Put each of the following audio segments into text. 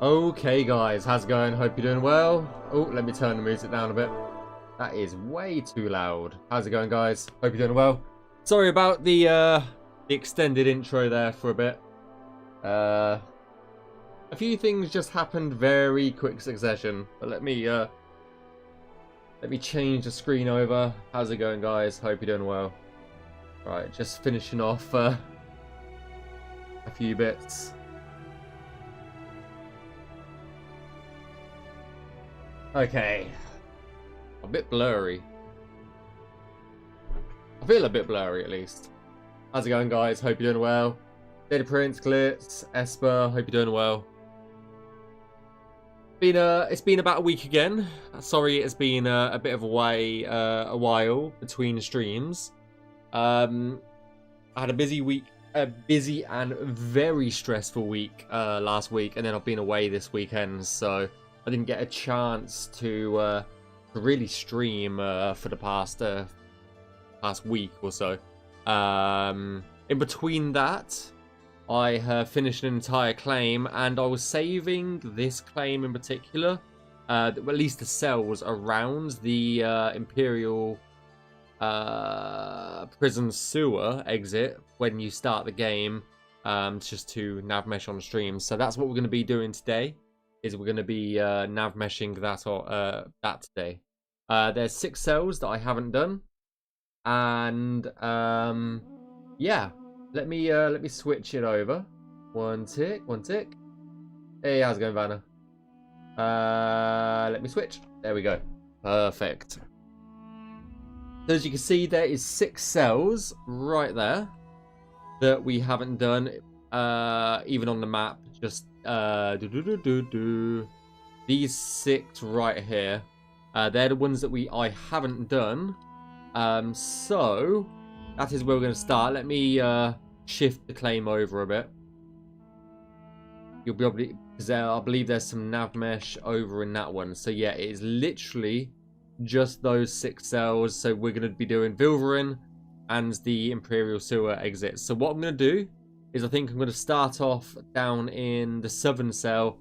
Okay guys, how's it going? Hope you're doing well. Oh, let me turn the music down a bit. That is way too loud. How's it going guys? Hope you're doing well. Sorry about the extended intro there for a bit. A few things just happened very quick succession. But let me change the screen over. How's it going guys? Hope you're doing well. Right, just finishing off a few bits. Okay. A bit blurry. I feel a bit blurry at least. How's it going guys? Hope you're doing well. Data Prince, Glitz, Esper, hope you're doing well. It's been about a week again. Sorry it's been a bit of a while between streams. I had a busy week, a busy and very stressful week last week, and then I've been away this weekend, so I didn't get a chance to really stream for the past week or so. In between that, I have finished an entire claim, and I was saving this claim in particular, at least the cells around the Imperial prison sewer exit when you start the game, just to navmesh on stream. So that's what we're going to be doing today. Is we're going to be navmeshing that today. There's 6 cells that I haven't done, and yeah, let me switch it over. One tick. Hey, how's it going, Vanna? Let me switch. There we go. Perfect. So as you can see, there is 6 cells right there that we haven't done, even on the map. Just these 6 right here, they're the ones that I haven't done. So that is where we're going to start. Let me shift the claim over a bit. You'll be able to, because I believe there's some navmesh over in that one. So yeah, it is literally just those 6 cells. So we're going to be doing Vilverin and the Imperial sewer exit. So what I'm going to do is I think I'm going to start off down in the southern cell,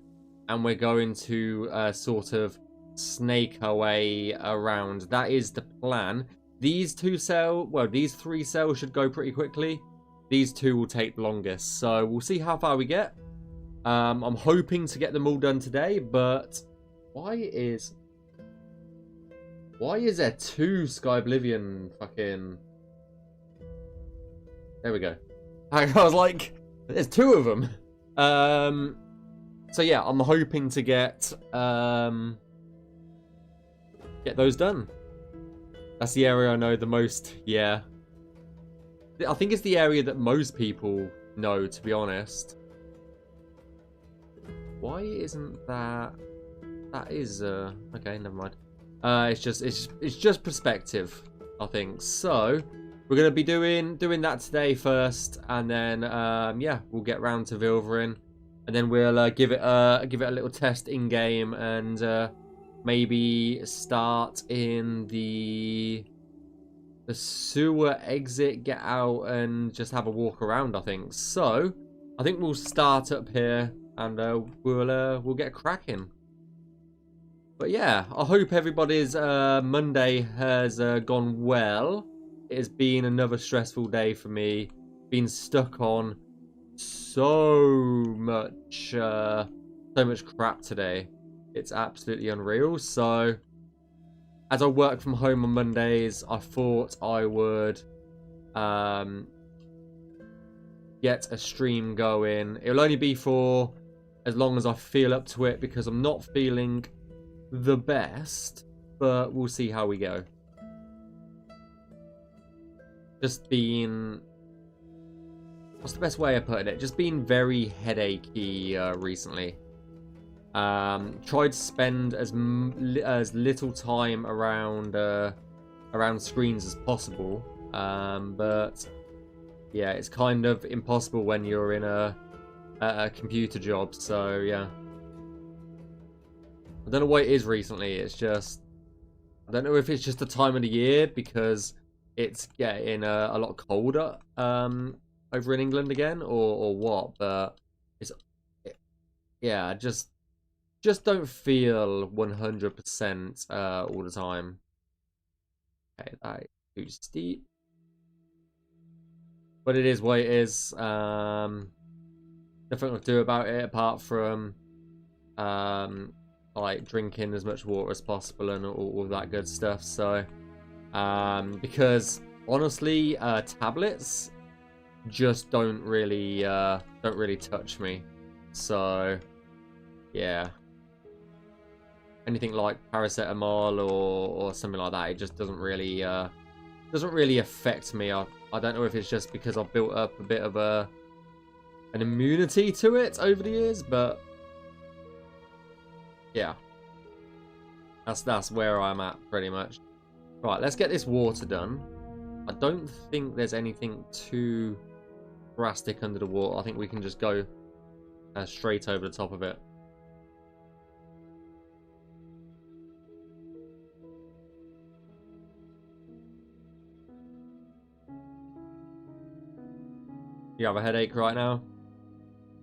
and we're going to sort of snake our way around. That is the plan. These 3 cells should go pretty quickly. These 2 will take the longest. So we'll see how far we get. I'm hoping to get them all done today, but why is there 2 Skyblivion fucking There we go. I was like, there's 2 of them. So yeah, I'm hoping to get those done. That's the area I know the most. Yeah, I think it's the area that most people know, to be honest. Why isn't that? That is okay. Never mind. It's just perspective, I think. So we're gonna be doing that today first, and then yeah, we'll get round to Vilverin, and then we'll give it a little test in game, and maybe start in the sewer exit, get out, and just have a walk around. I think so. I think we'll start up here, and we'll get cracking. But yeah, I hope everybody's Monday has gone well. It has been another stressful day for me. Been stuck on so much crap today. It's absolutely unreal. So, as I work from home on Mondays, I thought I would get a stream going. It'll only be for as long as I feel up to it, because I'm not feeling the best, but we'll see how we go. Just been, what's the best way of putting it? Just been very headachy recently. Tried to spend as little time around screens as possible, but yeah, it's kind of impossible when you're in a computer job. So yeah. I don't know what it is recently. It's just, I don't know if it's just the time of the year, because it's getting a lot colder over in England again, or what. But yeah, just don't feel 100% all the time. Okay, that is too steep, but it is what it is. Nothing to do about it apart from like drinking as much water as possible and all that good stuff. So because honestly, tablets just don't really touch me. So yeah, anything like paracetamol or something like that, it just doesn't really affect me. I don't know if it's just because I've built up a bit of an immunity to it over the years, but yeah, that's where I'm at pretty much. Right, let's get this water done. I don't think there's anything too drastic under the water. I think we can just go straight over the top of it. You have a headache right now?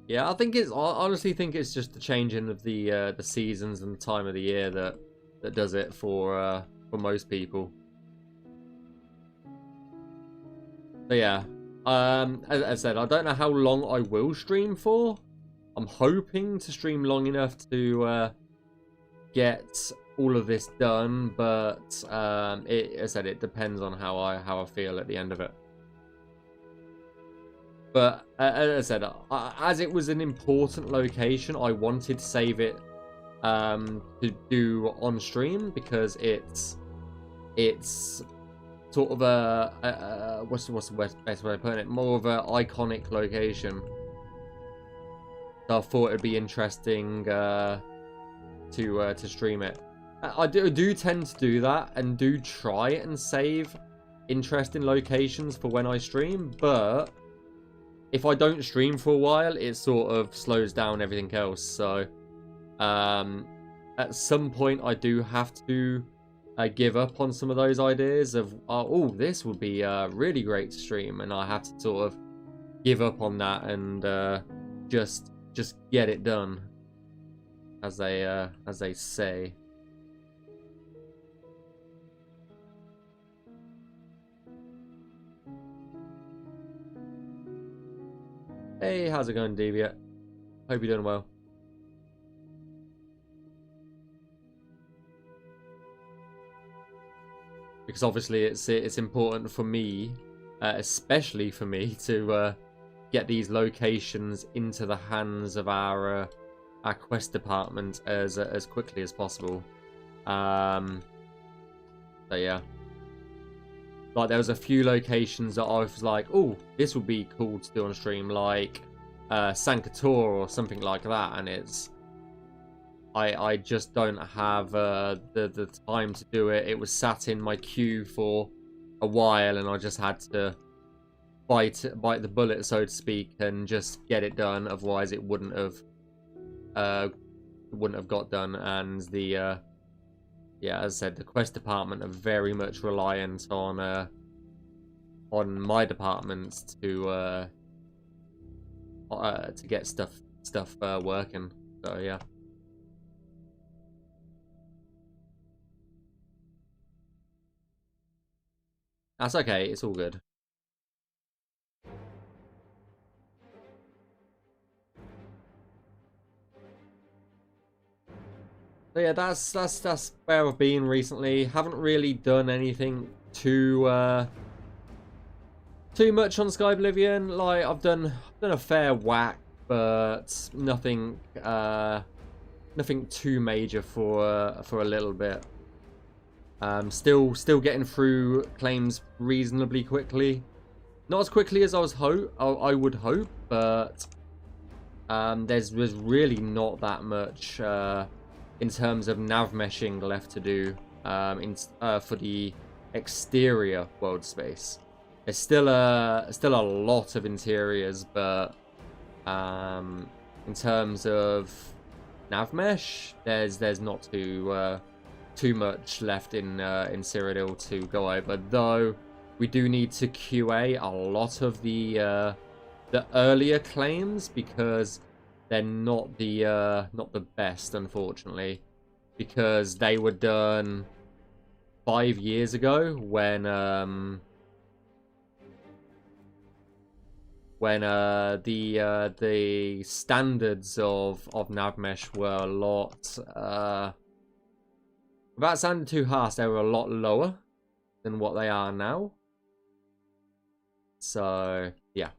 Yeah, I honestly think it's just the changing of the seasons and the time of the year that does it for most people. So yeah, as I said, I don't know how long I will stream for. I'm hoping to stream long enough to get all of this done, but as I said, it depends on how I feel at the end of it. But as I said, as it was an important location, I wanted to save it to do on stream, because it's sort of a what's the best way of putting it? More of an iconic location. So I thought it'd be interesting to stream it. I do tend to do that, and do try and save interesting locations for when I stream, but if I don't stream for a while, it sort of slows down everything else. So at some point I do have to give up on some of those ideas of, oh, this would be really great to stream, and I have to sort of give up on that and just get it done, as they say. Hey, how's it going, Deviant? Hope you're doing well. Because obviously it's important for me especially for me to get these locations into the hands of our quest department as quickly as possible. So yeah, like there was a few locations that I was like, oh, this would be cool to do on stream, like Sankator or something like that, and it's I just don't have the time to do it. It was sat in my queue for a while, and I just had to bite the bullet, so to speak, and just get it done. Otherwise, it wouldn't have got done. And the yeah, as I said, the quest department are very much reliant on my department to get stuff working. So yeah. That's okay, it's all good. So yeah, that's where I've been recently. Haven't really done anything too much on Skyblivion. Like I've done a fair whack, but nothing too major for a little bit. Still getting through claims reasonably quickly. Not as quickly as I would hope, but there's really not that much in terms of navmeshing left to do for the exterior world space. There's still a lot of interiors, but in terms of navmesh, there's not too much left in Cyrodiil to go over. Though we do need to QA a lot of the earlier claims because they're not the best, unfortunately, because they were done 5 years ago when the standards of navmesh were a lot without sounding too harsh, they were a lot lower than what they are now. So yeah.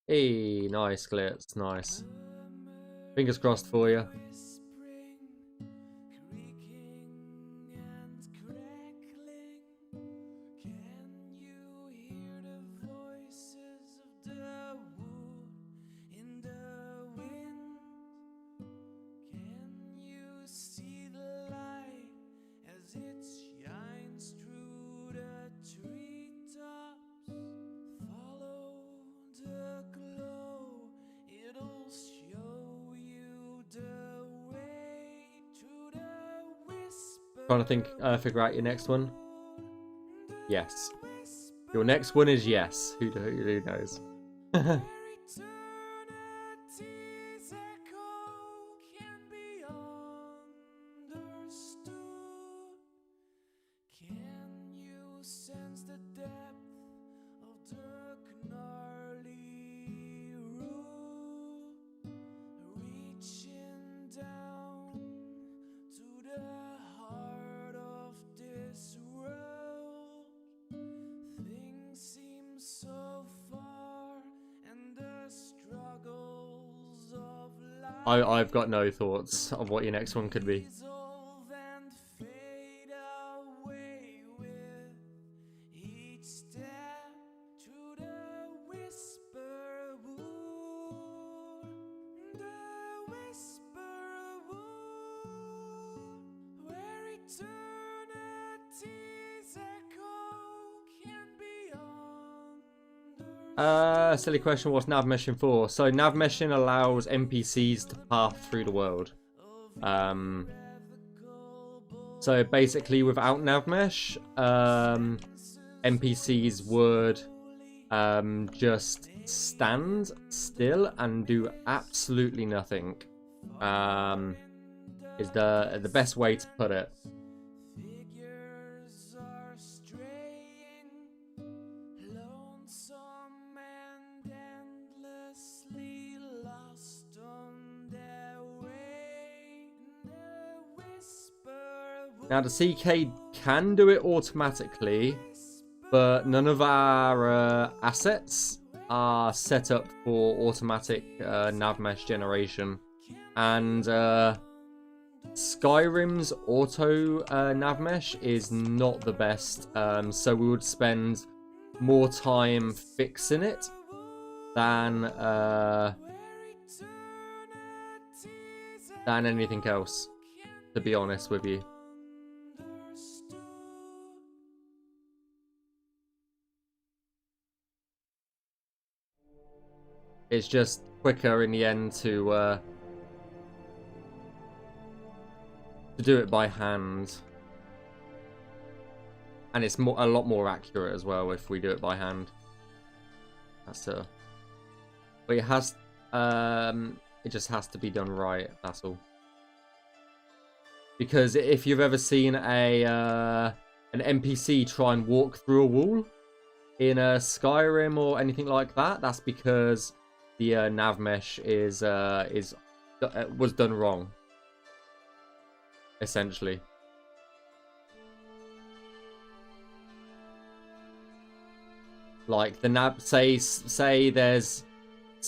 Hey, nice glitz, nice. Fingers crossed for you. Trying to think, figure out your next one. Yes. Your next one is yes. Who knows? I've got no thoughts of what your next one could be. Silly question, what's navmeshing for? So navmeshing allows NPCs to path through the world. So basically without navmesh, NPCs would just stand still and do absolutely nothing. Is the best way to put it. Now the CK can do it automatically, but none of our assets are set up for automatic Navmesh generation. And Skyrim's auto Navmesh is not the best, so we would spend more time fixing it than anything else, to be honest with you. It's just quicker in the end to do it by hand, and it's a lot more accurate as well if we do it by hand. But it has it just has to be done right. That's all. Because if you've ever seen an NPC try and walk through a wall in a Skyrim or anything like that, that's because the Navmesh was done wrong, essentially. Like the say there's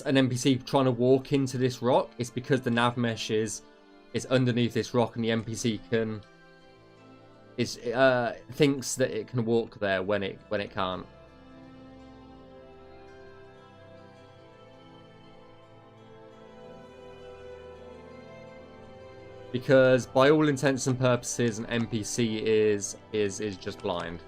an NPC trying to walk into this rock, it's because the Navmesh is underneath this rock, and the NPC thinks that it can walk there when it can't. Because by all intents and purposes, an NPC is just blind.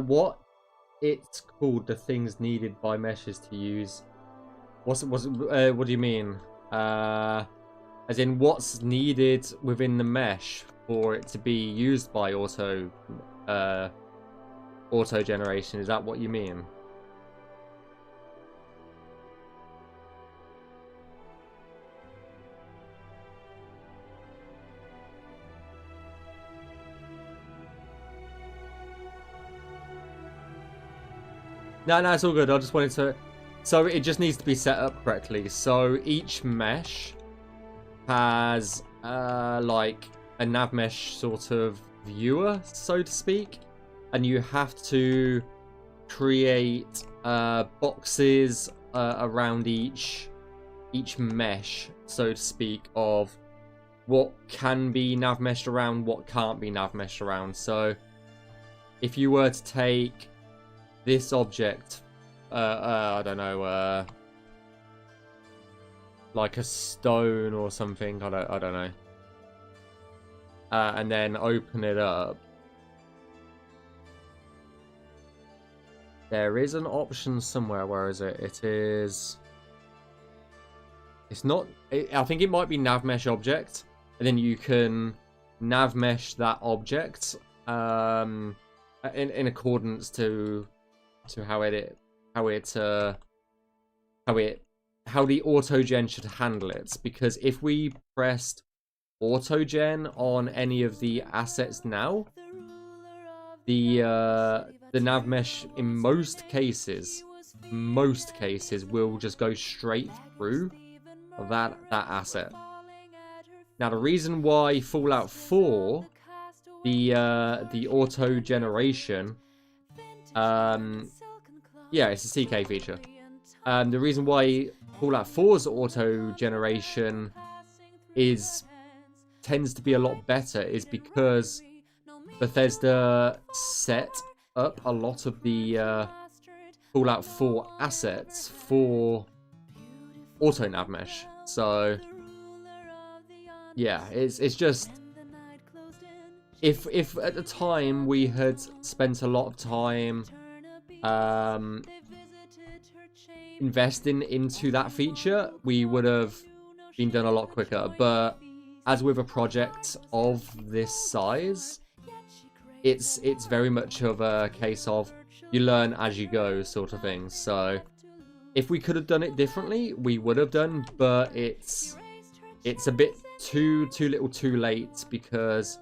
What it's called, the things needed by meshes to use. What do you mean? As in what's needed within the mesh for it to be used by auto generation? Is that what you mean? No, it's all good. I just wanted to... So it just needs to be set up correctly. So each mesh has like a Navmesh sort of viewer, so to speak. And you have to create boxes around each mesh, so to speak, of what can be Navmeshed around, what can't be Navmeshed around. So if you were to take this object, I don't know, like a stone or something, I don't know, and then open it up, there is an option somewhere. Where is it? It's not, I think it might be Navmesh object, and then you can Navmesh that object in accordance to how the autogen should handle it. Because if we pressed autogen on any of the assets now, the Navmesh in most cases will just go straight through that asset. Now the reason why Fallout 4, the auto generation, yeah, it's a CK feature. The reason why Fallout 4's auto generation tends to be a lot better is because Bethesda set up a lot of the pull out 4 assets for auto Navmesh. So yeah, it's just, if at the time we had spent a lot of time investing into that feature, we would have been done a lot quicker. But as with a project of this size, it's very much of a case of you learn as you go sort of thing. So if we could have done it differently, we would have done, but it's a bit too little too late, because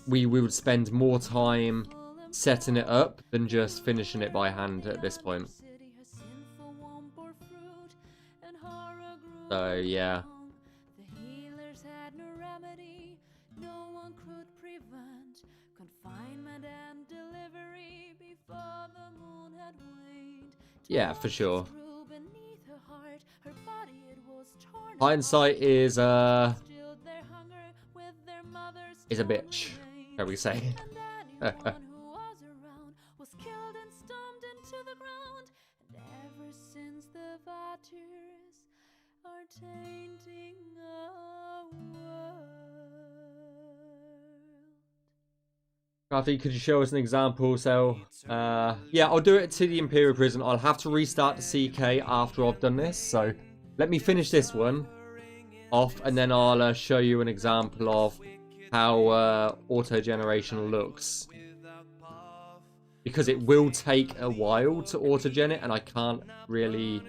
we would spend more time setting it up than just finishing it by hand at this point. So yeah. Yeah, for sure. Hindsight is a bitch, shall we say. Kathy, could you show us an example? So, yeah, I'll do it to the Imperial prison. I'll have to restart the CK after I've done this. So, let me finish this one off, and then I'll show you an example of how auto-generation looks. Because it will take a while to auto-gen it, and I can't really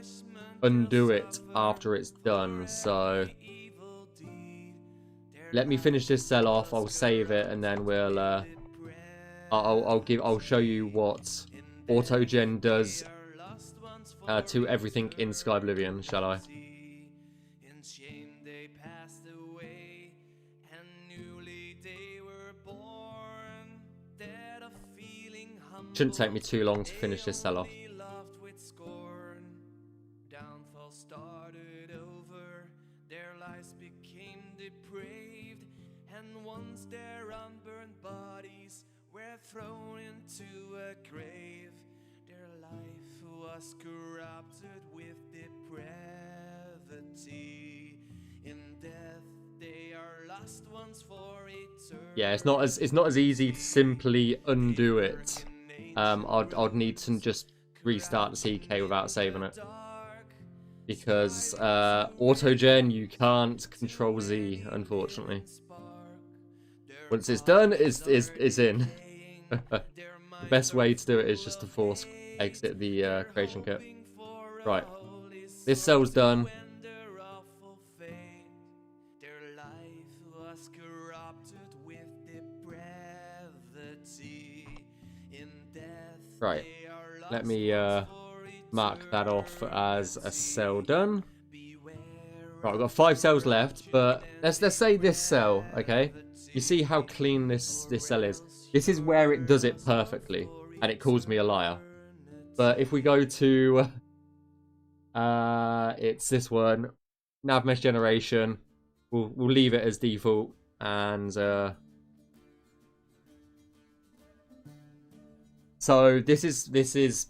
undo it after it's done. So, let me finish this cell off. I'll save it, and then we'll I'll show you what auto-gen does to everything in Skyblivion, shall I? Shouldn't take me too long to finish this cell off. Thrown into a grave, their life was corrupted with depravity. In death, they are lost once for eternity. Yeah, it's not as easy to simply undo it. I'd need to just restart the CK without saving it, because auto-gen you can't control Z, unfortunately. Once it's done, it's in. The best way to do it is just to force exit the creation kit. Right, this cell's done. Right, let me mark that off as a cell done. Right, I've got 5 cells left, but let's say this cell, okay? You see how clean this cell is. This is where it does it perfectly, and it calls me a liar. But if we go to, it's this one, Navmesh generation. We'll leave it as default, and so this is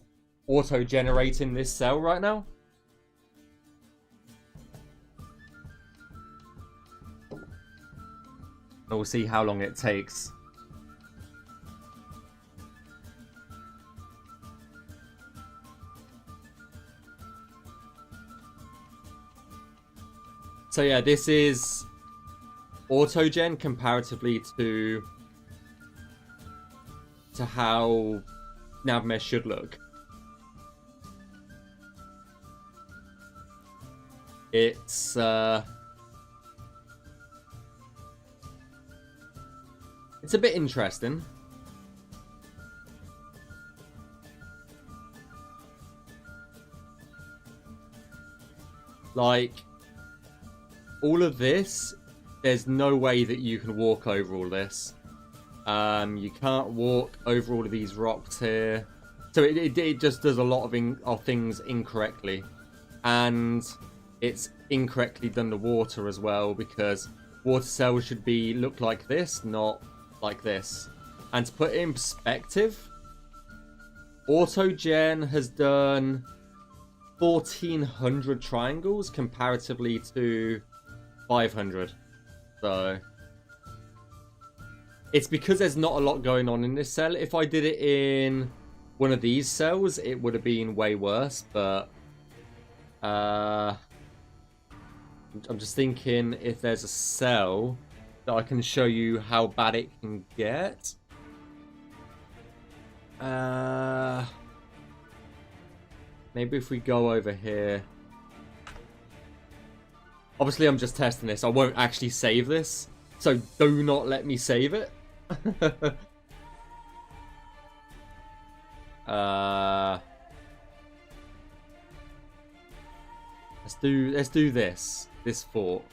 auto generating this cell right now. And we'll see how long it takes. So yeah, this is auto-gen comparatively to how Navmesh should look. It's a bit interesting. Like, all of this, there's no way that you can walk over all this. You can't walk over all of these rocks here. So it just does a lot of things incorrectly. And it's incorrectly done the water as well, because water cells should look like this, not like this. And to put it in perspective, Autogen has done 1,400 triangles comparatively to 500. So it's because there's not a lot going on in this cell. If I did it in one of these cells, it would have been way worse. But I'm just thinking if there's a cell that I can show you how bad it can get. Maybe if we go over here. Obviously, I'm just testing this. I won't actually save this, so do not let me save it. Let's do this fort.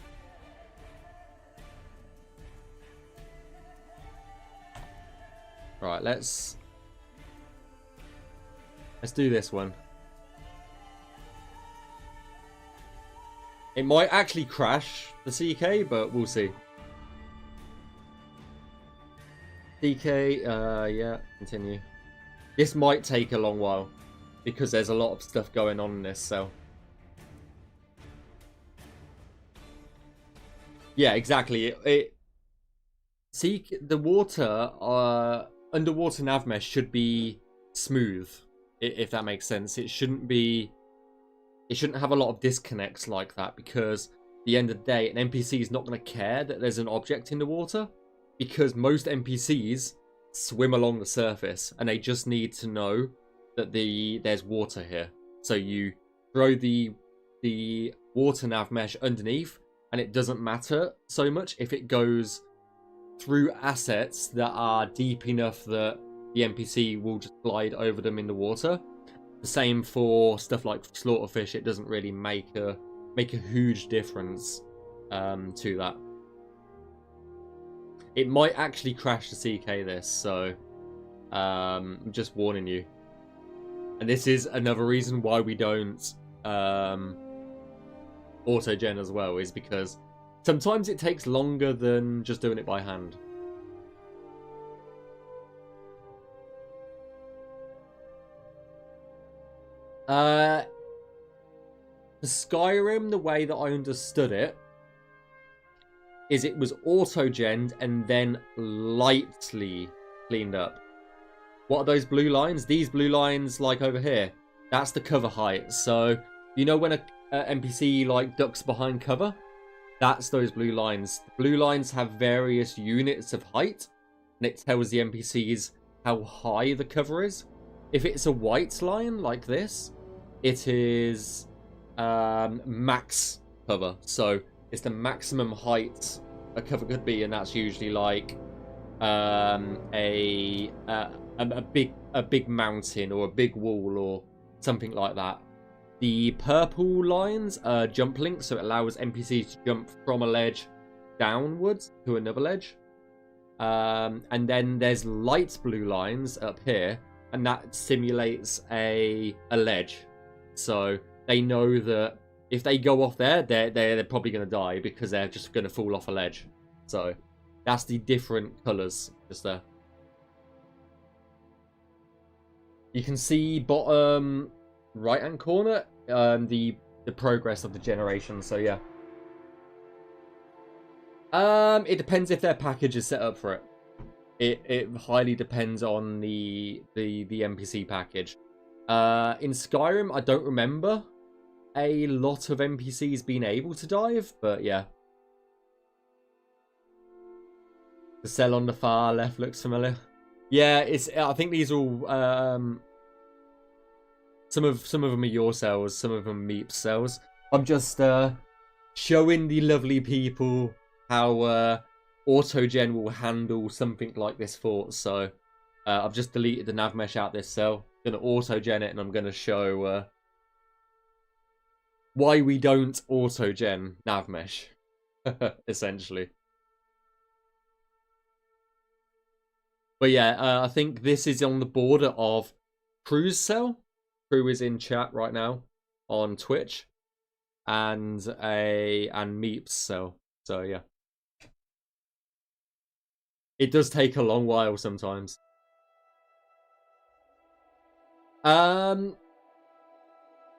Right, let's do this one. It might actually crash the CK, but we'll see. CK, yeah, continue. This might take a long while because there's a lot of stuff going on in this cell. Yeah, exactly. See, the water, underwater Navmesh should be smooth, if that makes sense. It shouldn't have a lot of disconnects like that, because at the end of the day, an NPC is not going to care that there's an object in the water, because most NPCs swim along the surface and they just need to know that there's water here. So you throw the water nav mesh underneath, and it doesn't matter so much if it goes through assets that are deep enough that the NPC will just glide over them in the water. The same for stuff like slaughterfish. It doesn't really make a huge difference to that. It might actually crash the CK this, so I'm just warning you. And this is another reason why we don't auto-gen as well, is because sometimes it takes longer than just doing it by hand. For Skyrim, the way that I understood it is it was auto-genned and then lightly cleaned up. What are those blue lines? These blue lines, like over here, that's the cover height. So you know when a NPC like ducks behind cover, that's those blue lines. The blue lines have various units of height, and it tells the NPCs how high the cover is. If it's a white line like this, it is max cover. So it's the maximum height a cover could be, and that's usually like a big mountain or a big wall or something like that. The purple lines are jump links, so it allows NPCs to jump from a ledge downwards to another ledge. And then there's light blue lines up here, and that simulates a ledge. So they know that if they go off there, they're probably going to die because they're just going to fall off a ledge. So that's the different colours just there. You can see bottom right hand corner the progress of the generation. So yeah. It depends if their package is set up for it. It highly depends on the NPC package. In Skyrim, I don't remember a lot of NPCs being able to dive, but yeah. The cell on the far left looks familiar. Yeah, I think these are all some of them are your cells, some of them Meep's cells. I'm just showing the lovely people how autogen will handle something like this fort. So I've just deleted the nav mesh out this cell. I'm gonna autogen it, and I'm gonna show why we don't autogen nav mesh, essentially. But yeah, I think this is on the border of Crew's cell. Crew is in chat right now on Twitch, and Meep's cell. So yeah, it does take a long while sometimes.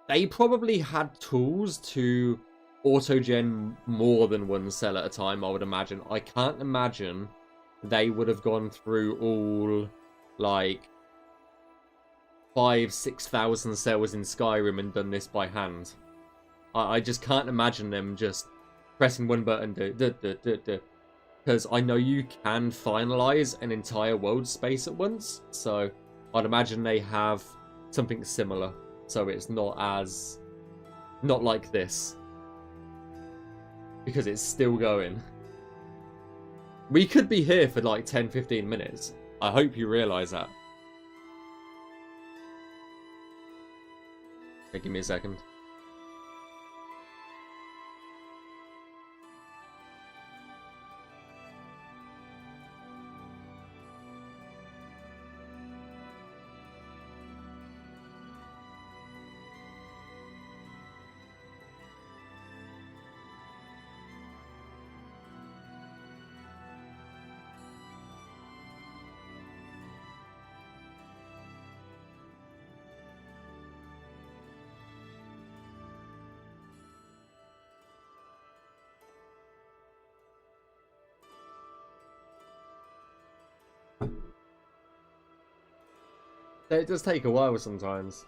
They probably had tools to auto-gen more than one cell at a time, I would imagine. I can't imagine they would have gone through all, like, 5,000-6,000 cells in Skyrim and done this by hand. I just can't imagine them just pressing one button, because I know you can finalize an entire world space at once, so I'd imagine they have something similar, so it's not like this, because it's still going. We could be here for like 10-15 minutes. I hope you realize that. Okay, give me a second. It does take a while sometimes.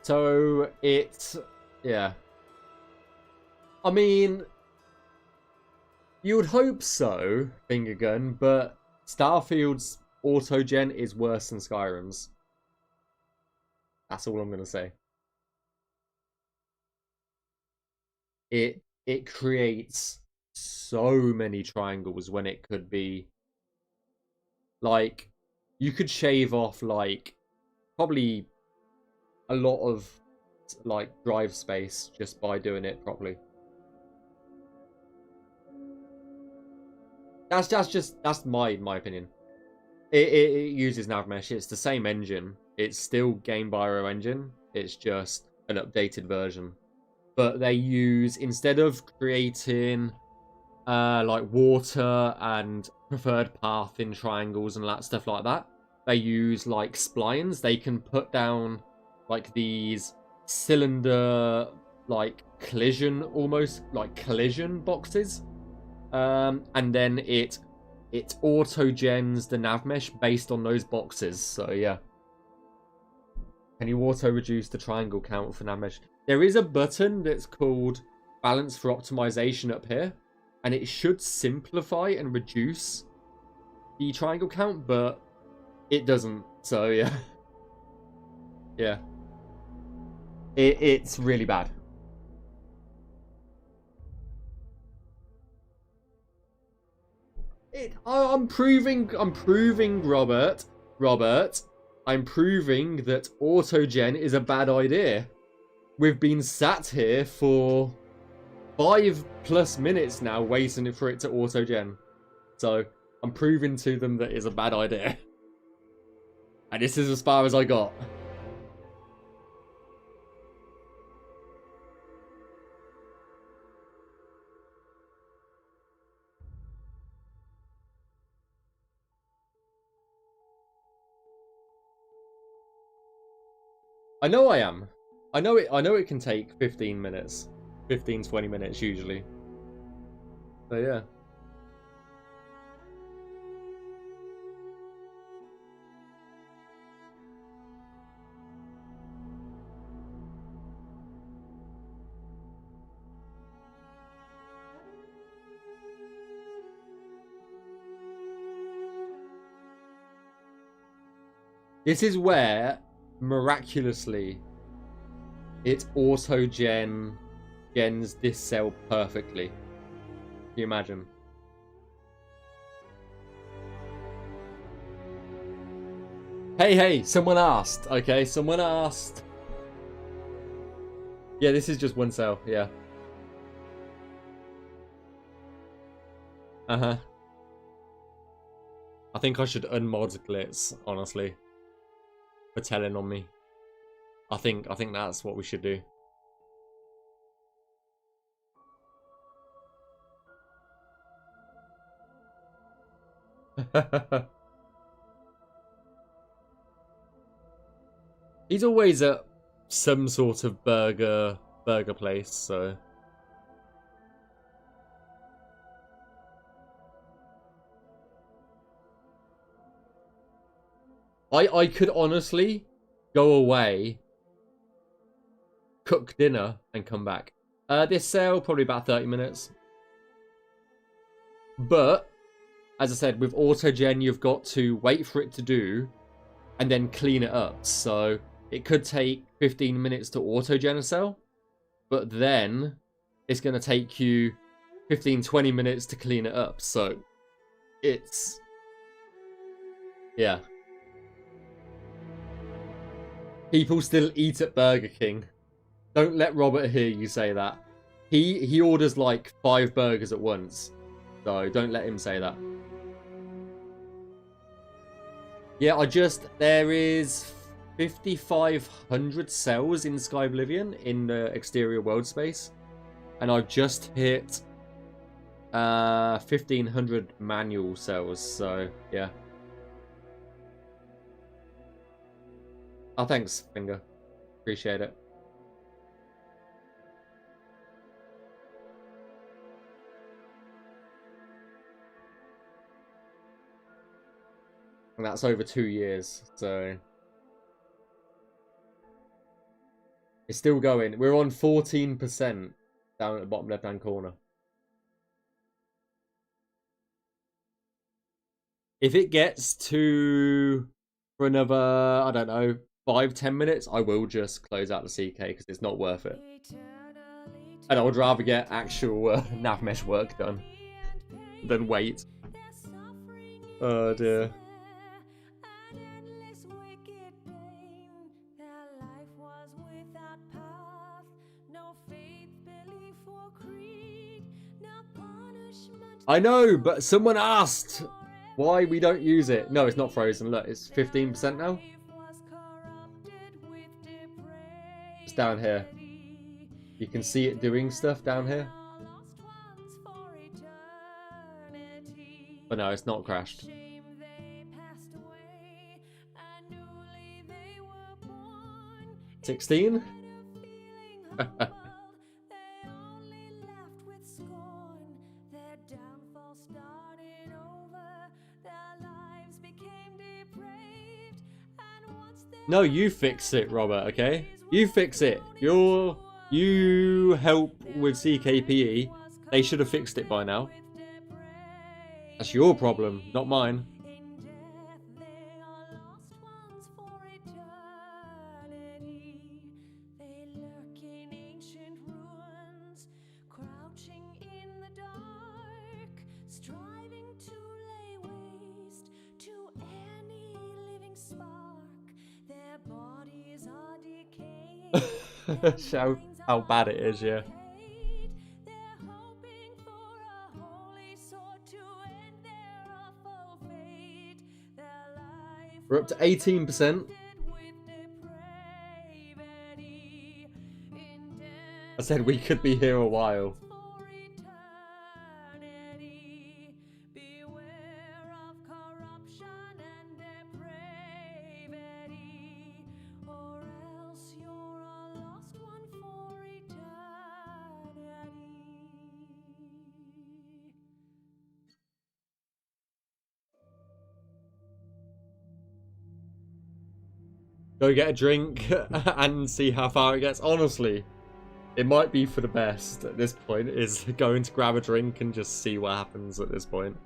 So, yeah. I mean, you would hope so, finger gun, but Starfield's auto-gen is worse than Skyrim's. That's all I'm going to say. It creates so many triangles when it could be, like, you could shave off, like, probably a lot of, like, drive space just by doing it properly. That's my opinion. It uses Navmesh. It's the same engine. It's still Game Biro engine. It's just an updated version. But they use, instead of creating like water and preferred path in triangles and that stuff like that, they use like splines. They can put down like these cylinder, like collision, almost like collision boxes, and then it auto-gens the Navmesh based on those boxes. So yeah. Can you auto-reduce the triangle count for Navmesh? There is a button that's called Balance for Optimization up here, and it should simplify and reduce the triangle count, but it doesn't. So yeah. Yeah. It's really bad. I'm proving, Robert, I'm proving that autogen is a bad idea. We've been sat here for 5+ minutes now waiting for it to autogen. So, I'm proving to them that it's a bad idea. And this is as far as I got. I know I am. I know it can take 15 minutes. 15-20 minutes usually. So yeah. This is where, miraculously, it auto-gens this cell perfectly. Can you imagine? Hey, someone asked, okay? Someone asked. Yeah, this is just one cell, yeah. Uh-huh. I think I should unmod Glitz, honestly. For telling on me. I think that's what we should do. He's always at some sort of burger place, so. I could honestly go away, cook dinner, and come back. This sale, probably about 30 minutes. But, as I said, with autogen, you've got to wait for it to do, and then clean it up. So, it could take 15 minutes to autogen a cell, but then it's going to take you 15-20 minutes to clean it up. So, it's... yeah. People still eat at Burger King. Don't let Robert hear you say that. He orders like 5 burgers at once. So don't let him say that. Yeah, there is 5,500 cells in Skyblivion in the exterior world space. And I've just hit 1,500 manual cells, so yeah. Oh, thanks, Finger. Appreciate it. And that's over 2 years, so... it's still going. We're on 14% down at the bottom left-hand corner. If it gets to... for another, I don't know, 5-10 minutes, I will just close out the CK because it's not worth it. And I would rather get actual Navmesh work done than wait. Oh dear. I know, but someone asked why we don't use it. No, it's not frozen. Look, it's 15% now. It's down here. You can see it doing stuff down here. But no, it's not crashed. 16? No, you fix it, Robert, okay? You fix it. You help with CKPE. They should have fixed it by now. That's your problem, not mine. Show how bad it is, yeah. We're up to 18%. I said we could be here a while. Go get a drink and see how far it gets. Honestly, it might be for the best at this point, is going to grab a drink and just see what happens at this point.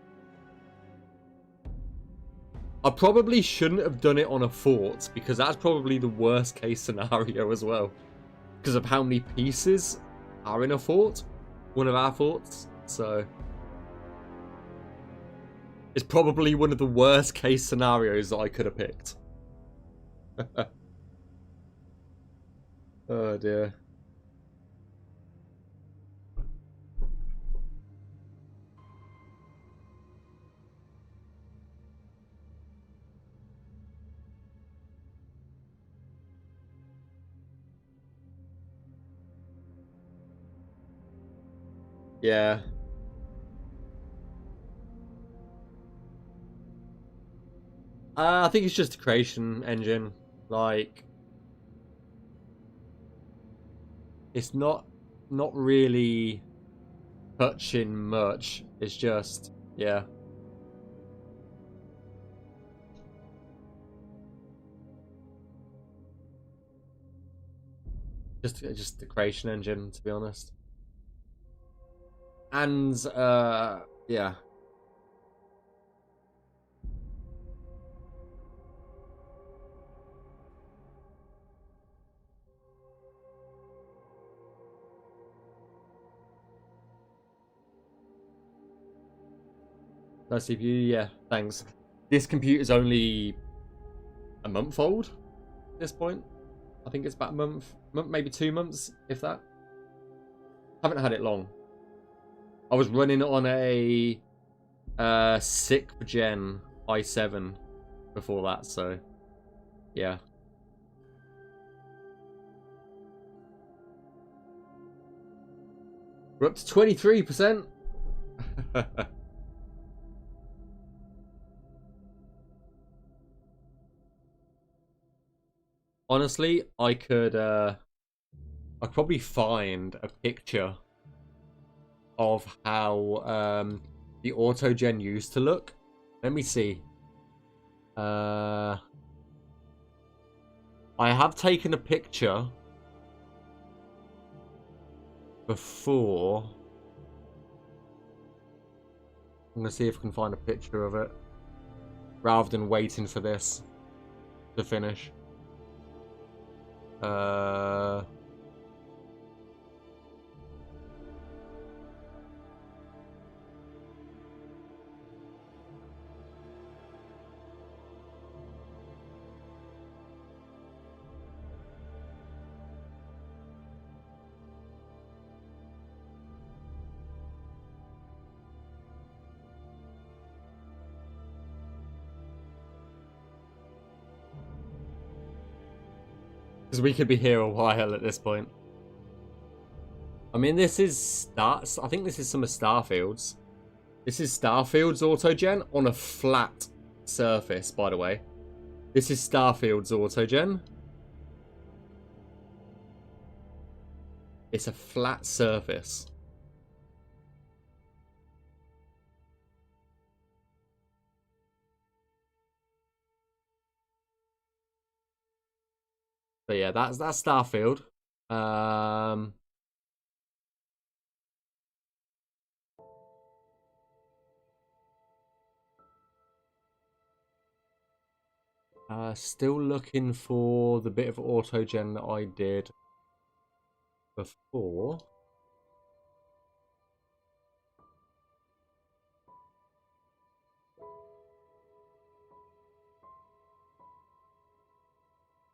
I probably shouldn't have done it on a fort, because that's probably the worst case scenario as well. Because of how many pieces are in a fort. One of our forts. So it's probably one of the worst case scenarios that I could have picked. Oh dear. Yeah. I think it's just a creation engine. Like, it's not really touching much. It's just, yeah. Just the creation engine, to be honest. And yeah. No CPU, yeah, thanks. This computer's only a month old at this point. I think it's about a month, maybe 2 months, if that. Haven't had it long. I was running on a 6th gen i7 before that, so yeah. We're up to 23%. Honestly, I'd probably find a picture of how the autogen used to look. Let me see. I have taken a picture before. I'm gonna see if I can find a picture of it rather than waiting for this to finish. Because we could be here a while at this point. I mean, this is I think this is some of Starfield's. This is Starfield's autogen on a flat surface, by the way. This is Starfield's autogen. It's a flat surface. So yeah, that's Starfield. Still looking for the bit of autogen that I did before.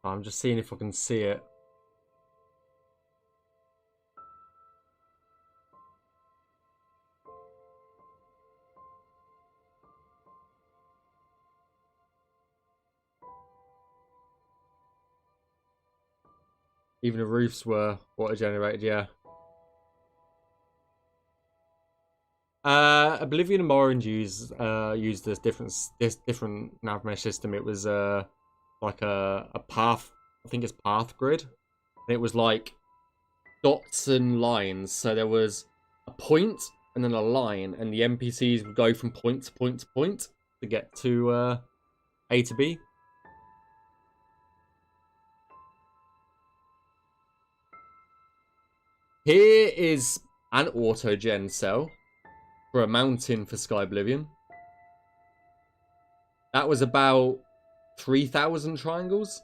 I'm just seeing if I can see it. Even the roofs were auto-generated, yeah. Oblivion and Orange used this different Navmesh system. It was like a path. I think it's path grid, and it was like dots and lines. So there was a point and then a line, and the NPCs would go from point to point to point to get to A to B. Here is an autogen cell for a mountain for Skyblivion. That was about 3,000 triangles.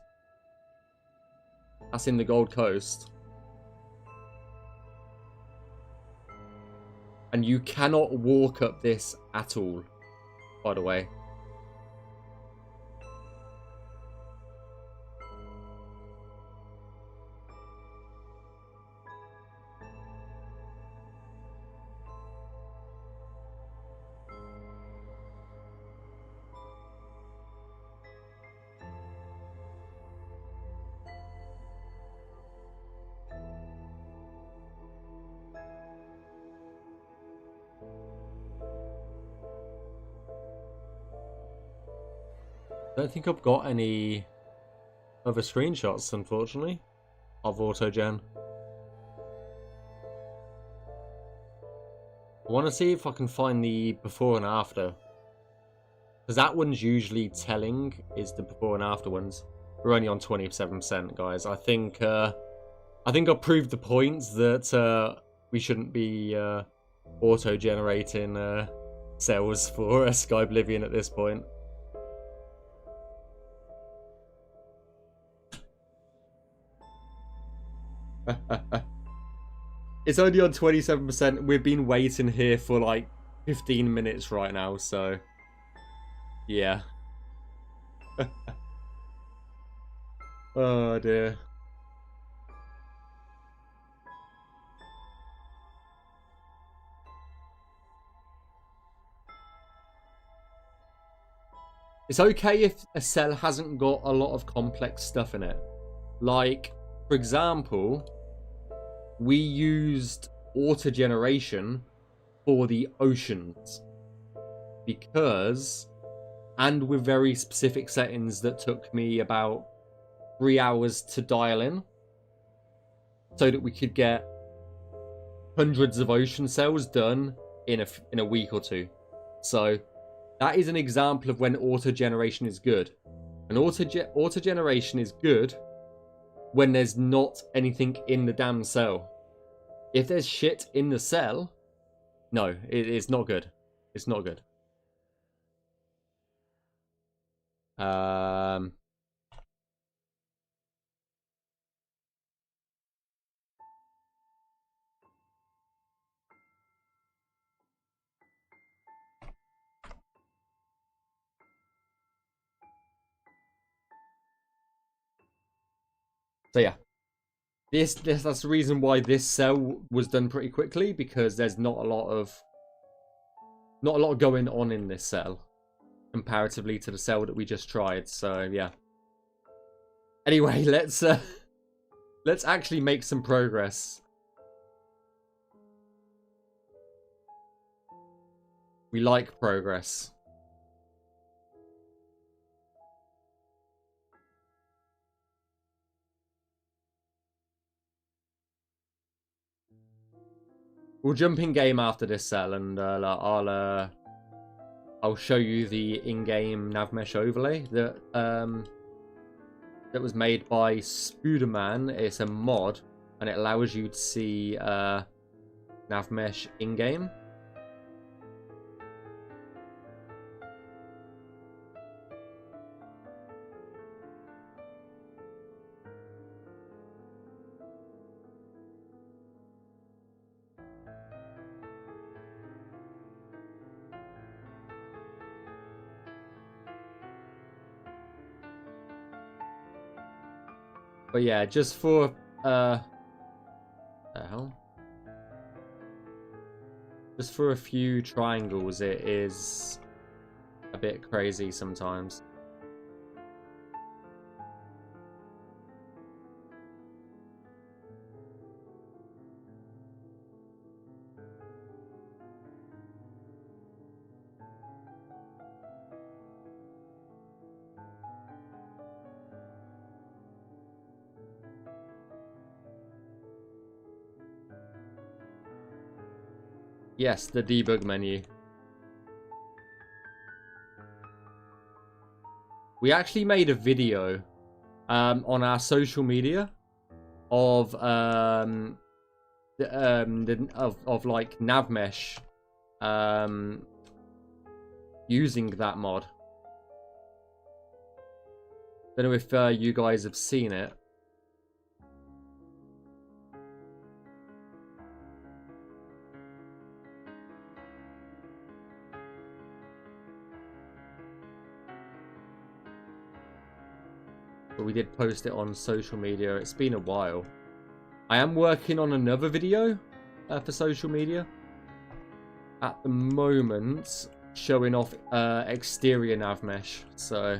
That's in the Gold Coast. And you cannot walk up this at all, by the way. Don't think I've got any other screenshots, unfortunately, of autogen. I want to see if I can find the before and after. Because that one's usually telling, is the before and after ones. We're only on 27%, guys. I think I've proved the point that we shouldn't be auto-generating cells for Skyblivion at this point. It's only on 27%. We've been waiting here for like 15 minutes right now, so yeah. Oh dear. It's okay if a cell hasn't got a lot of complex stuff in it. Like, for example, we used auto-generation for the oceans because, and with very specific settings that took me about 3 hours to dial in, so that we could get hundreds of ocean cells done in a week or two. So that is an example of when auto-generation is good. And auto-generation is good when there's not anything in the damn cell. If there's shit in the cell, no, it's not good. It's not good. So yeah. That's the reason why this cell was done pretty quickly, because there's not a lot going on in this cell comparatively to the cell that we just tried. So yeah. Anyway, let's actually make some progress. We like progress. We'll jump in game after this cell, and I'll show you the in-game Navmesh overlay that was made by Spooderman. It's a mod, and it allows you to see Navmesh in-game. But yeah, just for the hell? Just for a few triangles, it is a bit crazy sometimes. Yes, the debug menu. We actually made a video on our social media of like Navmesh using that mod. Don't know if you guys have seen it. But we did post it on social media. It's been a while. I am working on another video for social media at the moment, showing off exterior Navmesh. So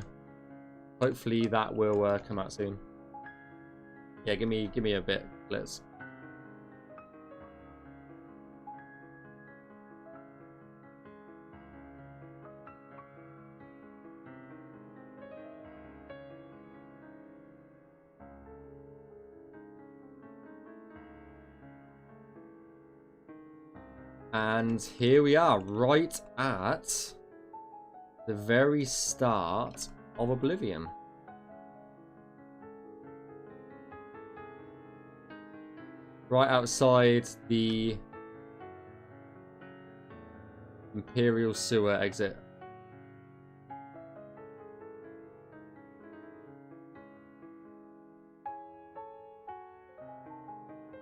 hopefully that will come out soon. Yeah, give me a bit, let's. And here we are, right at the very start of Oblivion. Right outside the Imperial sewer exit.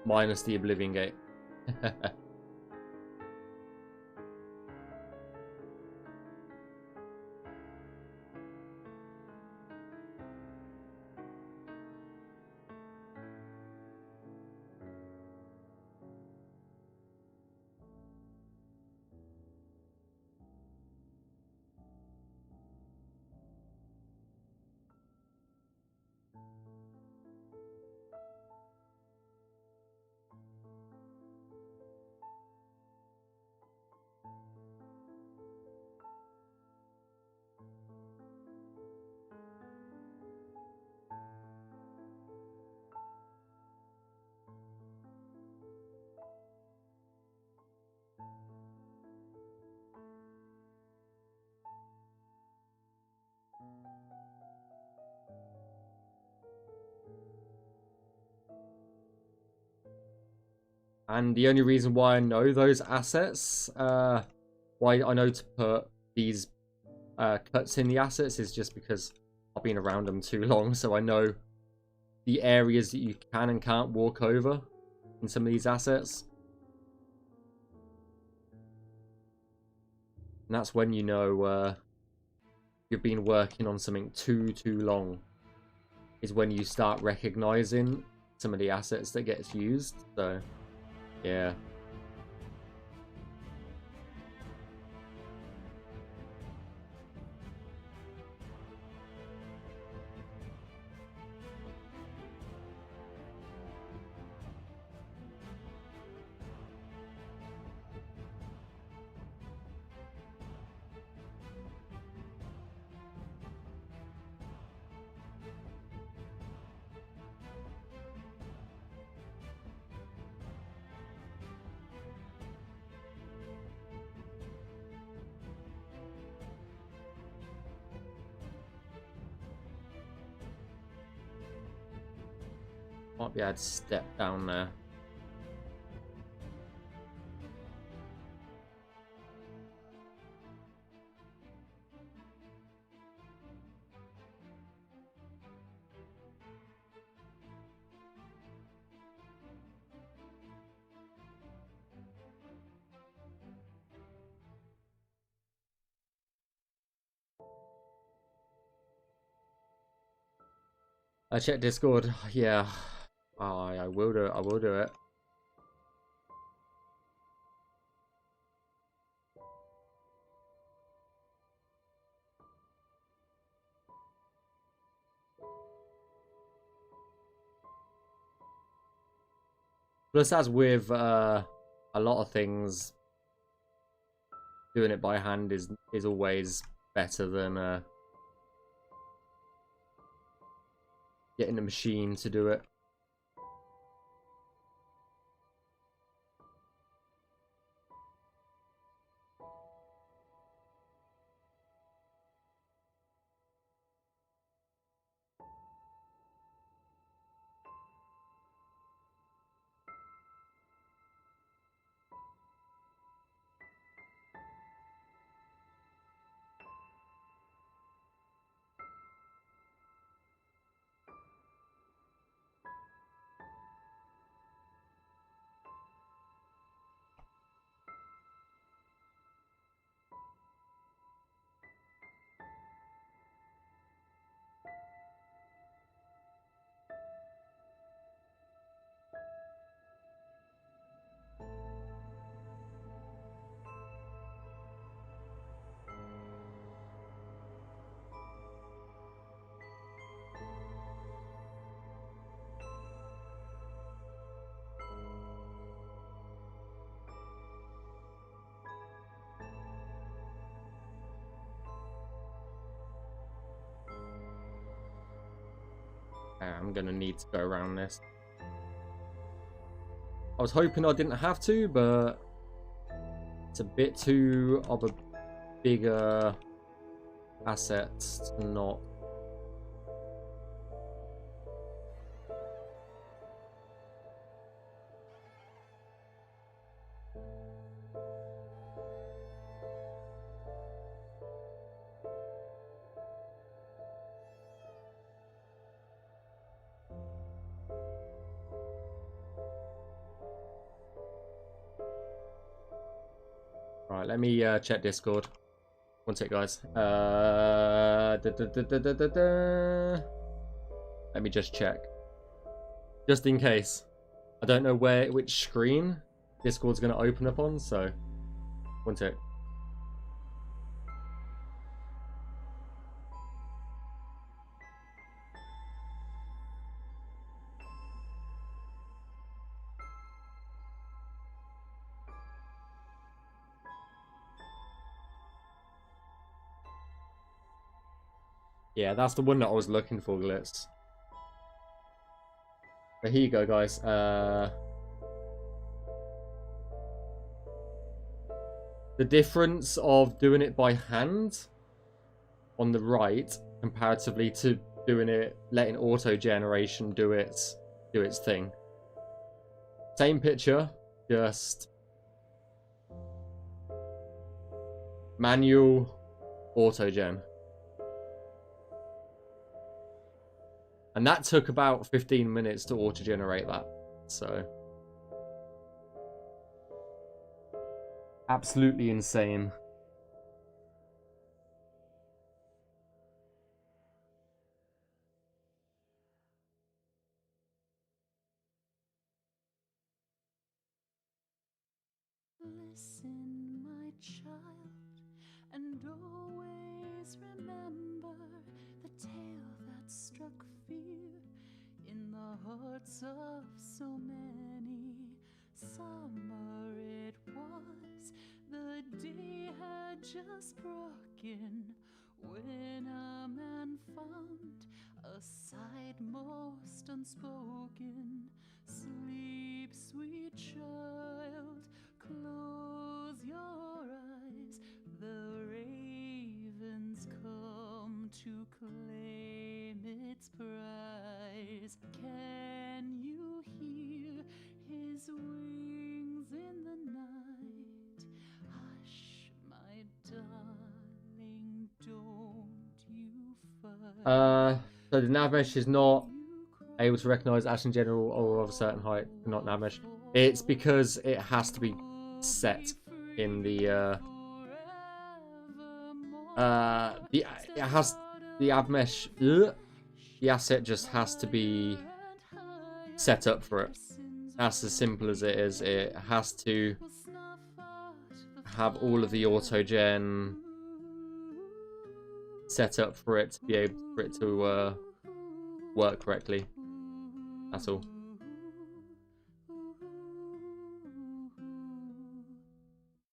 Minus the Oblivion Gate. And the only reason why I know those assets, why I know to put these cuts in the assets is just because I've been around them too long, so I know the areas that you can and can't walk over in some of these assets. And that's when you know you've been working on something too long, is when you start recognizing some of the assets that gets used. So yeah. Might be able to step down there. I checked Discord. Yeah. I will do it. I will do it. Plus, as with a lot of things, doing it by hand is always better than getting a machine to do it. I'm gonna need to go around this. I was hoping I didn't have to, but It's a bit too of a bigger asset to not. Right, let me check Discord. One sec, guys. Let me just check. Just in case. I don't know which screen Discord's going to open up on, so one sec. Yeah, that's the one that I was looking for, Glitz. But here you go, guys. The difference of doing it by hand on the right comparatively to doing it, letting auto generation do its thing. Same picture, just manual auto gen. And that took about 15 minutes to auto generate that. So absolutely insane. Listen, my child, and always remember the tale that struck fear in the hearts of so many. Summer it was, the day had just broken, when a man found a sight most unspoken. Sleep, sweet child, close your eyes, the ravens come to claim its prize. Can you hear his wings in the night? Hush, my darling, don't you fight. So the Navmesh is not able to recognize action general or of a certain height, not Navmesh. It's because it has to be set in the Avmesh. The asset just has to be set up for it. That's as simple as it is. It has to have all of the auto gen set up for it to be able for it to work correctly. That's all.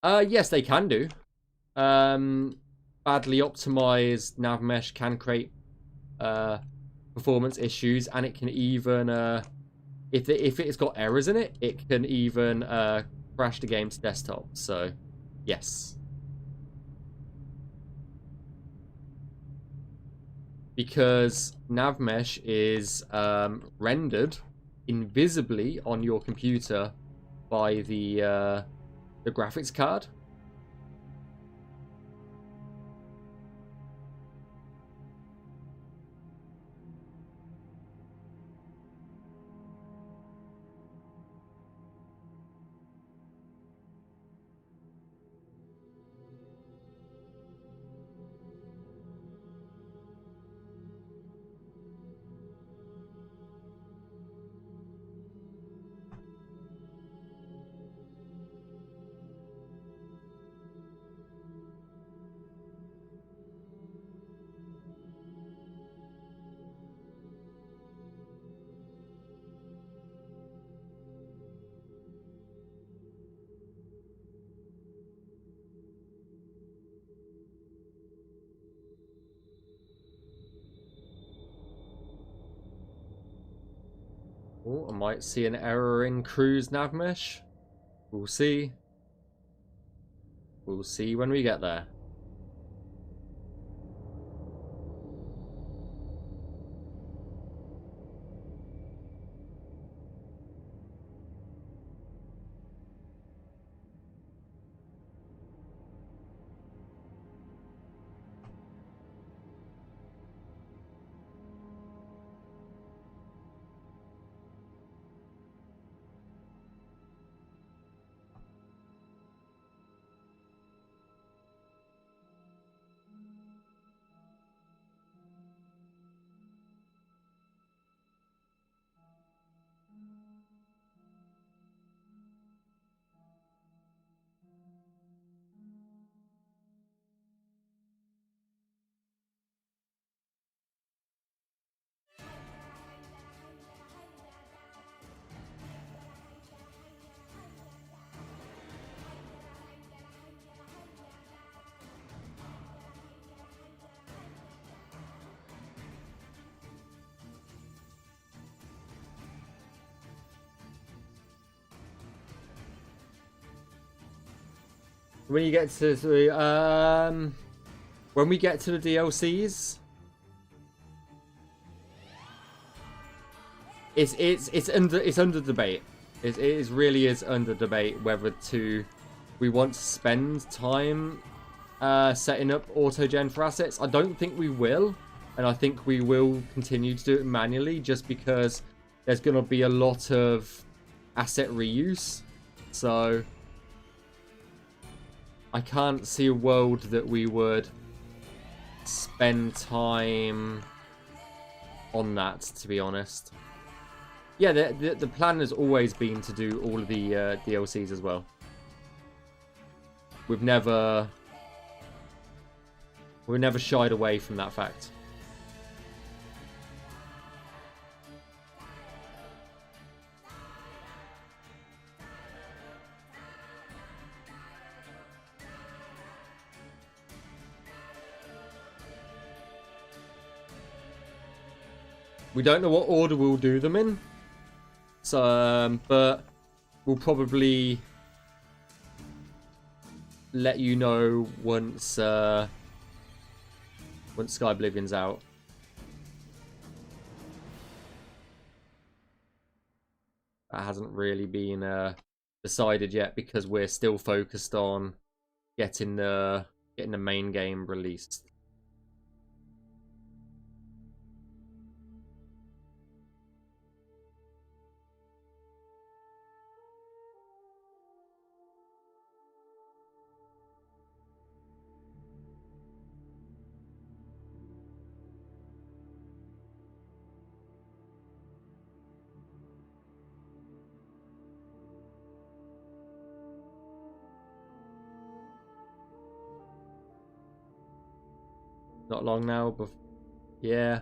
Yes, they can do. Badly optimized Navmesh can create performance issues, and it can even if it's got errors in it, it can even crash the game to desktop. So, yes. Because Navmesh is rendered invisibly on your computer by the graphics card. Oh, I might see an error in Cruise Navmesh. We'll see. We'll see when we get there. When you get to the, when we get to the DLCs, it's under debate. It really is under debate whether we want to spend time setting up autogen for assets. I don't think we will, and I think we will continue to do it manually just because there's going to be a lot of asset reuse. So I can't see a world that we would spend time on that, to be honest. Yeah, the plan has always been to do all of the DLCs as well. We've never shied away from that fact. We don't know what order we'll do them in, so but we'll probably let you know once Skyblivion's out. That hasn't really been decided yet because we're still focused on getting the main game released. Not long now, but yeah.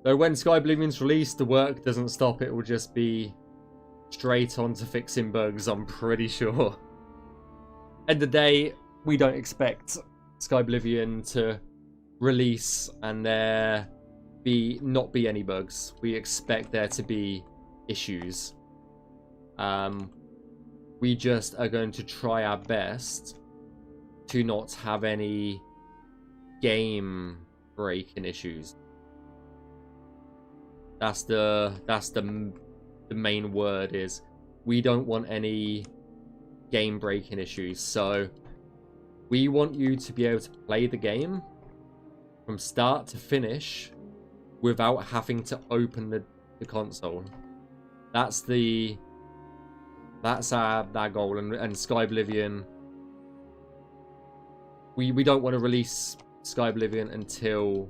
Though when Skyblivion's released, the work doesn't stop. It will just be straight on to fixing bugs, I'm pretty sure. End of the day, we don't expect Skyblivion to release and there not be any bugs. We expect there to be issues. We just are going to try our best to not have any game breaking issues. That's the main word, is we don't want any game breaking issues. So we want you to be able to play the game from start to finish without having to open the console. That's our goal. And Skyblivion, we don't want to release Skyblivion until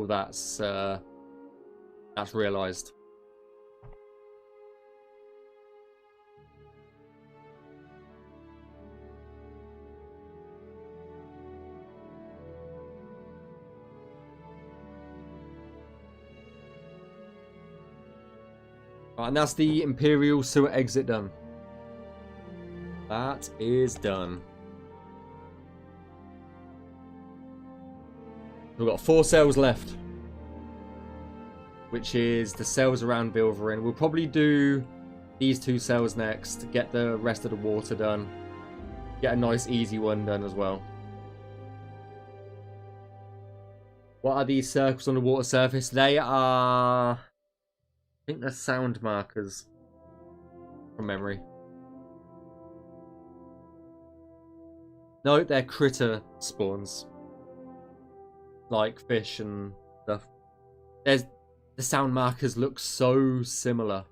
that's realized. And that's the Imperial sewer exit done. That is done. We've got 4 cells left. which is the cells around Bilverin. We'll probably do these 2 cells next, get the rest of the water done, get a nice easy one done as well. What are these circles on the water surface? They are, I think they're sound markers from memory. No, they're critter spawns, like fish and stuff. The sound markers look so similar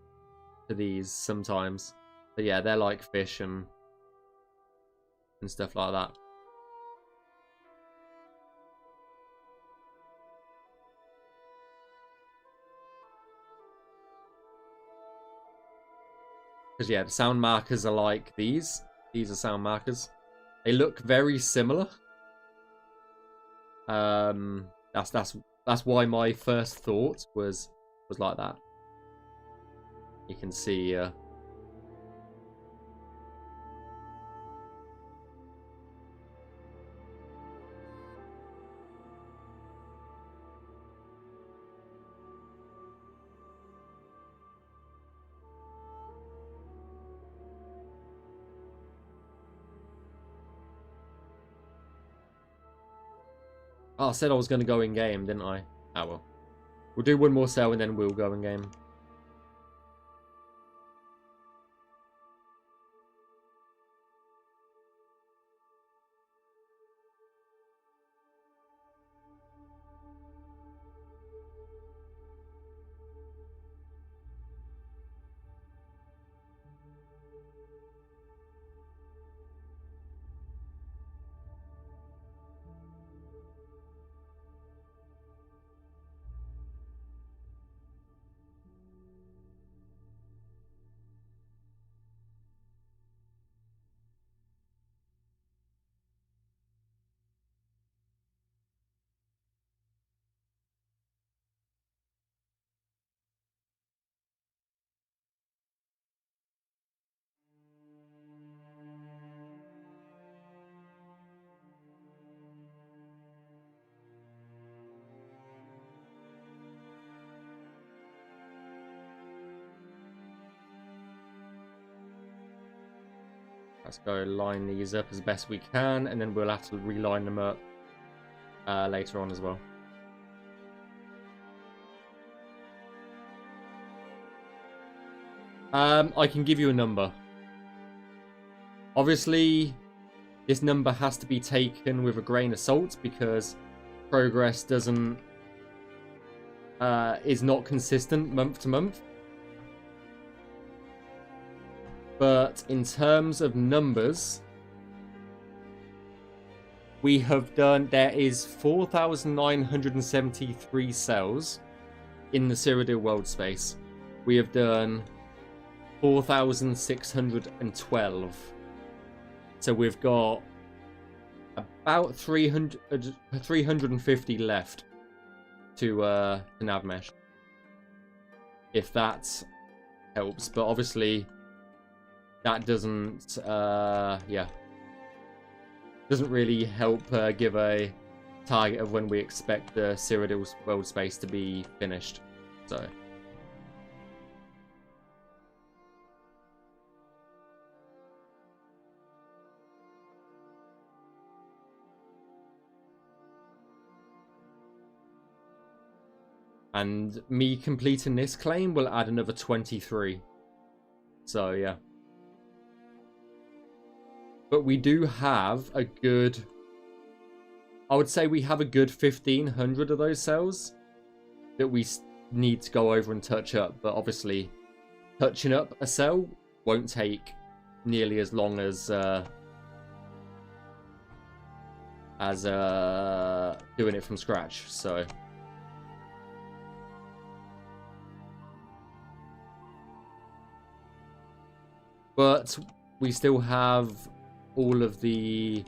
to these sometimes. But yeah, they're like fish and stuff like that. Because yeah, the sound markers are like these. These are sound markers. They look very similar. That's why my first thought was like that. You can see oh, I said I was going to go in game, didn't I? Ah, well. We'll do one more cell and then we'll go in game. Let's go line these up as best we can, and then we'll have to reline them up later on as well. I can give you a number. Obviously, this number has to be taken with a grain of salt because progress is not consistent month to month. But in terms of numbers, we have done, there is 4,973 cells in the Cyrodiil world space. We have done 4,612. So we've got about 350 left to Navmesh. If that helps. But obviously that doesn't doesn't really help give a target of when we expect the Cyrodiil world space to be finished. So and me completing this claim will add another 23. So yeah. But we do have a good, I would say we have a good 1,500 of those cells that we need to go over and touch up. But obviously, touching up a cell won't take nearly as long as doing it from scratch. So but we still have all of the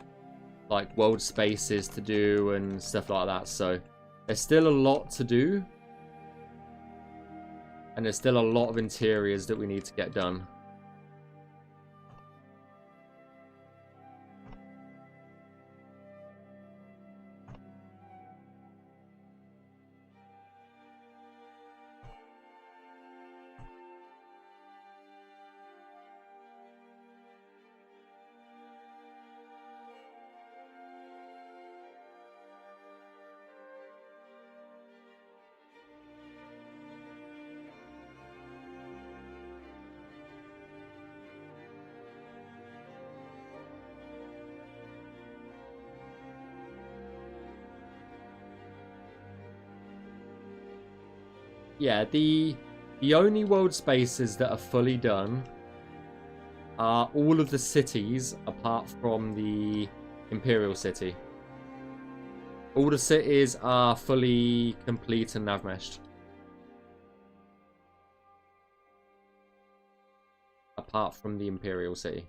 like world spaces to do and stuff like that, so there's still a lot to do, and there's still a lot of interiors that we need to get done. yeah, the only world spaces that are fully done are all of the cities apart from the Imperial city. All the cities are fully complete and navmeshed. Apart from the Imperial city.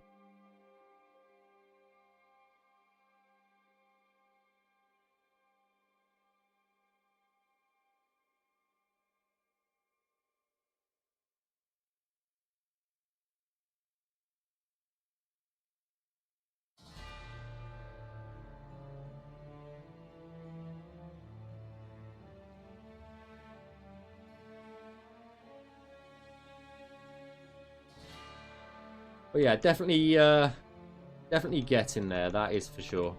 But yeah, definitely definitely get in there, that is for sure.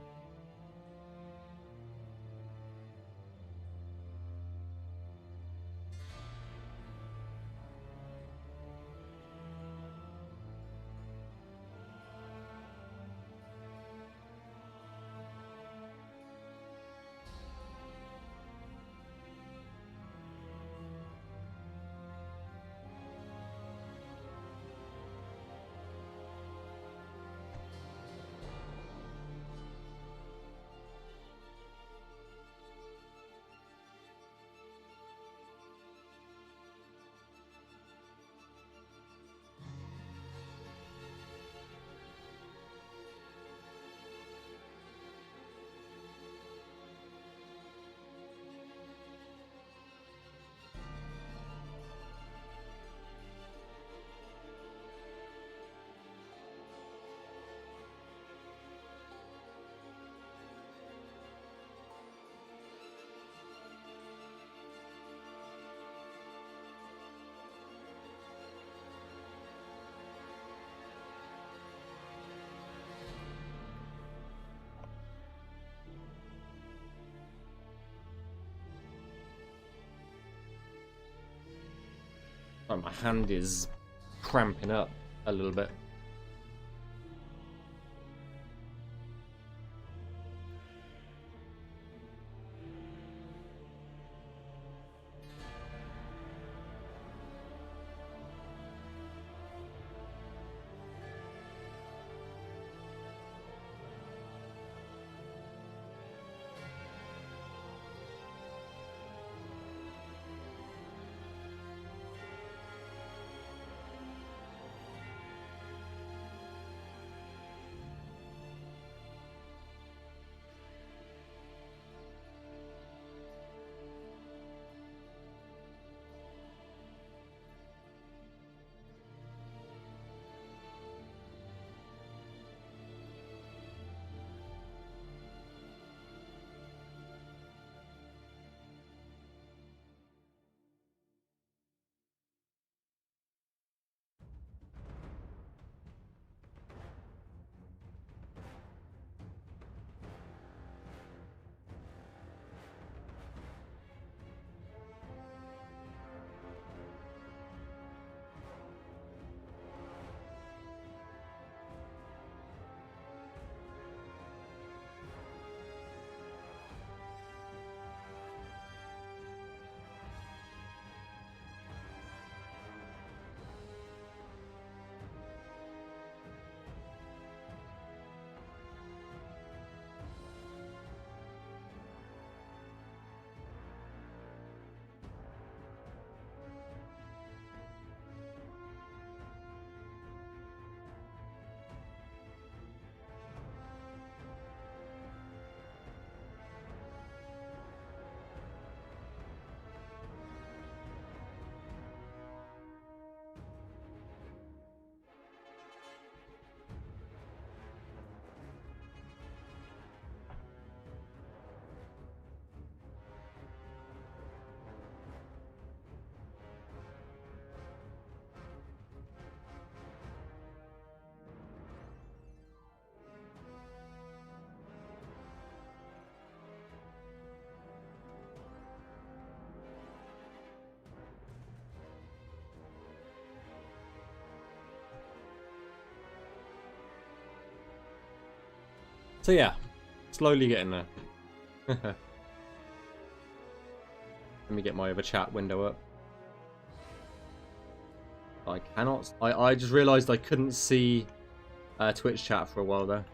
Oh, my hand is cramping up a little bit. So yeah, slowly getting there. Let me get my other chat window up. I cannot. I just realised I couldn't see Twitch chat for a while there.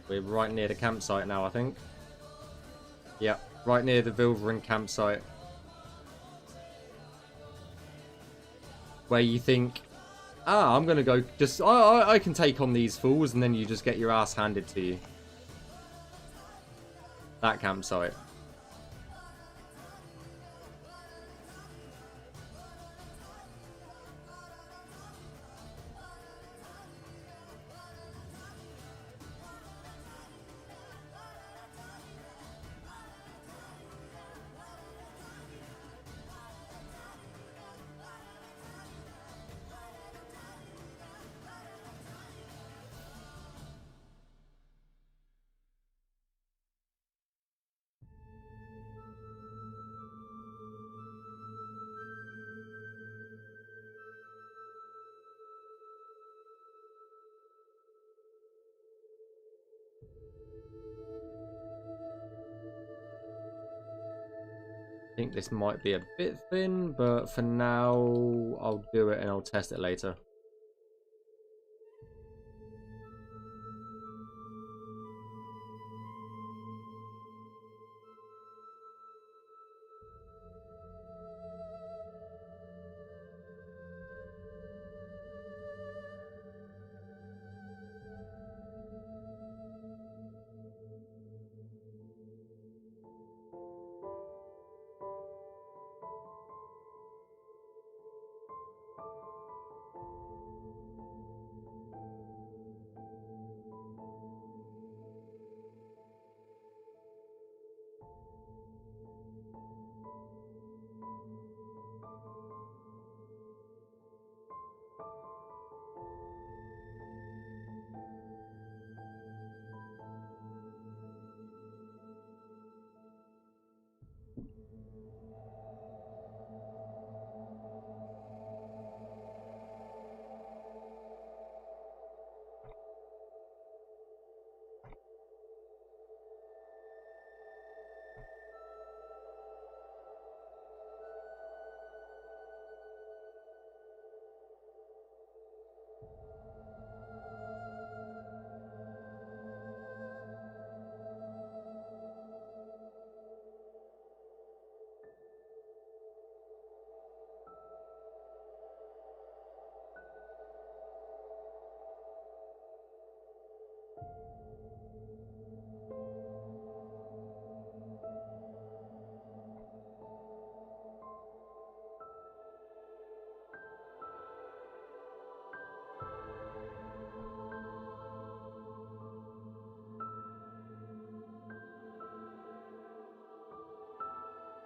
We're right near the campsite now, I think. Yep, right near the Vilverin campsite. Where you think, I'm gonna go just... I can take on these fools, and then you just get your ass handed to you. That campsite. I think this might be a bit thin, but for now, I'll do it and I'll test it later.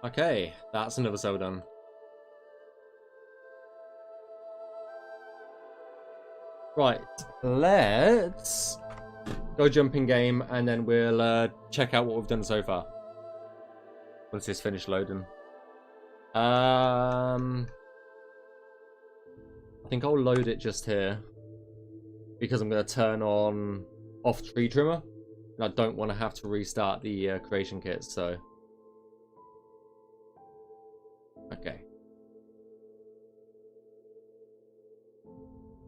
Okay, that's another cell done. Right, let's go jump in game and then we'll check out what we've done so far. Once this finished loading. I think I'll load it just here because I'm going to turn on off tree trimmer and I don't want to have to restart the creation kit, so okay.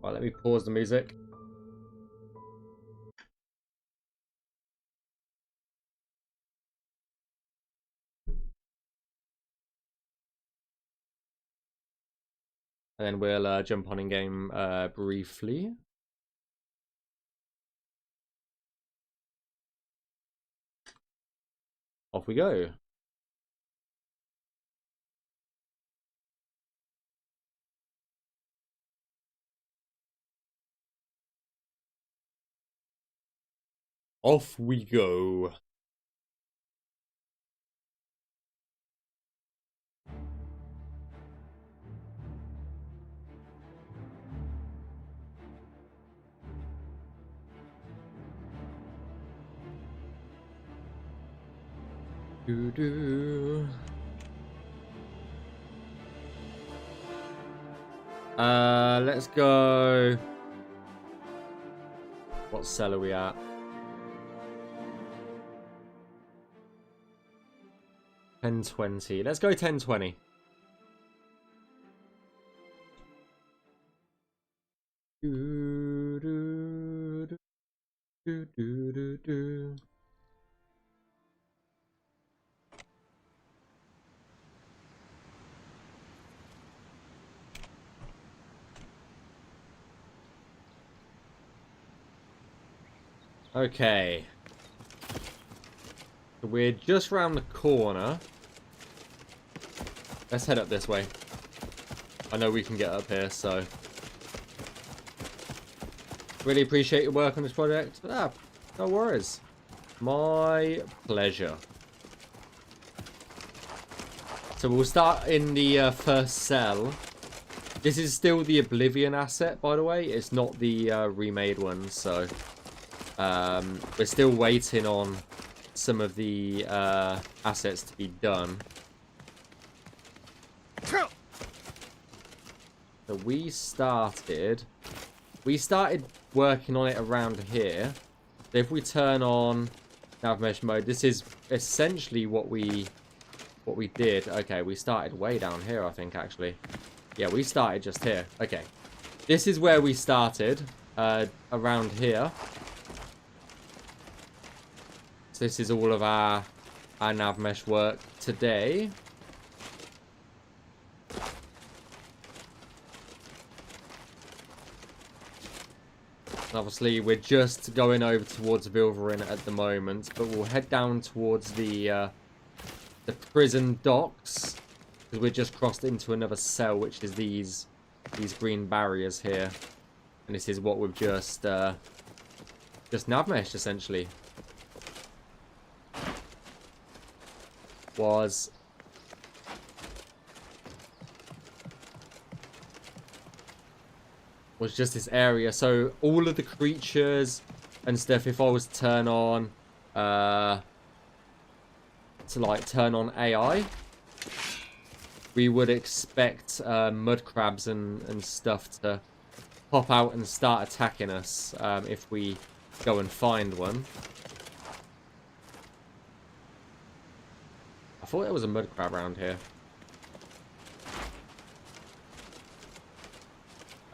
Right, let me pause the music. And then we'll jump on in game briefly. Off we go. Off we go. Doo-doo. Let's go. What cell are we at? 1020. Let's go 1020. Okay. So we're just round the corner. Let's head up this way. I know we can get up here, so really appreciate your work on this project. Ah, no worries. My pleasure. So we'll start in the first cell. This is still the Oblivion asset, by the way. It's not the remade one, so we're still waiting on some of the assets to be done. So we started working on it around here. So if we turn on Navmesh mode, this is essentially what we did. Okay, we started way down here, I think, actually. Yeah, we started just here. Okay. This is where we started, around here. So this is all of our Navmesh work today. Obviously, we're just going over towards Vilverin at the moment, but we'll head down towards the prison docks because we're just crossed into another cell, which is these green barriers here, and this is what we've just Navmeshed essentially. Was just this area. So all of the creatures and stuff, if I was to turn on turn on AI, we would expect mud crabs and stuff to pop out and start attacking us if we go and find one. I thought there was a mud crab around here.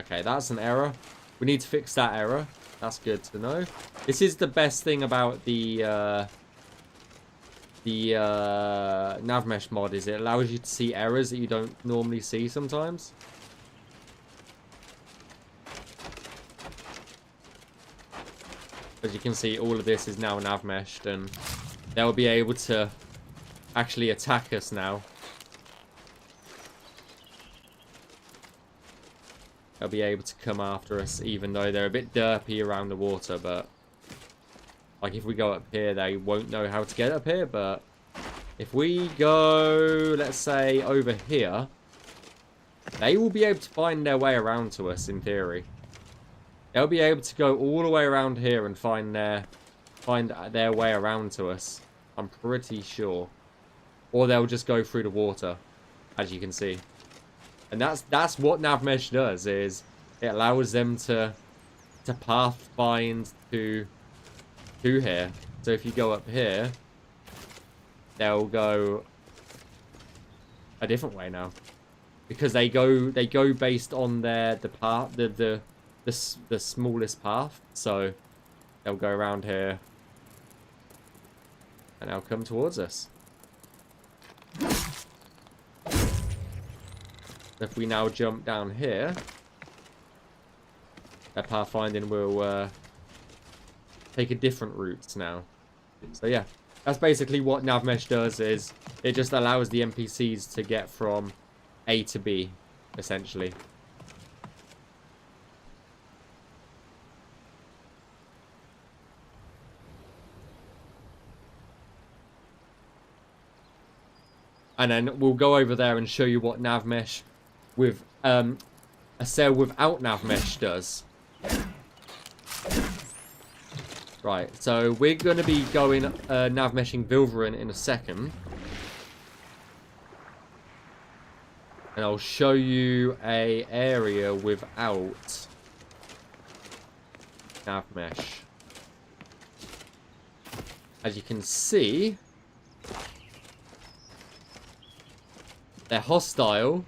Okay, that's an error. We need to fix that error. That's good to know. This is the best thing about the Navmesh mod, is it allows you to see errors that you don't normally see sometimes. As you can see, all of this is now Navmeshed, and they'll be able to actually attack us now. They'll be able to come after us, even though they're a bit derpy around the water, but like if we go up here, they won't know how to get up here, but If we go, let's say, over here, they will be able to find their way around to us, in theory. They'll be able to go all the way around here and find their way around to us. I'm pretty sure. Or they'll just go through the water, as you can see. And that's what Navmesh does, is it allows them to path find to here. So if you go up here, they'll go a different way now, because they go based on the path, the smallest path. So they'll go around here and they'll come towards us. If we now jump down here, their pathfinding will take a different route now. So yeah, that's basically what Navmesh does, is it just allows the NPCs to get from A to B, essentially. And then we'll go over there and show you what Navmesh with a cell without Navmesh does. Right, so we're going to be going Navmeshing Vilverin in a second. And I'll show you a area without Navmesh. As you can see, they're hostile,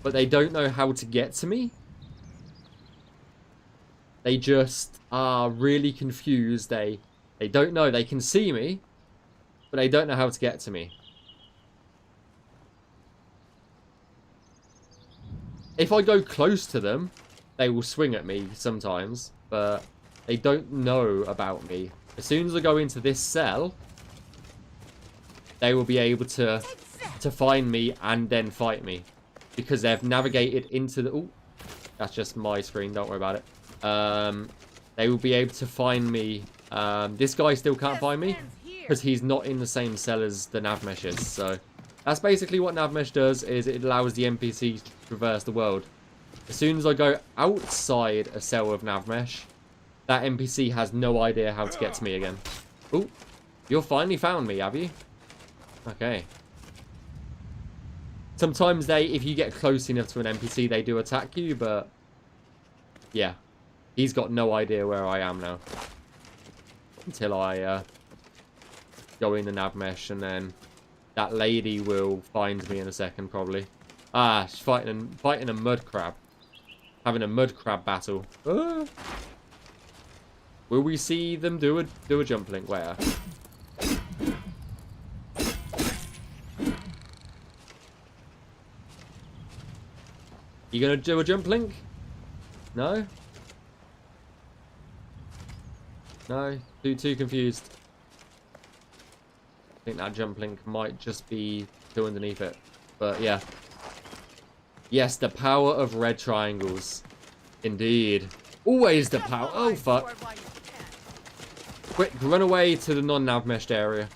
but they don't know how to get to me. They just are really confused. They don't know. They can see me, but they don't know how to get to me. If I go close to them, they will swing at me sometimes, but they don't know about me. As soon as I go into this cell, they will be able to find me and then fight me, because they've navigated into the... Oh, that's just my screen. Don't worry about it. They will be able to find me. This guy still can't find me because he's not in the same cell as the Navmesh is. So that's basically what Navmesh does, is it allows the NPCs to traverse the world. As soon as I go outside a cell of Navmesh, that NPC has no idea how to get to me again. Oh, you finally found me, have you? Okay. Sometimes if you get close enough to an NPC, they do attack you, but yeah. He's got no idea where I am now. Until I go in the Navmesh, and then that lady will find me in a second, probably. Ah, she's fighting a mud crab. Having a mud crab battle. Ah. Will we see them do a jump link? Where? You gonna do a jump link? No? No? Too confused. I think that jump link might just be too underneath it. But yeah. Yes, the power of red triangles. Indeed. Always the power. Oh, fuck. Quick, run away to the non-Navmeshed area.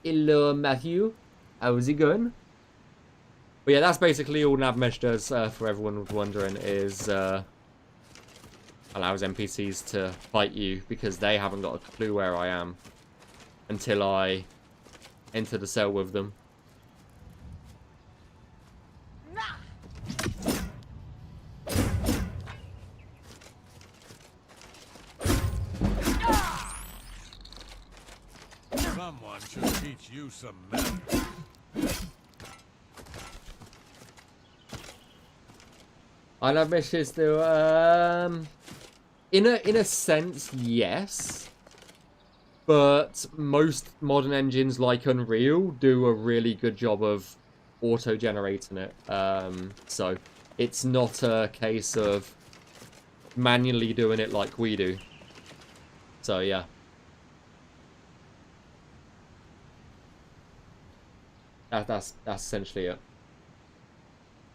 Hello, Matthew. How's it going? But yeah, that's basically all Navmesh does, for everyone wondering, is allows NPCs to fight you, because they haven't got a clue where I am until I enter the cell with them. Someone should teach you some manners. I love missions though. In a sense, yes. But most modern engines like Unreal do a really good job of auto-generating it. So it's not a case of manually doing it like we do. So yeah. That's essentially it.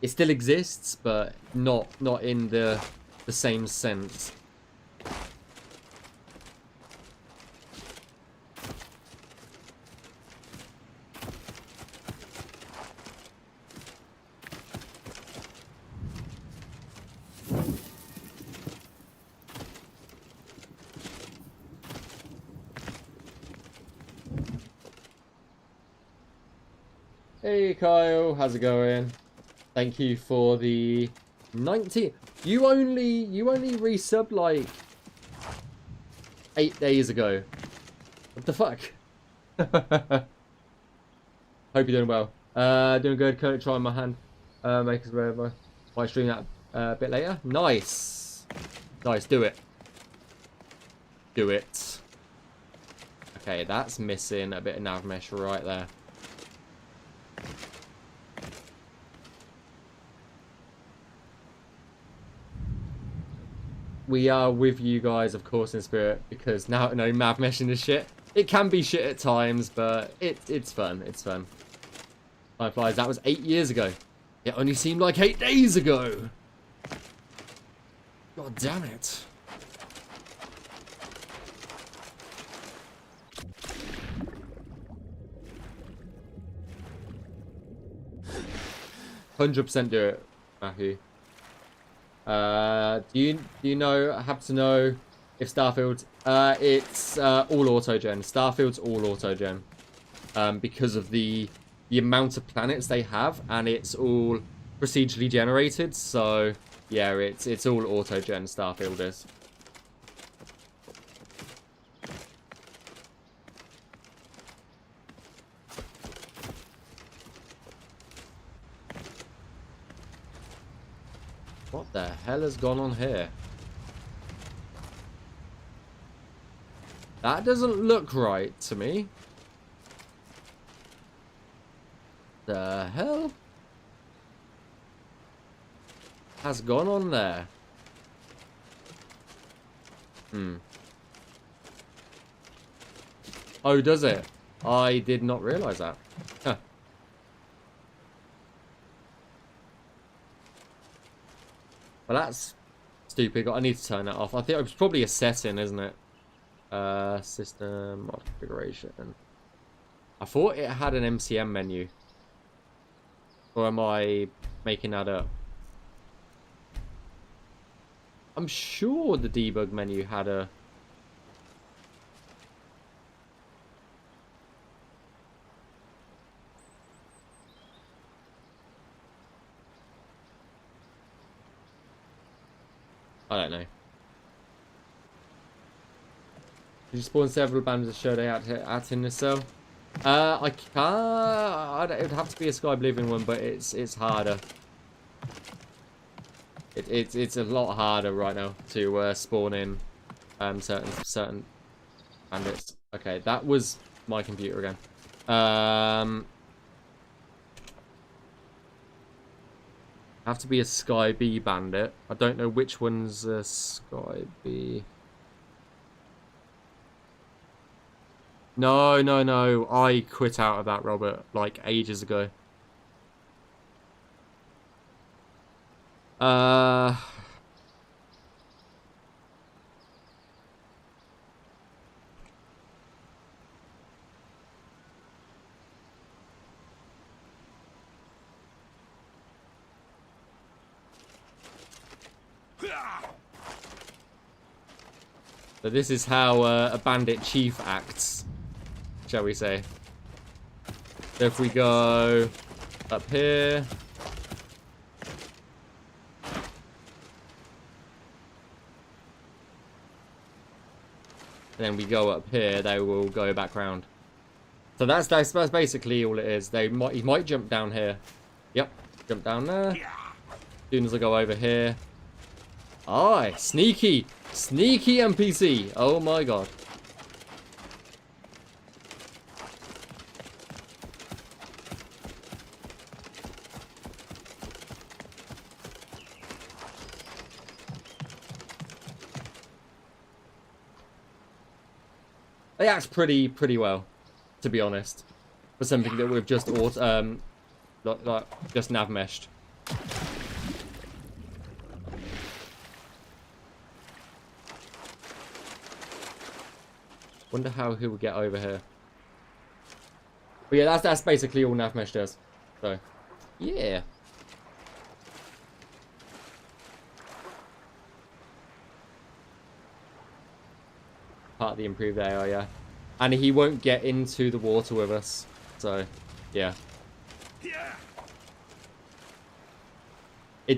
It still exists, but not in the the same sense. Hey Kyle, how's it going? Thank you for the 19. You only resubbed like 8 days ago. What the fuck? Hope you're doing well. Doing good. Currently trying my hand. Make us aware. Might stream that a bit later. Nice. Nice. Do it. Do it. Okay, that's missing a bit of Navmesh right there. We are with you guys, of course, in spirit, because now, no, Navmeshing is shit. It can be shit at times, but it's fun. It's fun. Time flies. That was 8 years ago. It only seemed like 8 days ago. God damn it. %100% do it, Matthew. Do you know? Have to know if Starfield. It's all autogen. Starfield's all autogen. Because of the amount of planets they have, and it's all procedurally generated. So yeah, it's all autogen. Starfield is. What the hell has gone on here? That doesn't look right to me. The hell has gone on there? Oh, does it? I did not realize that. Huh. Well, that's stupid. I need to turn that off. I think it's probably a setting, isn't it? System configuration. I thought it had an MCM menu. Or am I making that up? I'm sure the debug menu had a... I don't know. Did you spawn several bands of show they at in the cell? I can't. It would have to be a Skyblivion one, but it's harder. It's a lot harder right now to spawn in certain bandits. Okay, that was my computer again. Have to be a Sky B bandit. I don't know which one's a Sky B. No. I quit out of that, Robert, like ages ago. So this is how a bandit chief acts, shall we say. So if we go up here. Then we go up here, they will go back round. So that's basically all it is. He might jump down here. Yep, jump down there. As soon as I go over here. Aye, sneaky NPC. Oh my god. They act pretty well, to be honest, for something that we've just just Navmeshed. Wonder how he will get over here. But yeah, that's basically all Navmesh does. So, yeah. Part of the improved AI, yeah. And he won't get into the water with us. So, yeah.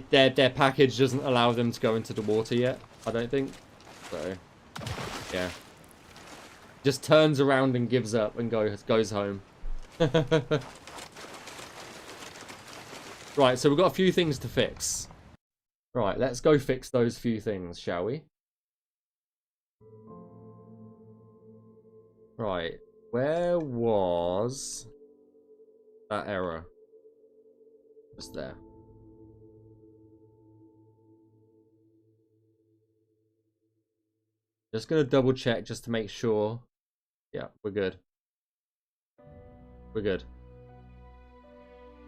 Their package doesn't allow them to go into the water yet, I don't think. So, yeah. Just turns around and gives up and goes home. Right, so we've got a few things to fix. Right, let's go fix those few things, shall we? Right, where was that error? Just there. Just gonna double check just to make sure. Yeah, we're good. We're good.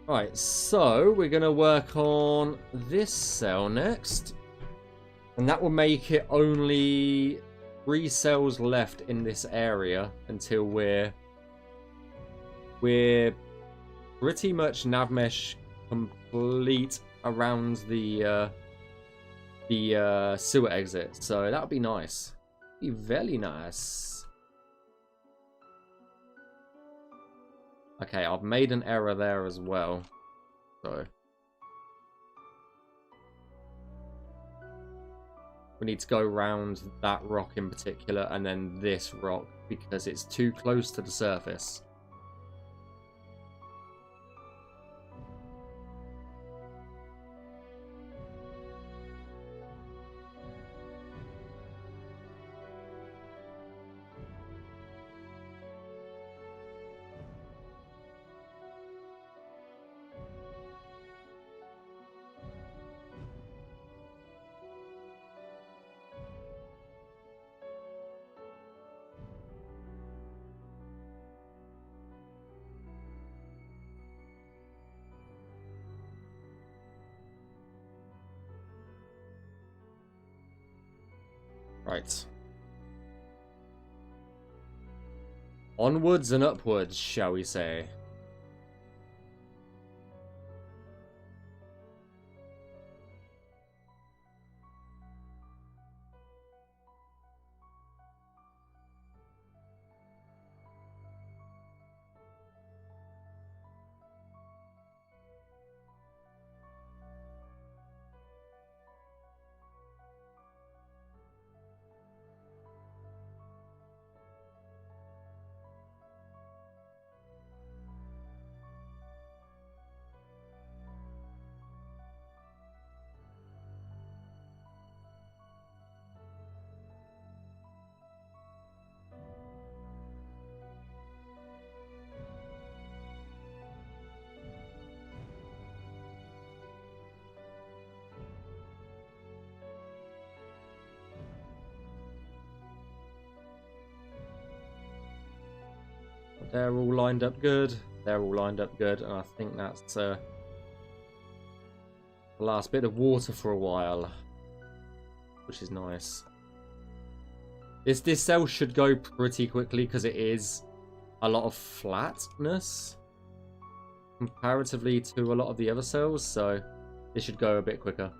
Right, so we're gonna work on this cell next. And that will make it only 3 cells left in this area until we're pretty much Navmesh complete around the sewer exit. So that would be nice. Be very nice. Okay, I've made an error there as well. So we need to go around that rock in particular and then this rock because it's too close to the surface. Right. Onwards and upwards, shall we say. They're all lined up good. They're all lined up good, and I think that's the last bit of water for a while, which is nice. This cell should go pretty quickly because it is a lot of flatness comparatively to a lot of the other cells, so this should go a bit quicker.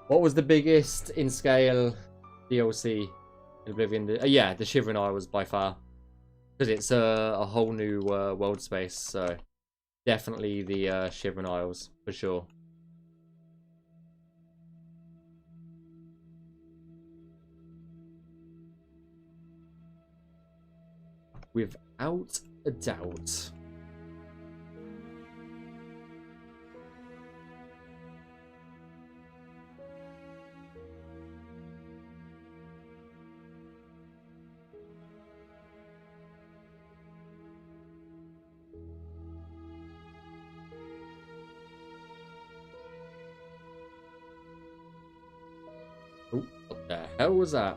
What was the biggest in scale DLC in Oblivion? Yeah, the Shivering Isle was by far, because it's a whole new world space, so definitely the Shivering Isles for sure. Without a doubt. Oh, what the hell was that?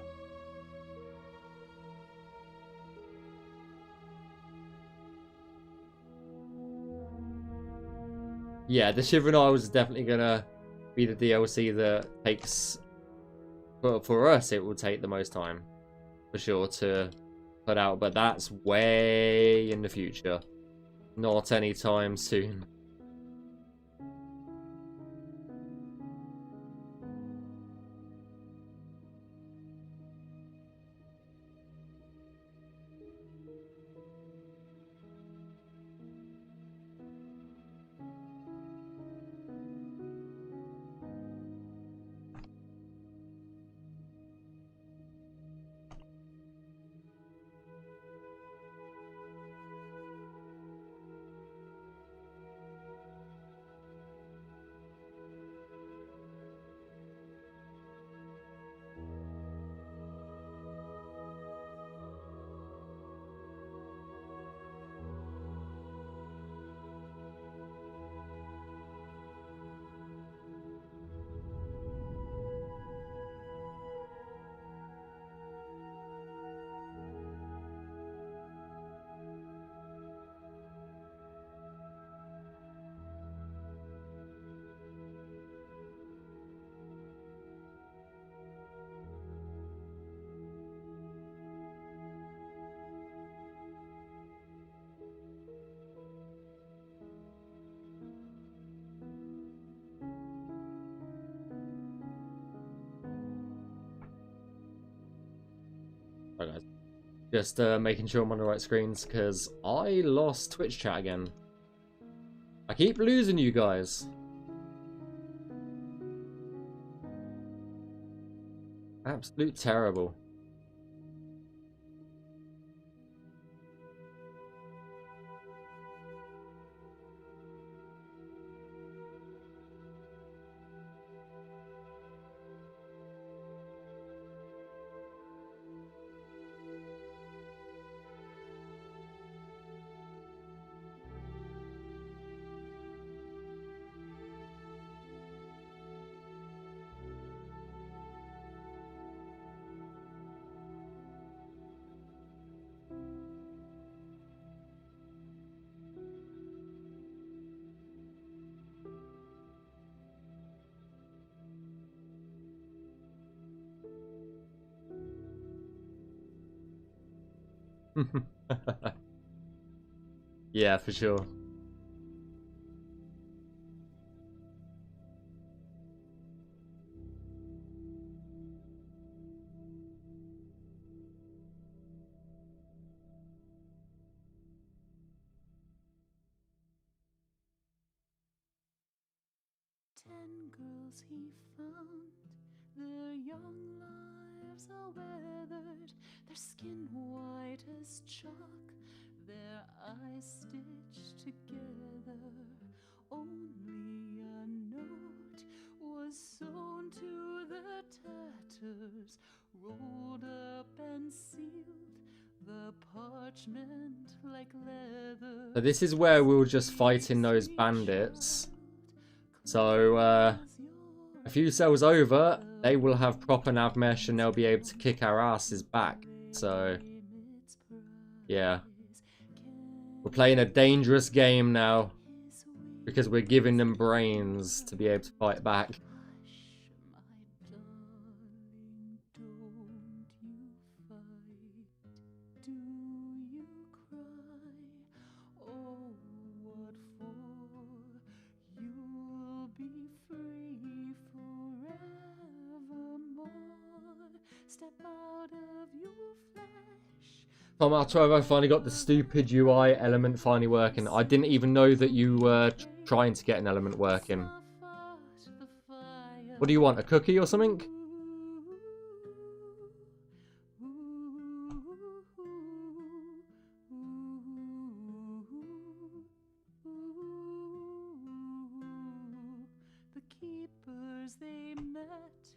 Yeah, the Shivering Isles is definitely gonna be the DLC that takes But for us, it will take the most time, for sure, to put out. But that's way in the future. Not anytime soon. Right, guys. Just making sure I'm on the right screens, because I lost Twitch chat again. I keep losing you guys. Absolute terrible. Yeah, for sure. Ten girls he found, their young lives are weathered, their skin white as chalk, their eyes stitched together. Only a note was sewn to the tatters, rolled up and sealed, the parchment like leather. So this is where we were just fighting those bandits. So, a few cells over, they will have proper Navmesh and they'll be able to kick our asses back. So, yeah. We're playing a dangerous game now, because we're giving them brains to be able to fight back. Tom, after I finally got the stupid UI element finally working. I didn't even know that you were trying to get an element working. What do you want, a cookie or something? The keepers they met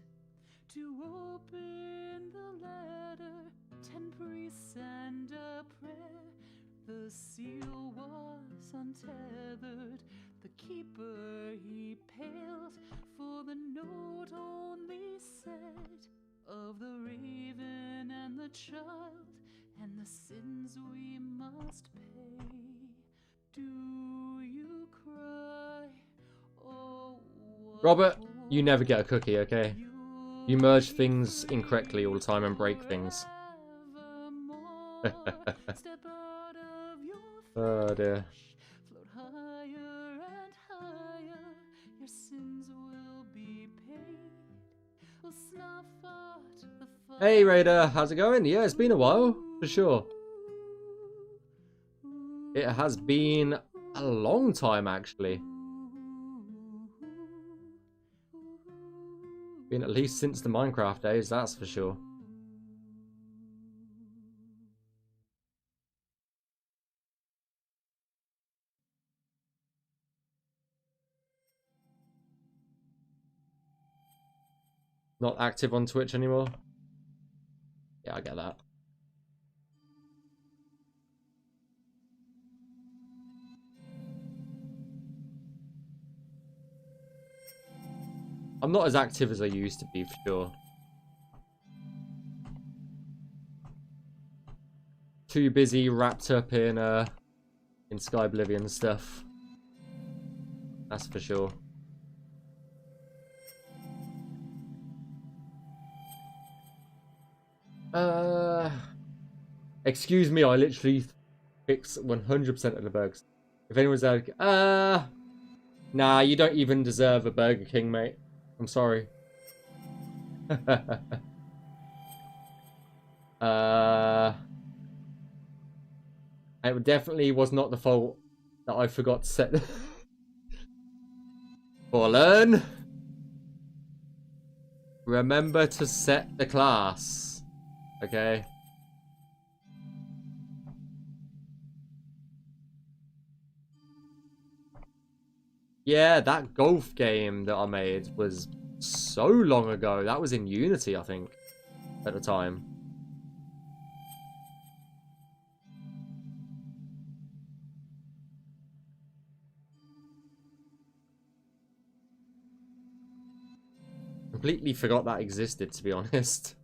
to open the letter, 10 priests and a prayer. The seal was untethered, the keeper he paled, for the note only said of the raven and the child, and the sins we must pay. Do you cry? Oh, Robert, you never get a cookie, okay? You merge things incorrectly all the time and break things. Oh dear. Float higher and higher, your sins will be paid. We'll snuff out the fire. Hey Raider, how's it going? Yeah, it's been a while, for sure. It has been a long time, actually. Been at least since the Minecraft days, that's for sure. Not active on Twitch anymore. Yeah, I get that. I'm not as active as I used to be, for sure. Too busy, wrapped up in Skyblivion stuff. That's for sure. Excuse me, I literally fix 100% of the bugs. If anyone's like, nah, you don't even deserve a Burger King, mate. I'm sorry. It definitely was not the fault that I forgot to set. Fallen. Remember to set the class. Okay. Yeah, that golf game that I made was so long ago. That was in Unity, I think, at the time. Completely forgot that existed, to be honest.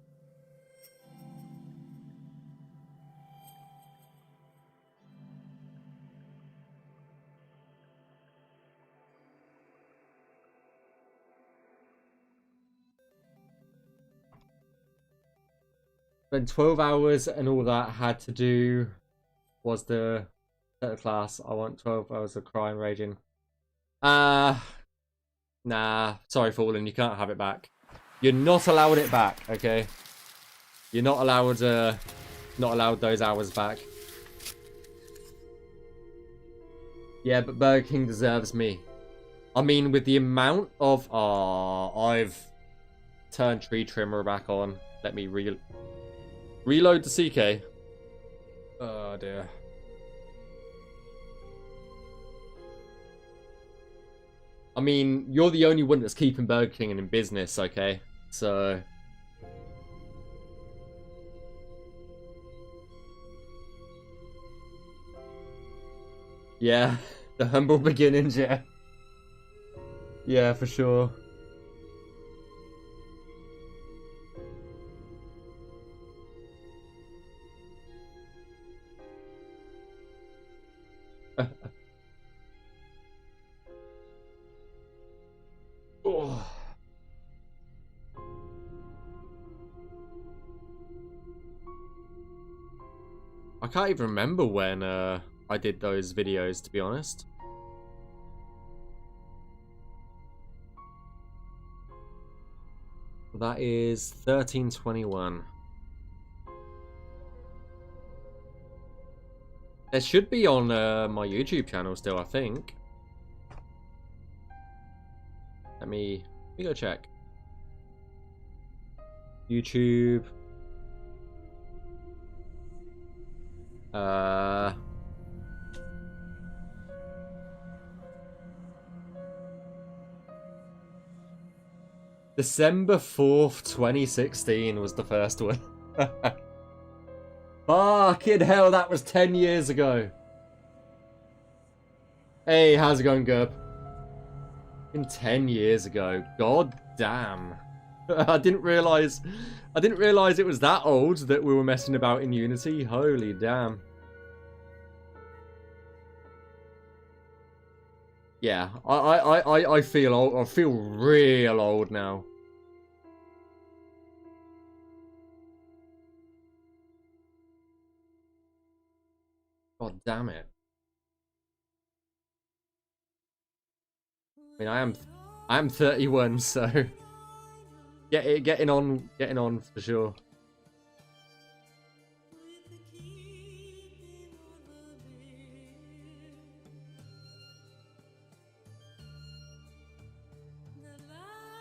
But 12 hours and all that had to do was the class. I want 12 hours of crying, raging. Nah. Sorry, Fallen, you can't have it back. You're not allowed it back, okay? You're not allowed those hours back. Yeah, but Burger King deserves me. I mean, with the amount of... I've turned tree trimmer back on. Let me reload the CK. Oh, dear. I mean, you're the only one that's keeping Burger King in business, okay? So... yeah, the humble beginnings, yeah. Yeah, for sure. Oh. I can't even remember when I did those videos, to be honest. That is 1321. It should be on my YouTube channel still, I think. Let me go check. YouTube. December 4th, 2016 was the first one. Fucking hell, that was 10 years ago. Hey, how's it going, Gerb? In 10 years ago. God damn. I didn't realize it was that old that we were messing about in Unity. Holy damn. Yeah, I feel old. I feel real old now. God damn it. I mean, I am 31, so getting on for sure.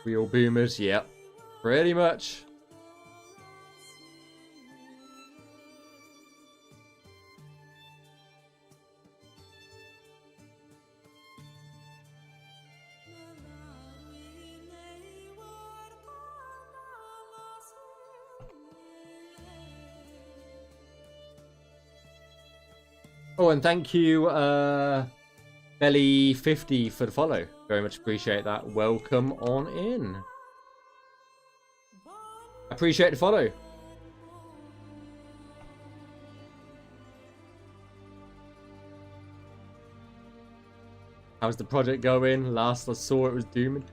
We all boomers, yep, pretty much. Oh, and thank you, Belly50 for the follow. Very much appreciate that. Welcome on in. Appreciate the follow. How's the project going? Last I saw it was doomed.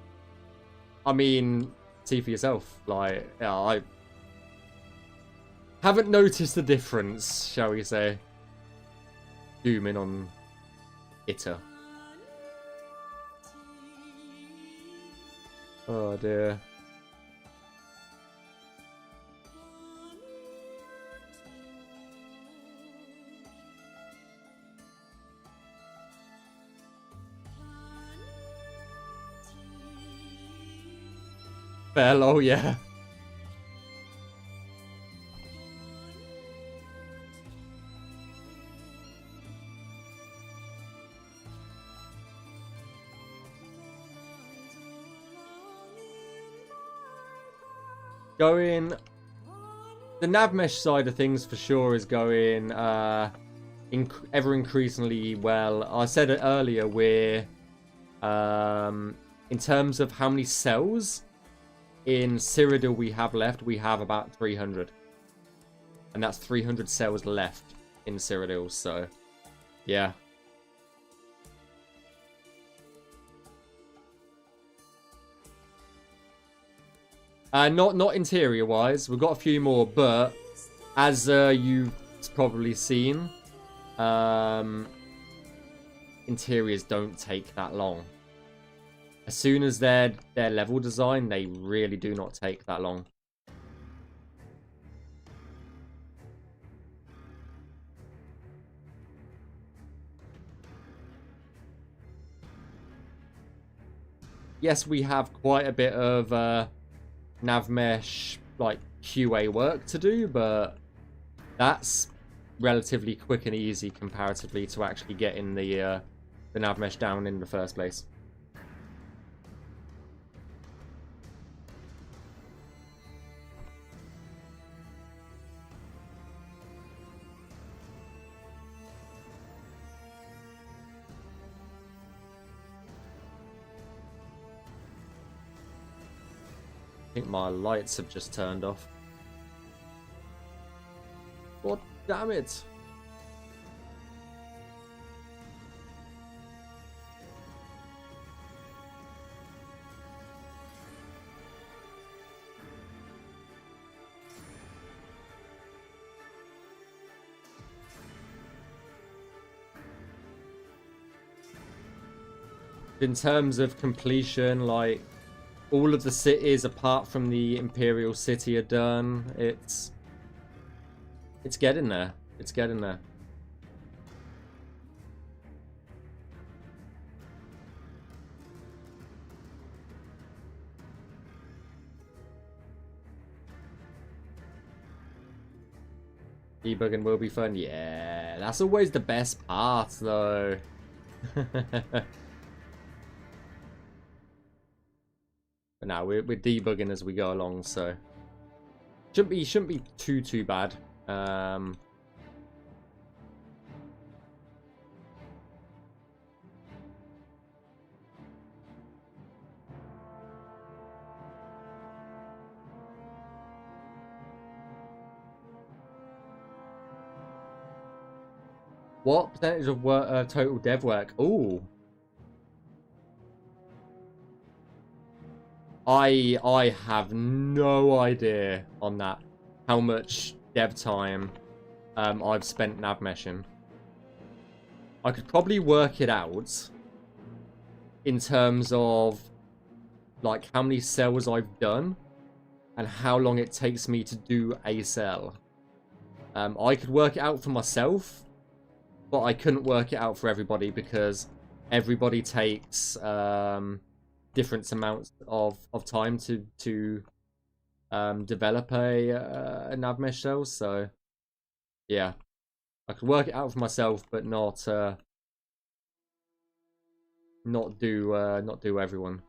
I mean, see for yourself. Like, yeah, I haven't noticed the difference, shall we say. Zoom in on Itter. Oh dear. Fair, oh yeah. Going, the Navmesh side of things for sure is going ever increasingly well. I said it earlier, we're in terms of how many cells in Cyrodiil we have left, we have about 300, and that's 300 cells left in Cyrodiil. So yeah. Not interior wise. We've got a few more, but as you've probably seen, interiors don't take that long. As soon as they're level design, they really do not take that long. Yes, we have quite a bit of Navmesh like QA work to do, but that's relatively quick and easy comparatively to actually getting the Navmesh down in the first place. I think my lights have just turned off. God damn it. In terms of completion, like, all of the cities apart from the Imperial city are done. It's getting there. It's getting there. Debugging will be fun. Yeah, that's always the best part, though. But now we're debugging as we go along, so shouldn't be too bad. What percentage of work, total dev work? Ooh. I have no idea on that, how much dev time I've spent Navmeshing. I could probably work it out in terms of like how many cells I've done and how long it takes me to do a cell. I could work it out for myself, but I couldn't work it out for everybody because everybody takes different amounts of time to develop a Navmesh cell. So yeah, I could work it out for myself, but not do everyone.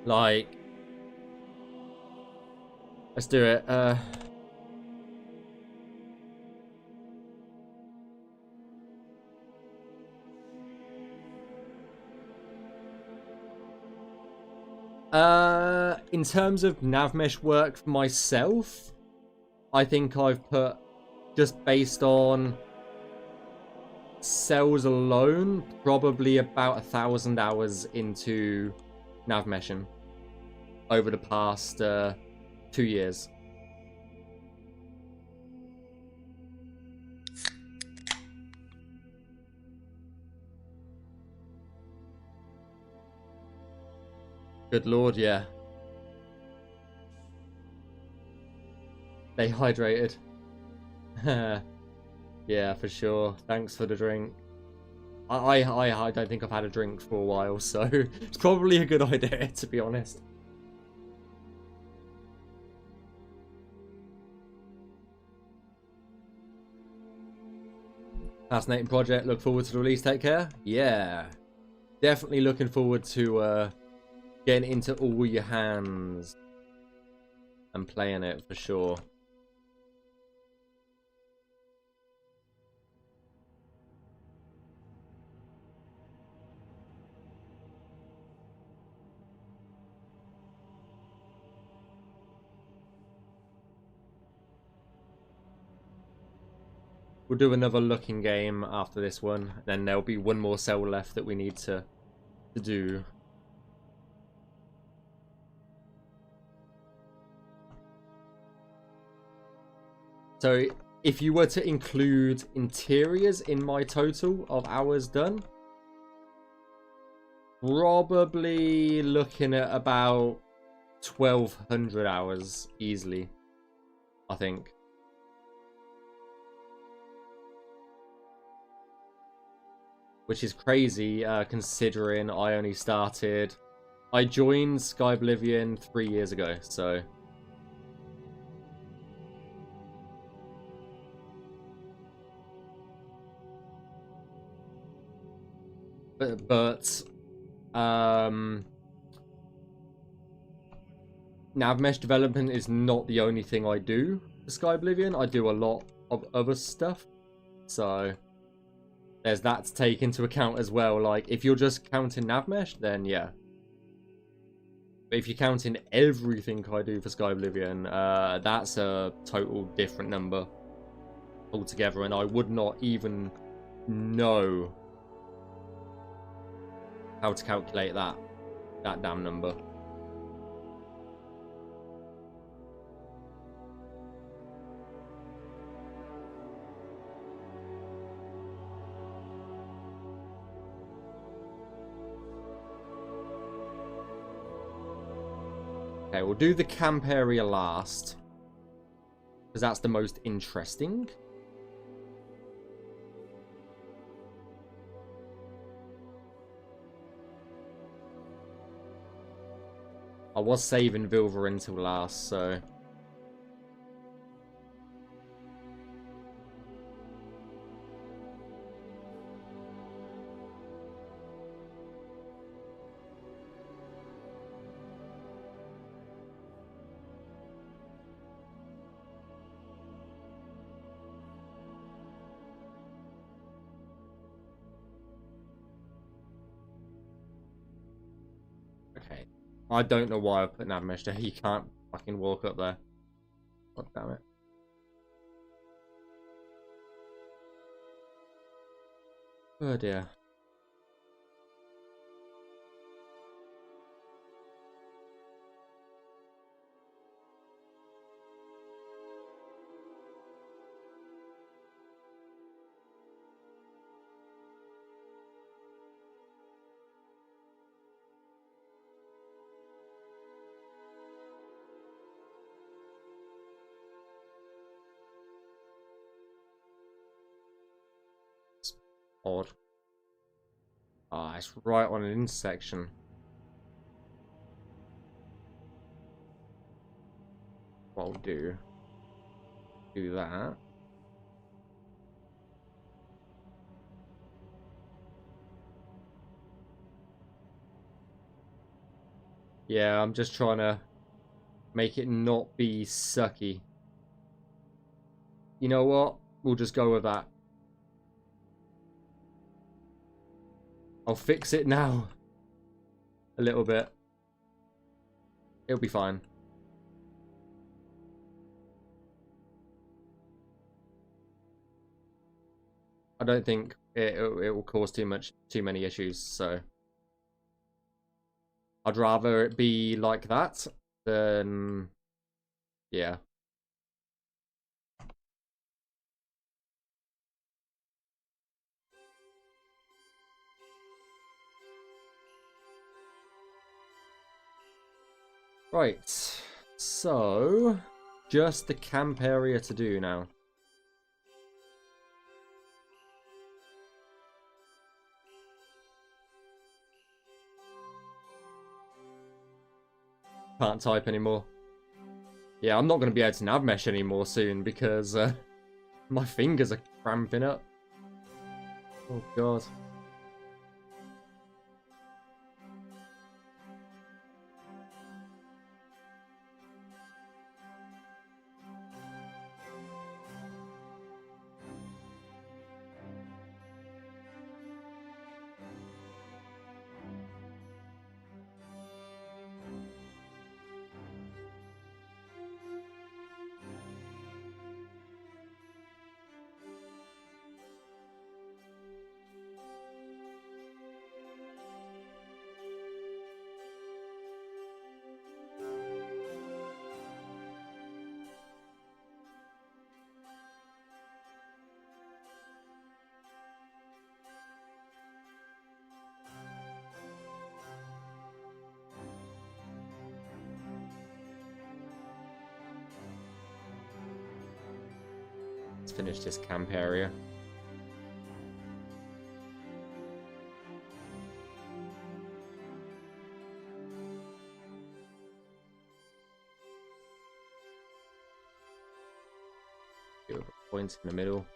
Like, let's do it. In terms of Navmesh work for myself, I think I've put, just based on cells alone, probably about 1,000 hours into Navmeshing over the past 2 years. Good lord, yeah. Stay hydrated. Yeah, for sure. Thanks for the drink. I don't think I've had a drink for a while, so it's probably a good idea, to be honest. Fascinating project. Look forward to the release. Take care. Yeah. Definitely looking forward to getting into all your hands and playing it for sure. We'll do another looking game after this one. Then there'll be one more cell left that we need to do. So if you were to include interiors in my total of hours done, probably looking at about 1,200 hours easily, I think. Which is crazy, considering I only started... I joined Skyblivion 3 years ago, so... But Navmesh development is not the only thing I do for Skyblivion. I do a lot of other stuff, so... There's that to take into account as well. Like, if you're just counting Navmesh, then yeah. But if you're counting everything I do for Skyblivion, that's a total different number altogether, and I would not even know how to calculate that damn number. Okay, we'll do the camp area last, because that's the most interesting. I was saving Vilver until last, so... Okay. I don't know why I put Navmesh there. You can't fucking walk up there. God damn it. Oh dear. It's odd. Ah, it's right on an intersection. What I'll do that. Yeah, I'm just trying to make it not be sucky. You know what? We'll just go with that. I'll fix it now. A little bit. It'll be fine. I don't think it will cause too many issues, so I'd rather it be like that than yeah. Right. So just the camp area to do now. Can't type anymore. Yeah, I'm not going to be able to Navmesh anymore soon because my fingers are cramping up. Oh god. Let's finish this camp area. Do a point in the middle.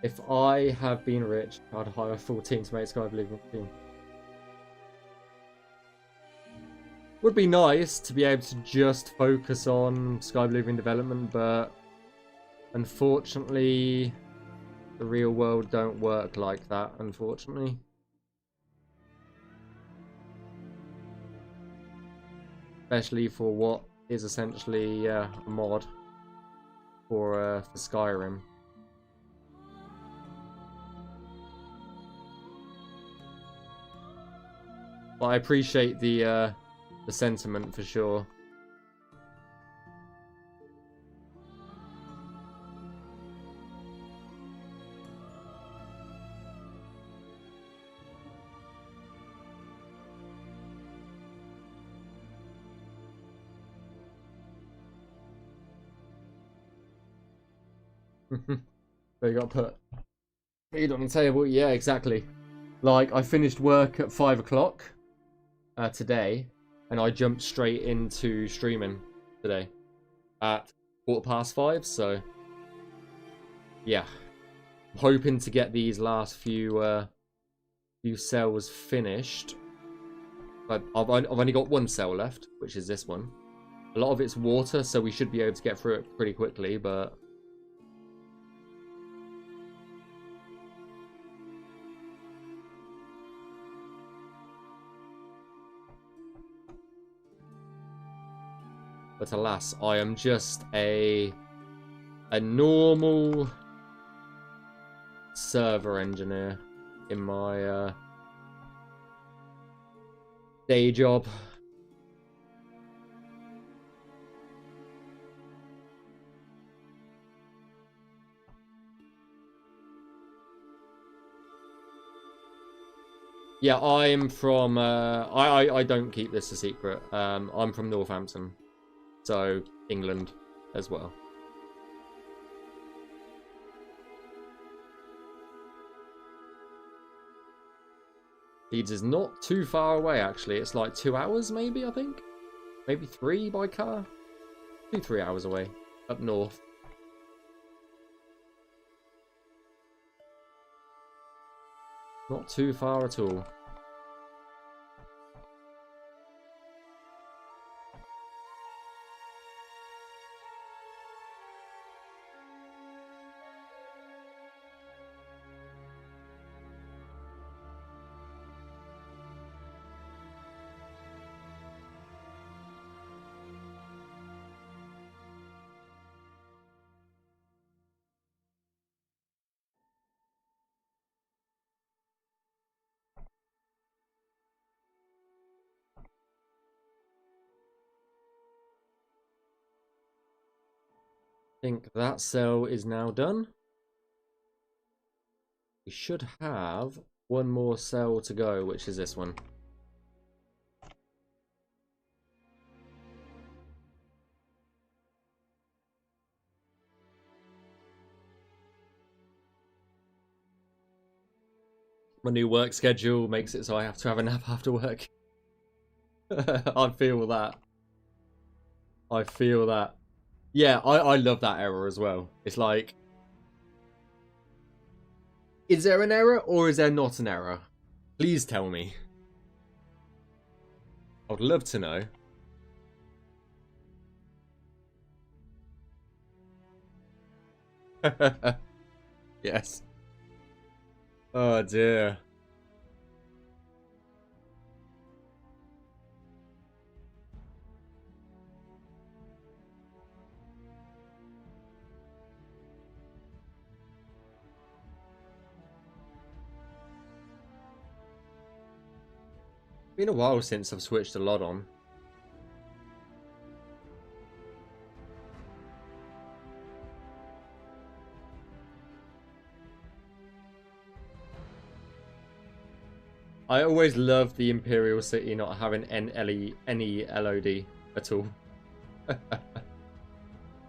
If I have been rich, I'd hire a full team to make Skyblivion team. Would be nice to be able to just focus on Skyblivion development, but unfortunately, the real world don't work like that, unfortunately. Especially for what is essentially a mod for Skyrim. But I appreciate the sentiment for sure. They got put food on the table. Yeah, exactly. Like, I finished work at 5 o'clock today, and I jumped straight into streaming today at 5:15. So, yeah, I'm hoping to get these last few cells finished. I've only got one cell left, which is this one. A lot of it's water, so we should be able to get through it pretty quickly, but... But alas, I am just a normal server engineer in my day job. Yeah, I'm from I don't keep this a secret. I'm from Northampton. So, England as well. Leeds is not too far away, actually. It's like 2 hours, maybe, I think? Maybe 3 by car? 2-3 hours away, up north. Not too far at all. I think that cell is now done. We should have one more cell to go, which is this one. My new work schedule makes it so I have to have a nap after work. I feel that. I feel that. Yeah, I love that error as well. It's like, is there an error or is there not an error? Please tell me. I'd love to know. Yes. Oh dear. Been a while since I've switched a lot on. I always loved the Imperial City not having any LOD at all.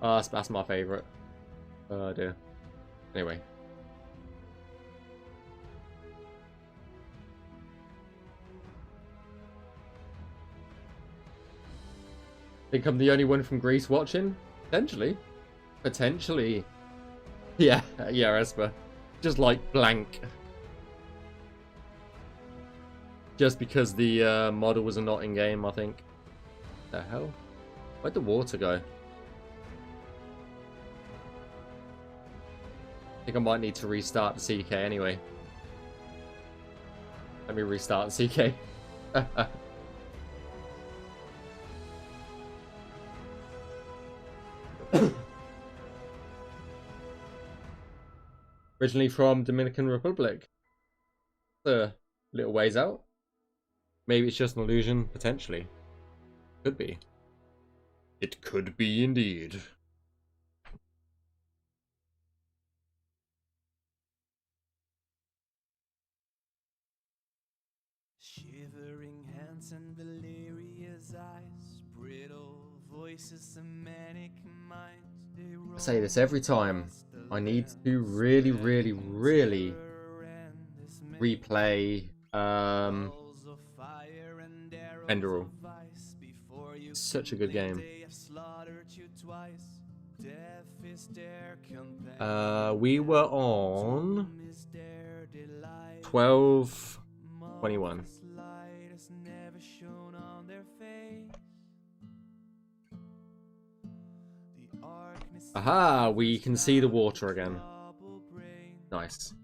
Oh, that's my favourite. Oh dear. Anyway. Think I'm the only one from Greece watching? Potentially. Potentially. Yeah, yeah, Esper. Just like blank. Just because the models are not in game, I think. The hell? Where'd the water go? I think I might need to restart the CK anyway. Let me restart the CK. Originally from Dominican Republic. A little ways out. Maybe it's just an illusion, potentially. Could be. It could be indeed. Shivering hands and delirious eyes, brittle voices and manic minds. I say this every time. I need to really replay Enderal. Such a good game. We were on 12:21. Aha, we can see the water again. Nice.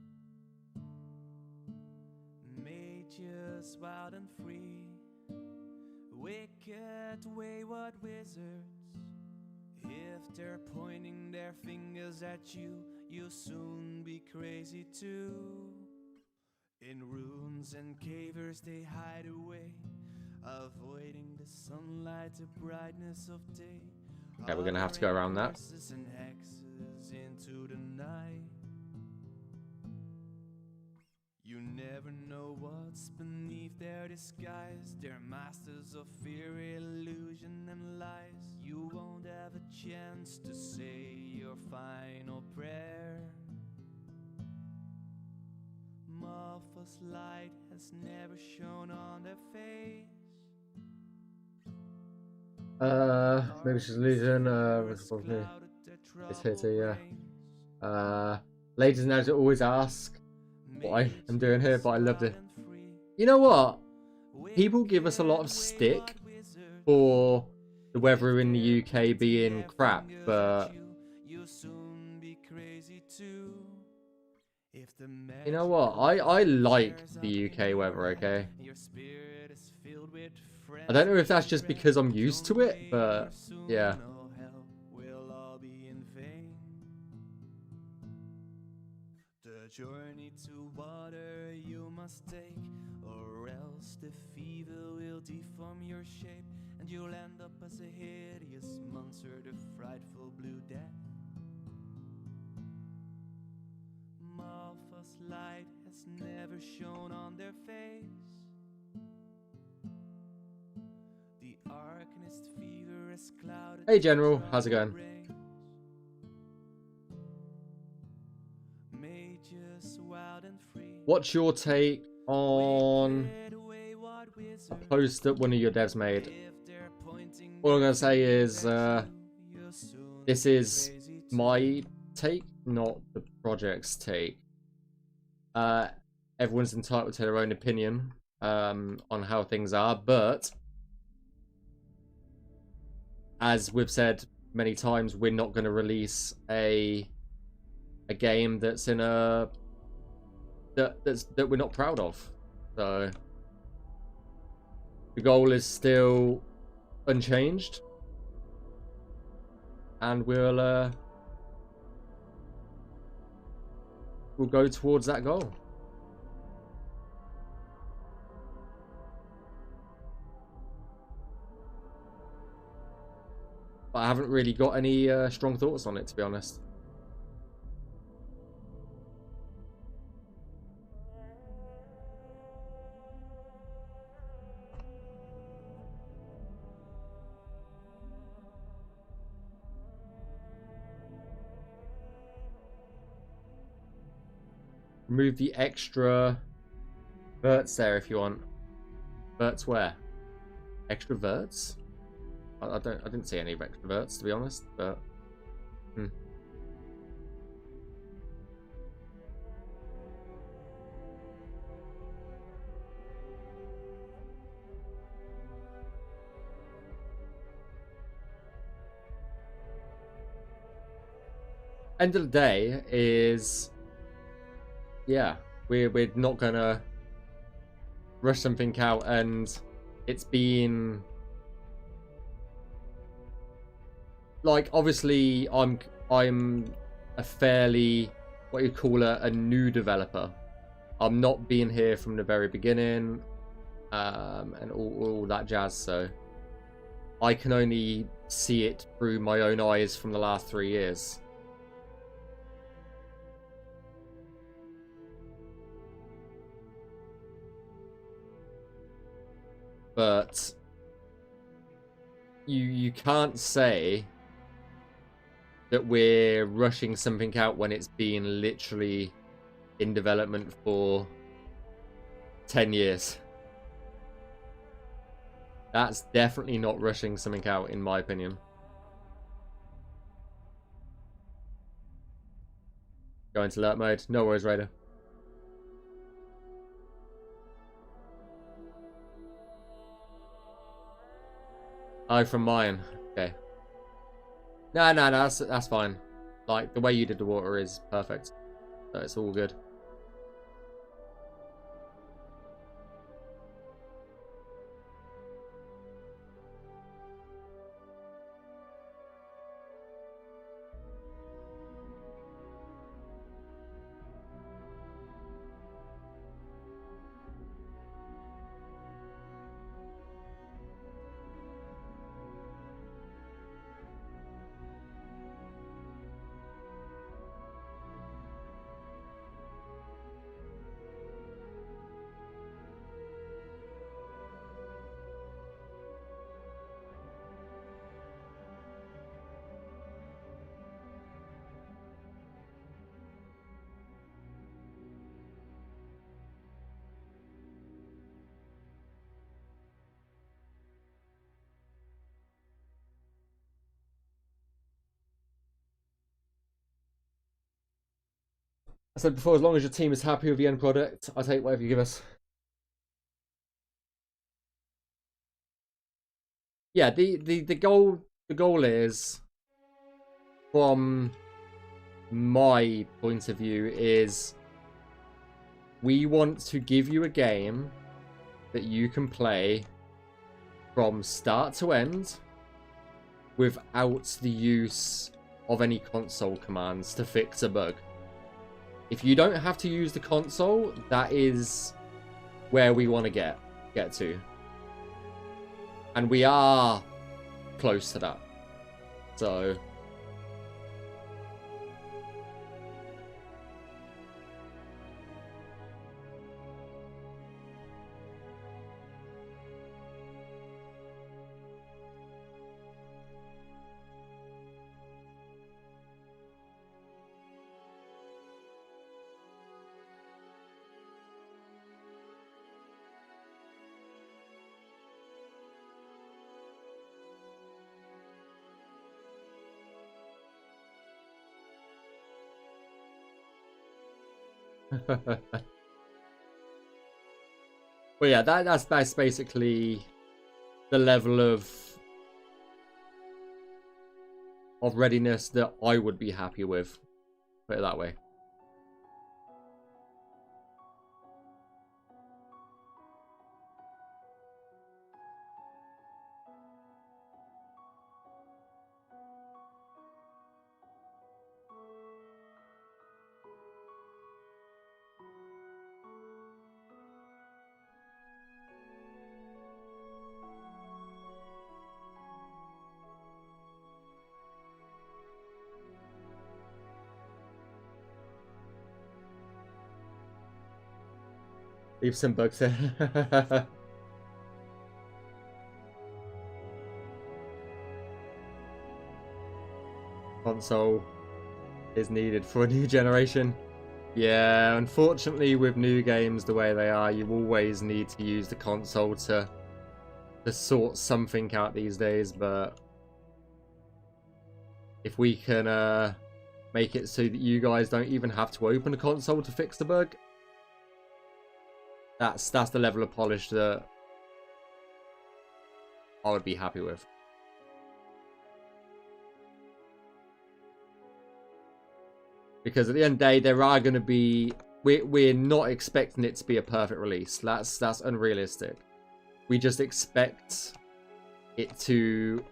Mages wild and free, wicked wayward wizards. If they're pointing their fingers at you, you'll soon be crazy too. In ruins and caves they hide away, avoiding the sunlight, the brightness of day. Okay, we're gonna have to go around that. And hexes into the night. You never know what's beneath their disguise. They're masters of fear, illusion, and lies. You won't have a chance to say your final prayer. Martha's light has never shone on their face. Maybe she's losing. It's here to, ladies and gentlemen always ask what I am doing here, but I loved it. You know what? People give us a lot of stick for the weather in the UK being crap, but you know what? I like the UK weather, okay? I don't know if that's just because I'm used to it, but yeah. The journey to water you must take, or else the fever will deform your shape, and you'll end up as a hideous monster, the frightful blue death. Martha's light has never shone on their face. The arcanist fever has clouded. Hey General, how's it going? What's your take on a post that one of your devs made? All I'm gonna say is this is my take, not the project's take. Everyone's entitled to their own opinion on how things are, but as we've said many times, we're not going to release a game that's in a that we're not proud of. So the goal is still unchanged, and we'll go towards that goal. But I haven't really got any strong thoughts on it, to be honest. Remove the extra verts there if you want. Verts where? Extra verts? I didn't see any extra verts, to be honest, but end of the day is, yeah, we're not gonna rush something out, and it's been like, obviously I'm a fairly, what you call a new developer. I'm not being here from the very beginning, and all that jazz, so I can only see it through my own eyes from the last 3 years. But you can't say that we're rushing something out when it's been literally in development for 10 years. That's definitely not rushing something out, in my opinion. Go into alert mode. No worries, Raider. Oh, from mine. Okay. No, that's fine. Like, the way you did the water is perfect. So it's all good. I said before, as long as your team is happy with the end product, I'll take whatever you give us. Yeah, the goal is, from my point of view, is we want to give you a game that you can play from start to end without the use of any console commands to fix a bug. If you don't have to use the console, that is where we want to get to. And we are close to that. So but yeah, that's basically the level of readiness that I would be happy with. Put it that way. Leave some bugs here. Console is needed for a new generation. Yeah, unfortunately with new games the way they are, you always need to use the console to sort something out these days, but if we can make it so that you guys don't even have to open a console to fix the bug, that's the level of polish that I would be happy with. Because at the end of the day, there are going to be... We're not expecting it to be a perfect release. That's unrealistic. We just expect it to...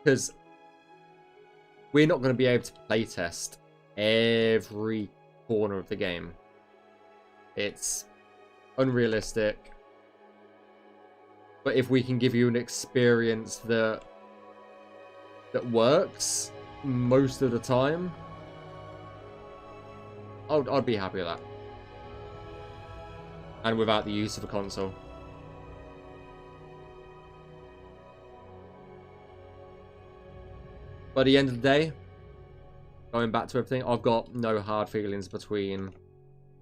Because we're not going to be able to playtest every corner of the game. It's unrealistic. But if we can give you an experience that works most of the time, I'd be happy with that. And without the use of a console. But at the end of the day, going back to everything. I've got no hard feelings between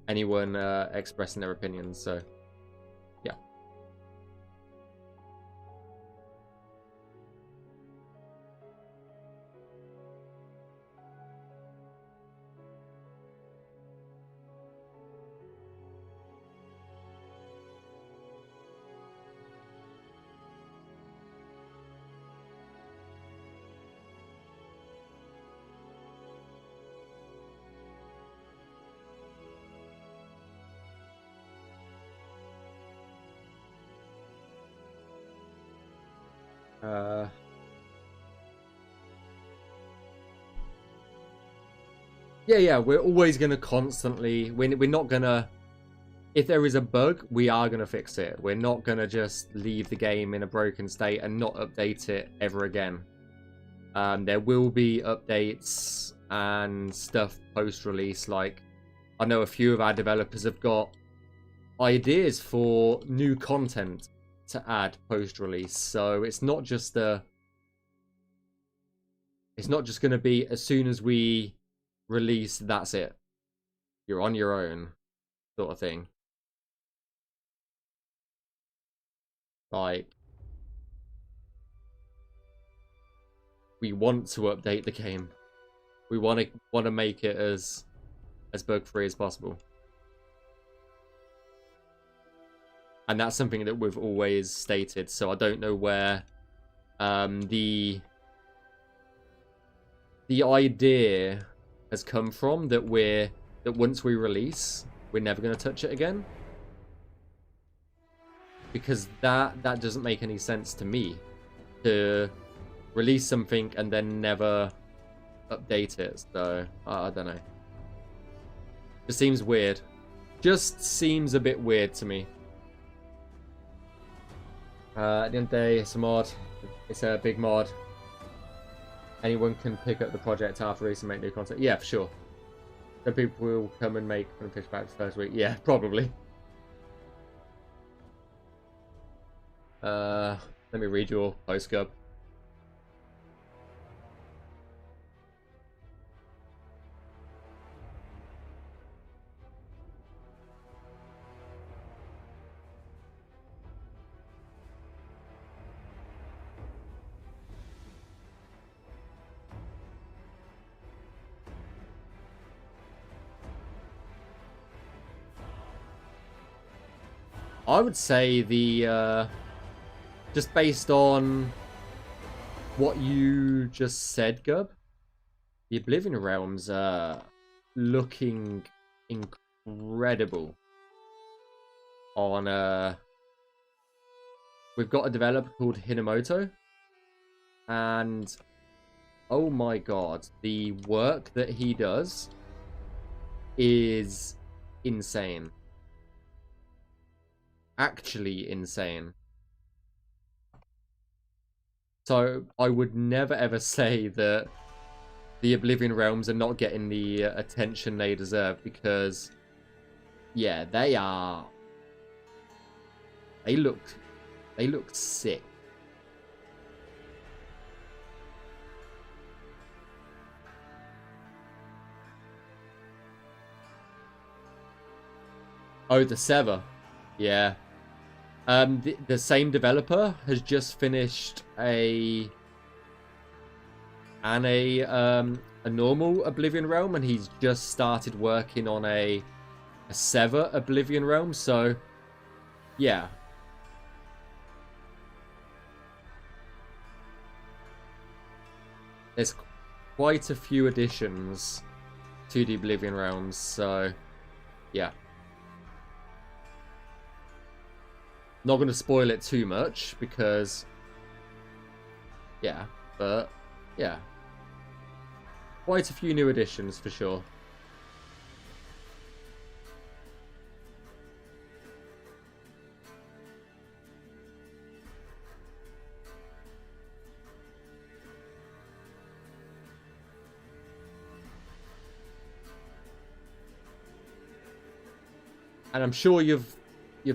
anyone expressing their opinions, so yeah. Yeah, we're always going to constantly... We're not going to... If there is a bug, we are going to fix it. We're not going to just leave the game in a broken state and not update it ever again. There will be updates and stuff post-release. Like, I know a few of our developers have got ideas for new content to add post-release. So it's not just a... It's not just going to be as soon as we release, that's it. You're on your own, sort of thing. Like, we want to update the game. We want to make it as bug-free as possible. And that's something that we've always stated. So I don't know where the idea has come from that once we release, we're never going to touch it again, because that doesn't make any sense to me, to release something and then never update it. So I don't know, it seems weird, just seems a bit weird to me. At the end of the day, it's a mod, it's a big mod. Anyone can pick up the project after release and make new content. Yeah, for sure. Some people will come and make and fish back the first week. Yeah, probably. Let me read your post, Gub. I would say just based on what you just said, Gub, the Oblivion Realms are looking incredible. On we've got a developer called Hinamoto, and oh my god, the work that he does is insane. Actually insane. So I would never ever say that the Oblivion Realms are not getting the attention they deserve, because yeah, they look sick. Oh, the Sever. Yeah. The same developer has just finished a normal Oblivion Realm, and he's just started working on a Sever Oblivion Realm. So, yeah. There's quite a few additions to the Oblivion Realms, so yeah. Not going to spoil it too much, because yeah, but yeah, quite a few new additions for sure. And I'm sure you've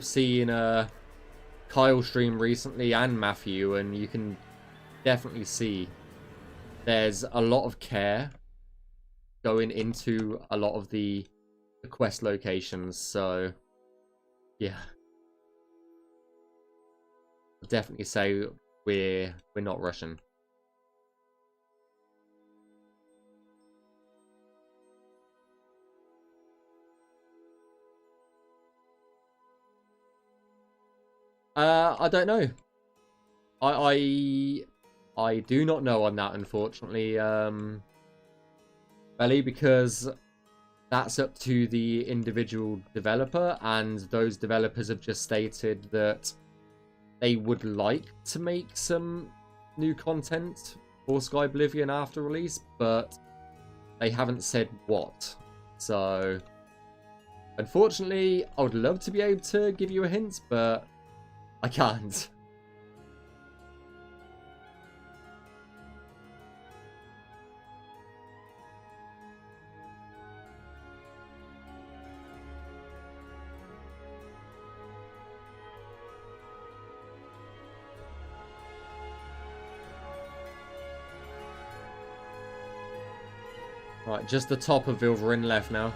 seen Kyle stream recently, and Matthew, and you can definitely see there's a lot of care going into a lot of the quest locations, so yeah. I'd definitely say we're not rushing. I don't know. I do not know on that, unfortunately, Belly, because that's up to the individual developer, and those developers have just stated that they would like to make some new content for Skyblivion after release, but they haven't said what. So, unfortunately, I would love to be able to give you a hint, but I can't. Right, just the top of Vilverin left now.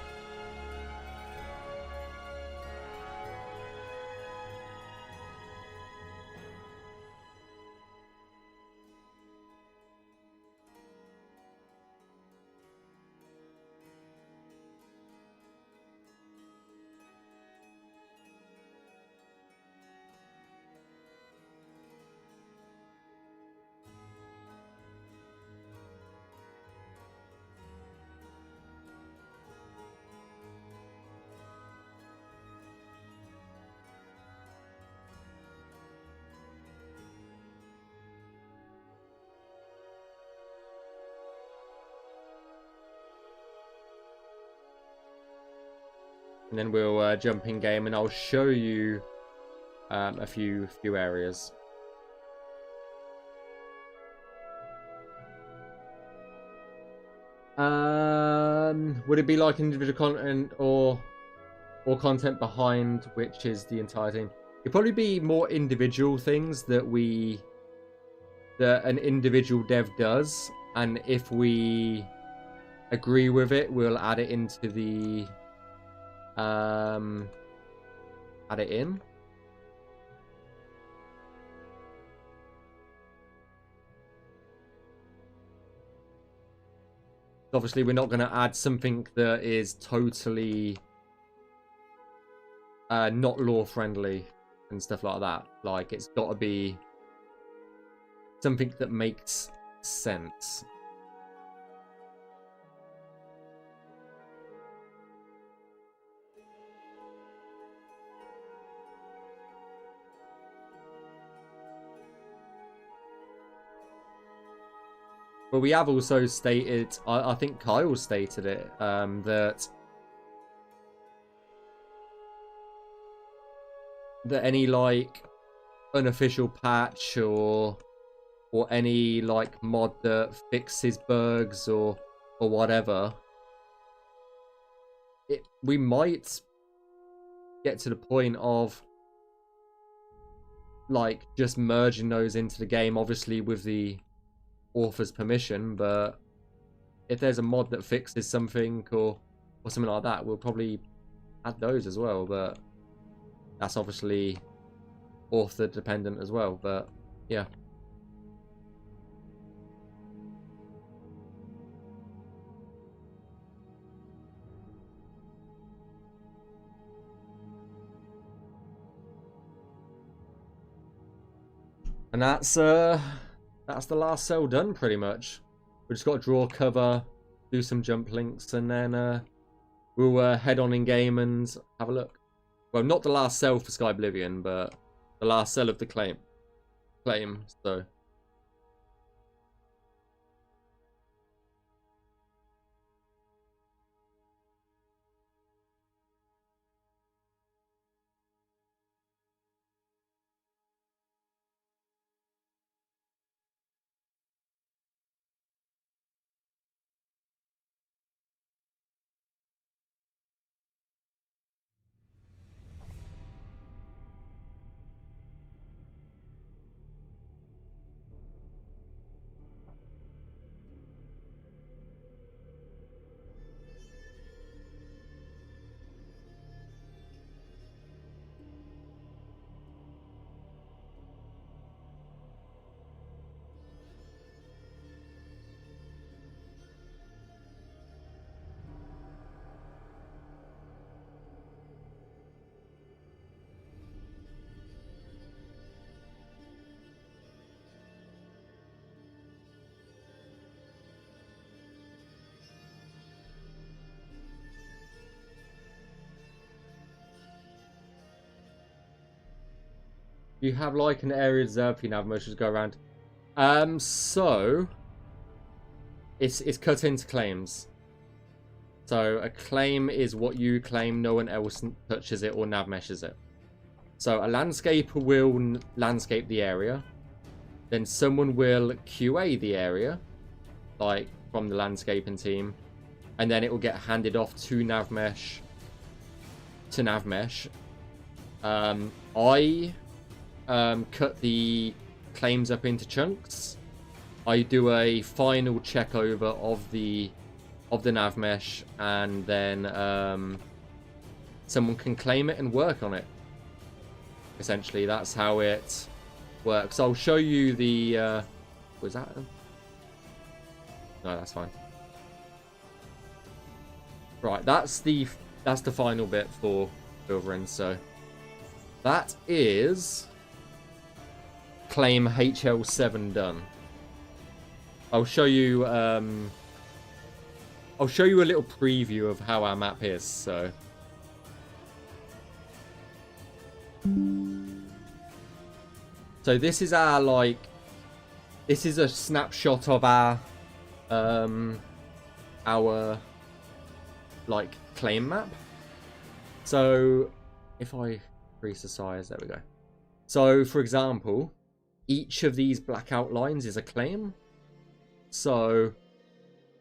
And then we'll jump in game, and I'll show you a few areas. Would it be like individual content or content behind, which is the entire team? It'd probably be more individual things that an individual dev does, and if we agree with it, we'll add it into the add it in. Obviously, we're not going to add something that is totally not lore friendly and stuff like that. Like, it's got to be something that makes sense. But we have also stated, I think Kyle stated it, that any like unofficial patch or any like mod that fixes bugs or whatever, we might get to the point of like just merging those into the game, obviously with the author's permission. But if there's a mod that fixes something or something like that, we'll probably add those as well. But that's obviously author dependent as well. But yeah. And that's the last cell done, pretty much. We just got to draw cover, do some jump links, and then we'll head on in game and have a look. Well, not the last cell for Skyblivion, but the last cell of the claim. So. You have like an area reserved for your Navmeshing to go around. So it's cut into claims. So a claim is what you claim, no one else touches it or Navmeshes it. So a landscaper will landscape the area. Then someone will QA the area, like from the landscaping team. And then it will get handed off to Navmesh. I cut the claims up into chunks. I do a final check over of the Navmesh, and then someone can claim it and work on it. Essentially, that's how it works. I'll show you the. Was that? No, that's fine. Right, that's the final bit for Silverin. So that is claim HL7 done. I'll show you a little preview of how our map is. So this is our this is a snapshot of our claim map. So if I increase the size, there we go. So for example, each of these black outlines is a claim. So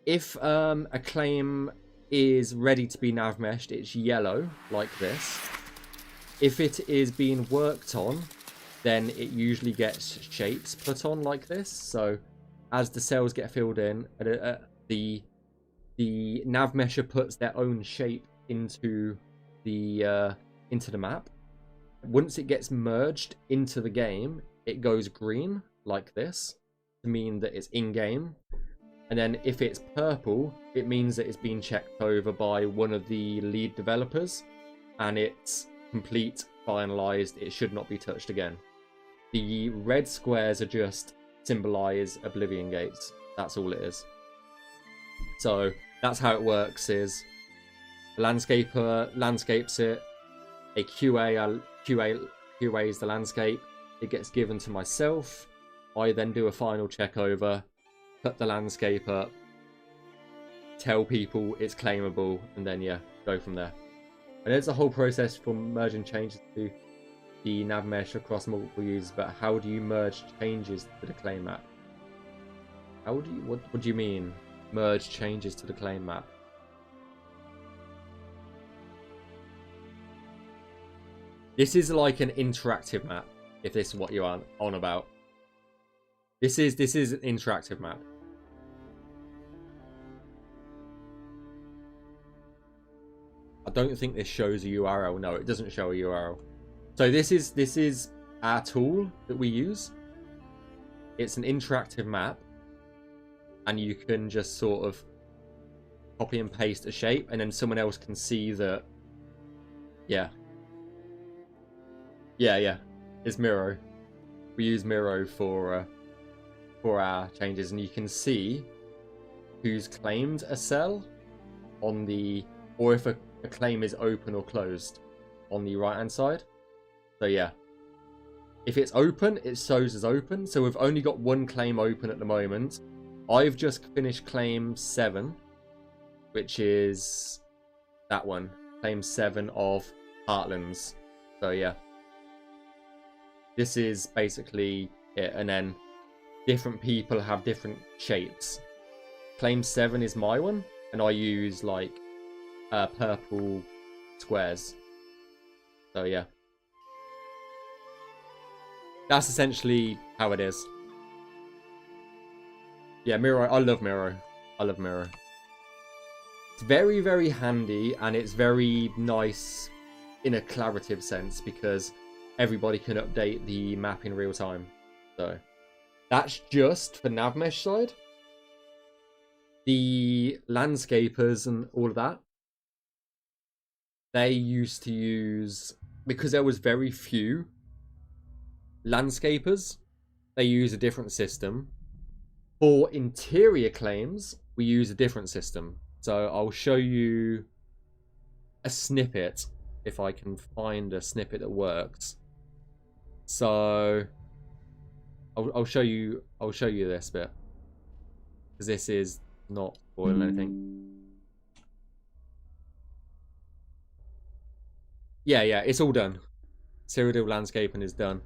if a claim is ready to be navmeshed, it's yellow like this. If it is being worked on, then it usually gets shapes put on like this. So as the cells get filled in, the navmesher puts their own shape into the map. Once it gets merged into the game, it goes green like this to mean that it's in game. And then if it's purple, it means that it's been checked over by one of the lead developers and it's complete, finalized, it should not be touched again. The red squares are just symbolize Oblivion gates. That's all it is. So that's how it works, is the landscaper landscapes it, a QAs the landscape, it gets given to myself, I then do a final check over, cut the landscape up, tell people it's claimable, and then yeah, go from there. And there's a whole process for merging changes to the navmesh across multiple users, but how do you merge changes to the claim map? How do you, what do you mean, merge changes to the claim map? This is like an interactive map, if this is what you're on about. This is an interactive map. I don't think this shows a URL. No, it doesn't show a URL. So this is our tool that we use. It's an interactive map, and you can just sort of copy and paste a shape, and then someone else can see that. Yeah. It's Miro. We use Miro for our changes, and you can see who's claimed a cell on the, or if a claim is open or closed on the right hand side. So yeah, if it's open, it shows as open. So we've only got one claim open at the moment. I've just finished claim 7, which is that one, claim 7 of Heartlands. So yeah, this is basically it, and then different people have different shapes. Claim 7 is my one, and I use like purple squares. So yeah, that's essentially how it is. Yeah, Miro, I love Miro. I love Miro. It's very, very handy, and it's very nice in a collaborative sense because everybody can update the map in real time. So that's just for Navmesh side. The landscapers and all of that, they used to use, because there was very few landscapers, they use a different system. For interior claims, we use a different system. So I'll show you a snippet, if I can find a snippet that works. So I'll show you this bit, because this is not spoiling anything. Yeah, it's all done. Cyrodiil landscaping is done.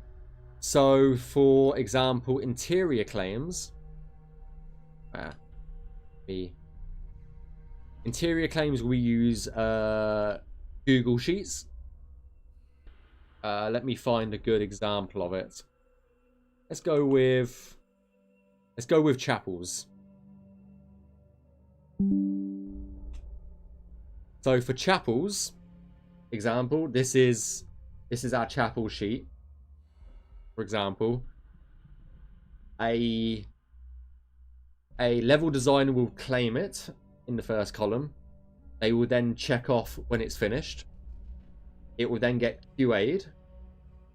So, for example, interior claims. Interior claims, we use Google Sheets. Let me find a good example of it. Let's go with chapels. So for chapels, example, this is our chapel sheet. For example, a level designer will claim it in the first column. They will then check off when it's finished. It will then get QA'd.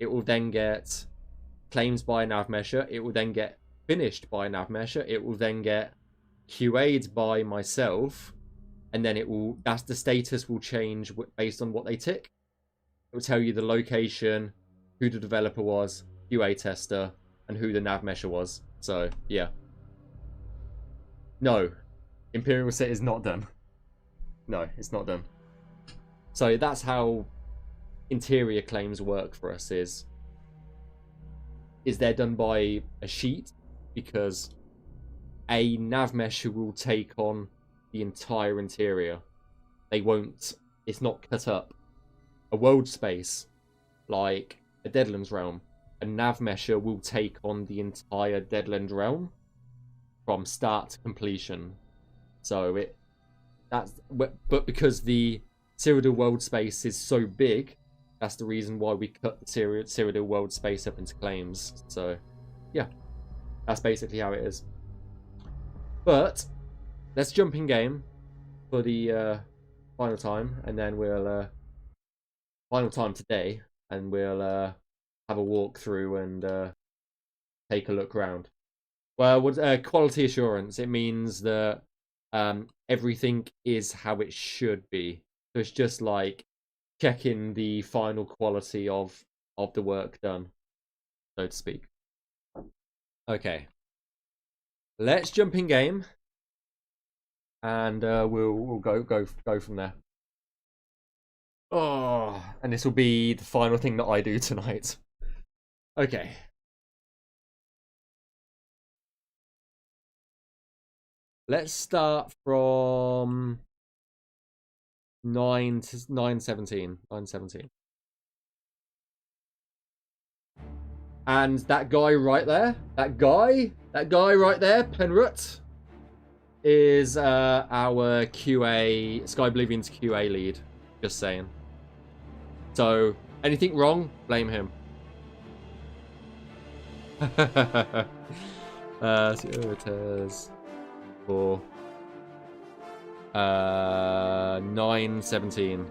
It will then get claims by a Navmesher. It will then get finished by a Navmesher. It will then get QA'd by myself. And then that's the status will change based on what they tick. It will tell you the location, who the developer was, QA tester, and who the Navmesher was. So, yeah. No. Imperial set is not done. No, it's not done. So that's how interior claims work for us, is they're done by a sheet, because a Navmesher will take on the entire interior. It's not cut up. A world space, like a Deadlands realm, a Navmesher will take on the entire Deadland realm from start to completion. So but because the Cyrodiil world space is so big, that's the reason why we cut the Cyrodiil world space up into claims. So, yeah, that's basically how it is. But let's jump in game for the final time, and then we'll final time today, and we'll have a walk through and take a look around. Well, what quality assurance? It means that everything is how it should be. So it's just like checking the final quality of the work done, so to speak. Okay, let's jump in game, and we'll go from there. Oh, and this will be the final thing that I do tonight. Okay. Let's start from 917. And that guy right there, that guy right there, Penrut, is our QA, Skyblivion's QA lead. Just saying. So, anything wrong, blame him. Servitors for 917.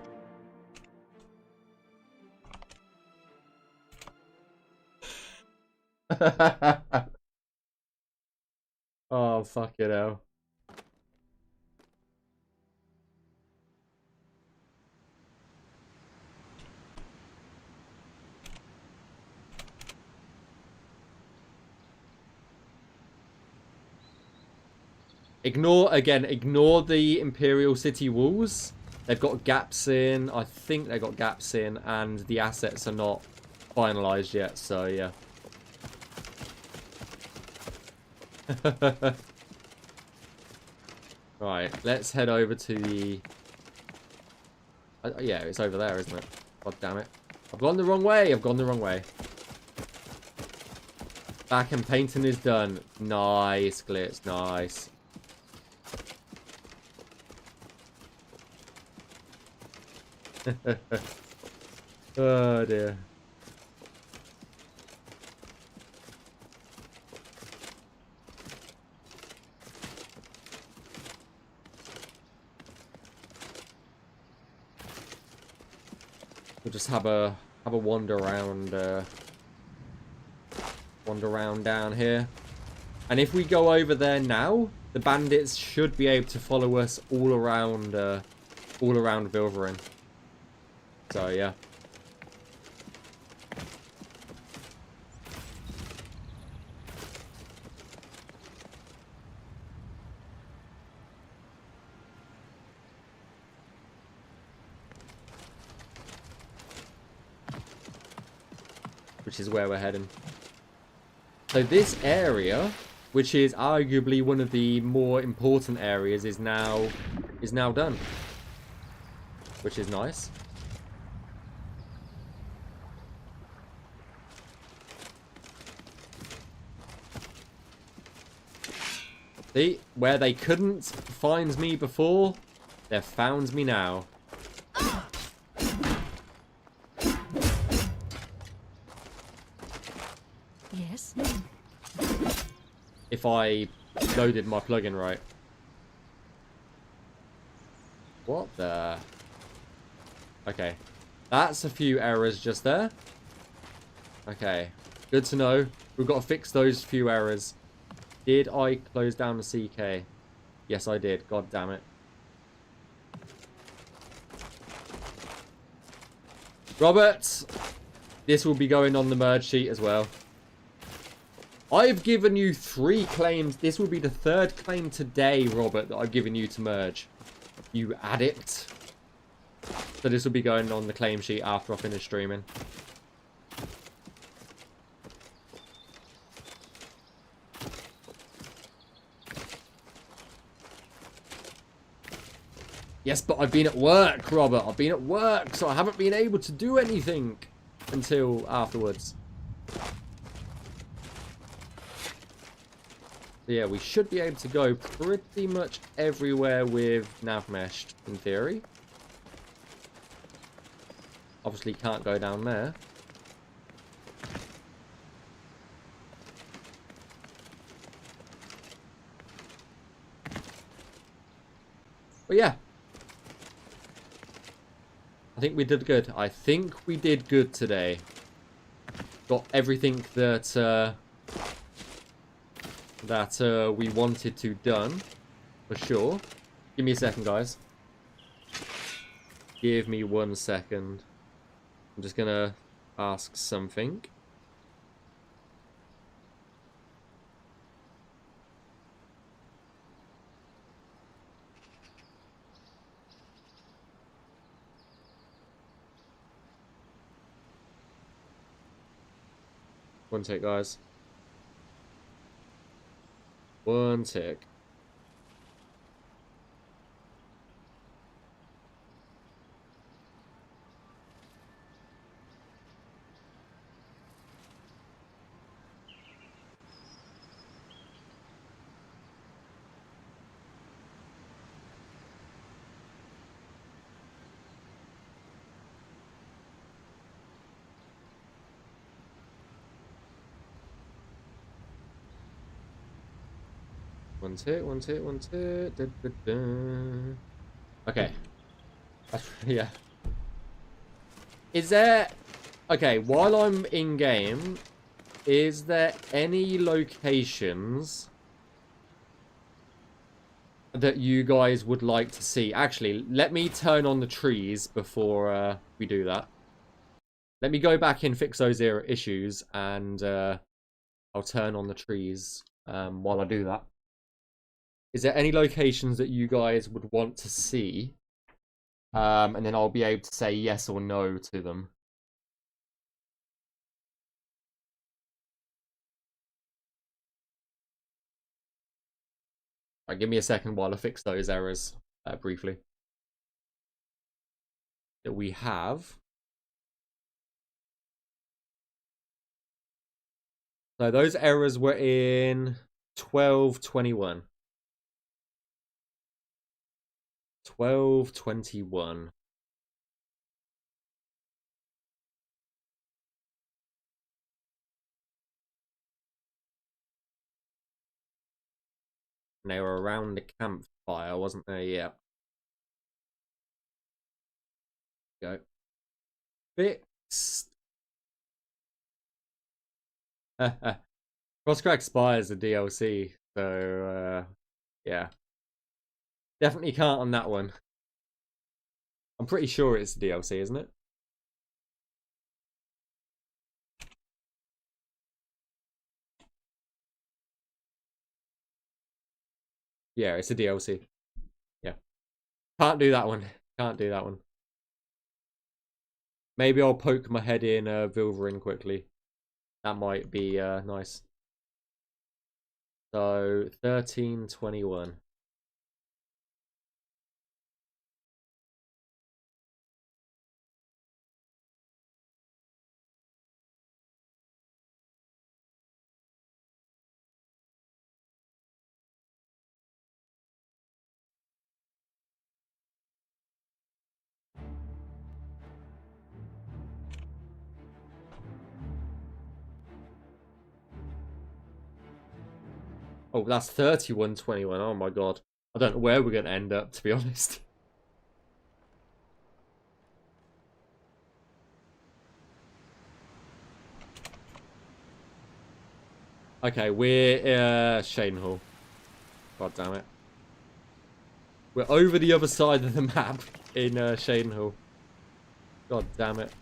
Oh, fuck it out. Ignore the Imperial city walls. They've got gaps in. I think they've got gaps in, and the assets are not finalized yet, so yeah. Right, let's head over to the... yeah, it's over there, isn't it? God damn it. I've gone the wrong way. Back and painting is done. Nice, Glitz, nice. Oh dear. We'll just have a wander around down here. And if we go over there now, the bandits should be able to follow us all around Vilverin. So yeah. which is where we're heading. So this area, which is arguably one of the more important areas, is now done, which is nice. See, where they couldn't find me before, they've found me now. Yes. If I loaded my plugin right. What the? Okay. That's a few errors just there. Okay. Good to know. We've got to fix those few errors. Did I close down the CK? Yes, I did. God damn it. Robert, this will be going on the merge sheet as well. I've given you 3 claims. This will be the 3rd claim today, Robert, that I've given you to merge. You addict. So this will be going on the claim sheet after I finish streaming. Yes, but I've been at work, Robert. I've been at work, so I haven't been able to do anything until afterwards. So yeah, we should be able to go pretty much everywhere with Navmeshing, in theory. Obviously can't go down there. But yeah. I think we did good. I think we did good today. Got everything that we wanted to done, for sure. Give me a second, guys. Give me 1 second. I'm just gonna ask something. One tick, guys. 1 tick. One tick, 1 tick, 1 tick. Da, da, da. Okay. Yeah. Is there... Okay, while I'm in game, is there any locations that you guys would like to see? Actually, let me turn on the trees before we do that. Let me go back and fix those issues, and I'll turn on the trees while I do that. Is there any locations that you guys would want to see? And then I'll be able to say yes or no to them. Right, give me a second while I fix those errors briefly. That we have. So those errors were in 12:21. 12:21. And they were around the campfire, wasn't they? Yeah. Go. Fixed. Crosscrack Spy is a DLC, so yeah. Definitely can't on that one. I'm pretty sure it's a DLC, isn't it? Yeah, it's a DLC. Yeah. Can't do that one. Can't do that one. Maybe I'll poke my head in Vilverin quickly. That might be nice. So 1321. Oh, that's 3121. Oh my god. I don't know where we're going to end up, to be honest. Okay, we're Shaden Hall. God damn it. We're over the other side of the map in Shaden Hall. God damn it.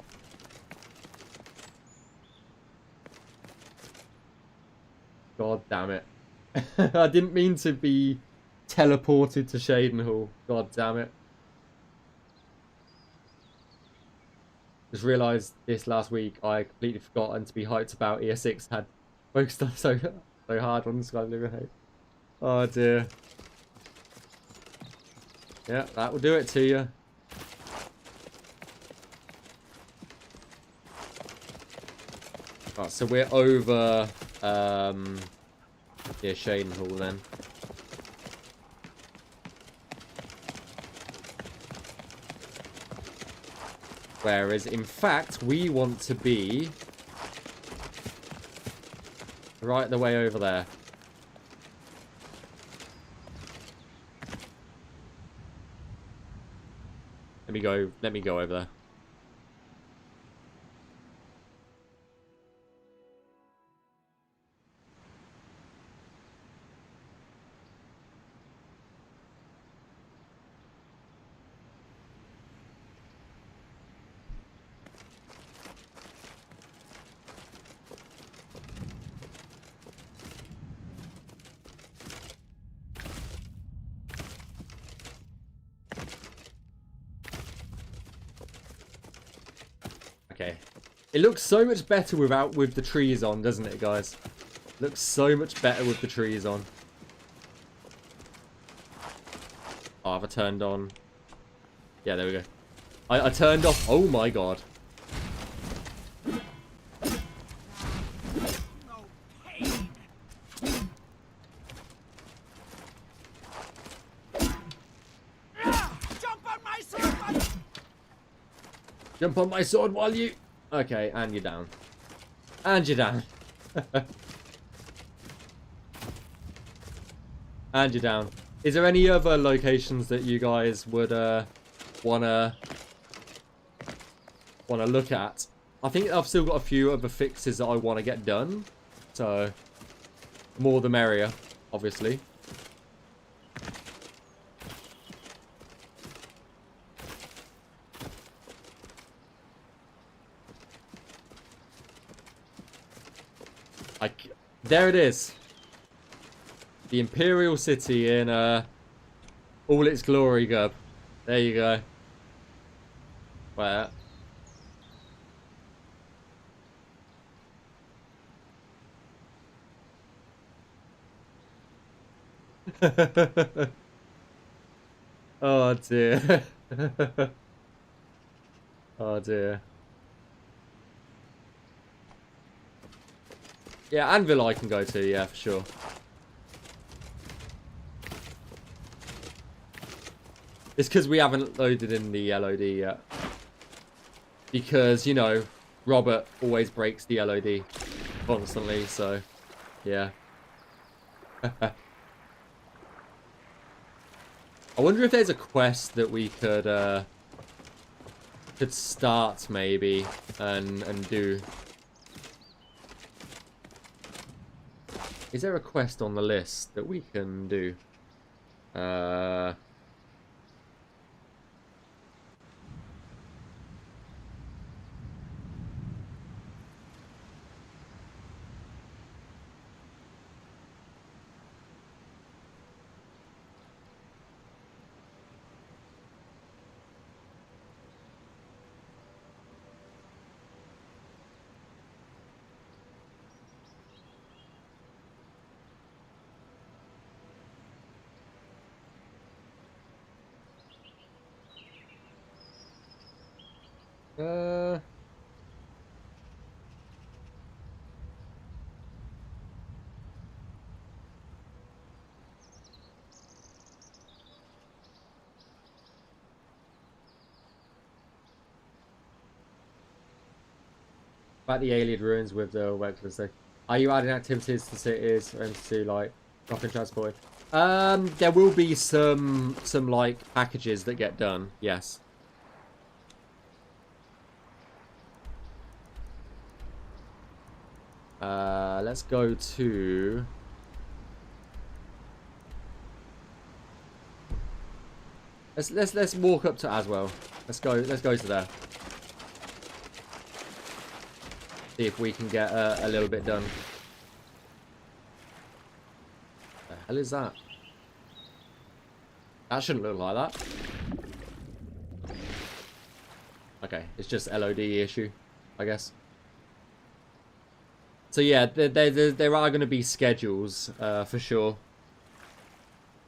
God damn it. I didn't mean to be teleported to Shaden Hall. God damn it. Just realised this last week I completely forgotten to be hyped about ES6 had focused on so hard on Skyblivion. Oh dear. Yeah, that will do it to you. Right, so we're over yeah, Shaden Hall then. Whereas in fact we want to be right the way over there. Let me go over there. Okay. It looks so much better with the trees on, doesn't it, guys? Looks so much better with the trees on. Oh, have I turned on? Yeah, there we go. I turned off. Oh my god. Jump on my sword while you... Okay, and you're down. And you're down. And you're down. Is there any other locations that you guys would wanna look at? I think I've still got a few other fixes that I want to get done. So, more the merrier, obviously. There it is. The Imperial City in all its glory, Gub. There you go. Where? Oh dear. Oh dear. Yeah, Anvil I can go to, yeah, for sure. It's because we haven't loaded in the LOD yet. Because, you know, Robert always breaks the LOD constantly, so, yeah. I wonder if there's a quest that we could start, maybe, and do. Is there a quest on the list that we can do? Uh... About the alien ruins with the Wexford thing. Are you adding activities to cities and to like rock and transport? There will be some like packages that get done. Yes. Let's go to. Let's walk up to Aswell. Let's go to there. See if we can get a little bit done. The hell is that? That shouldn't look like that. Okay, it's just LOD issue, I guess. So yeah, there are going to be schedules for sure.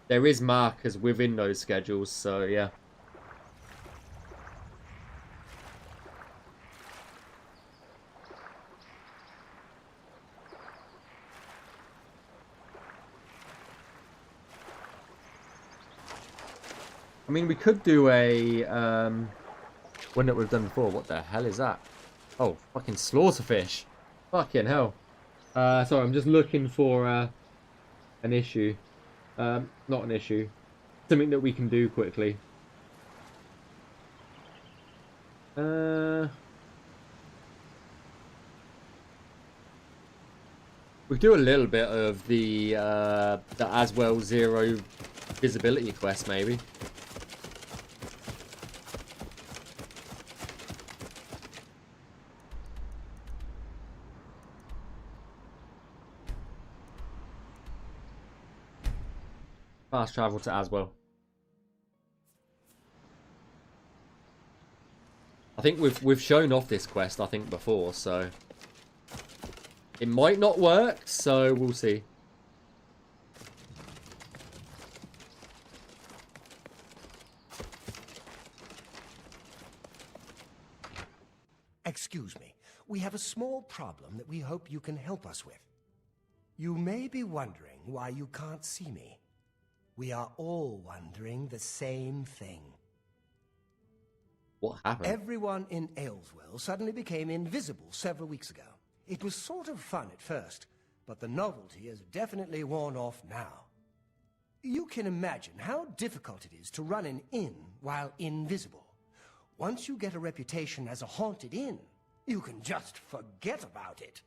There is markers within those schedules, so yeah. I mean, we could do a one that we've done before. What the hell is that? Oh, fucking slaughterfish! Fucking hell! Sorry, I'm just looking for an issue. Not an issue. Something that we can do quickly. We do a little bit of the Aswell Zero visibility quest, maybe. Fast travel to Aswell. I think we've shown off this quest, I think, before, so it might not work, so we'll see. Excuse me. We have a small problem that we hope you can help us with. You may be wondering why you can't see me. We are all wondering the same thing. What happened? Everyone in Ayleswell suddenly became invisible several weeks ago. It was sort of fun at first, but the novelty has definitely worn off now. You can imagine how difficult it is to run an inn while invisible. Once you get a reputation as a haunted inn, you can just forget about it.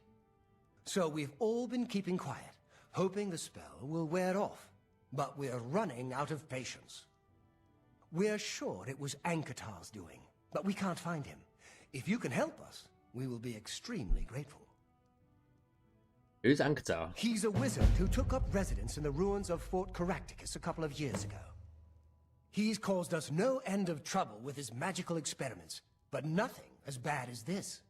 So we've all been keeping quiet, hoping the spell will wear off. But we're running out of patience. We're sure it was Ankatar's doing, but we can't find him. If you can help us, we will be extremely grateful. Who's Ankatar? He's a wizard who took up residence in the ruins of Fort Caractacus a couple of years ago. He's caused us no end of trouble with his magical experiments, but nothing as bad as this.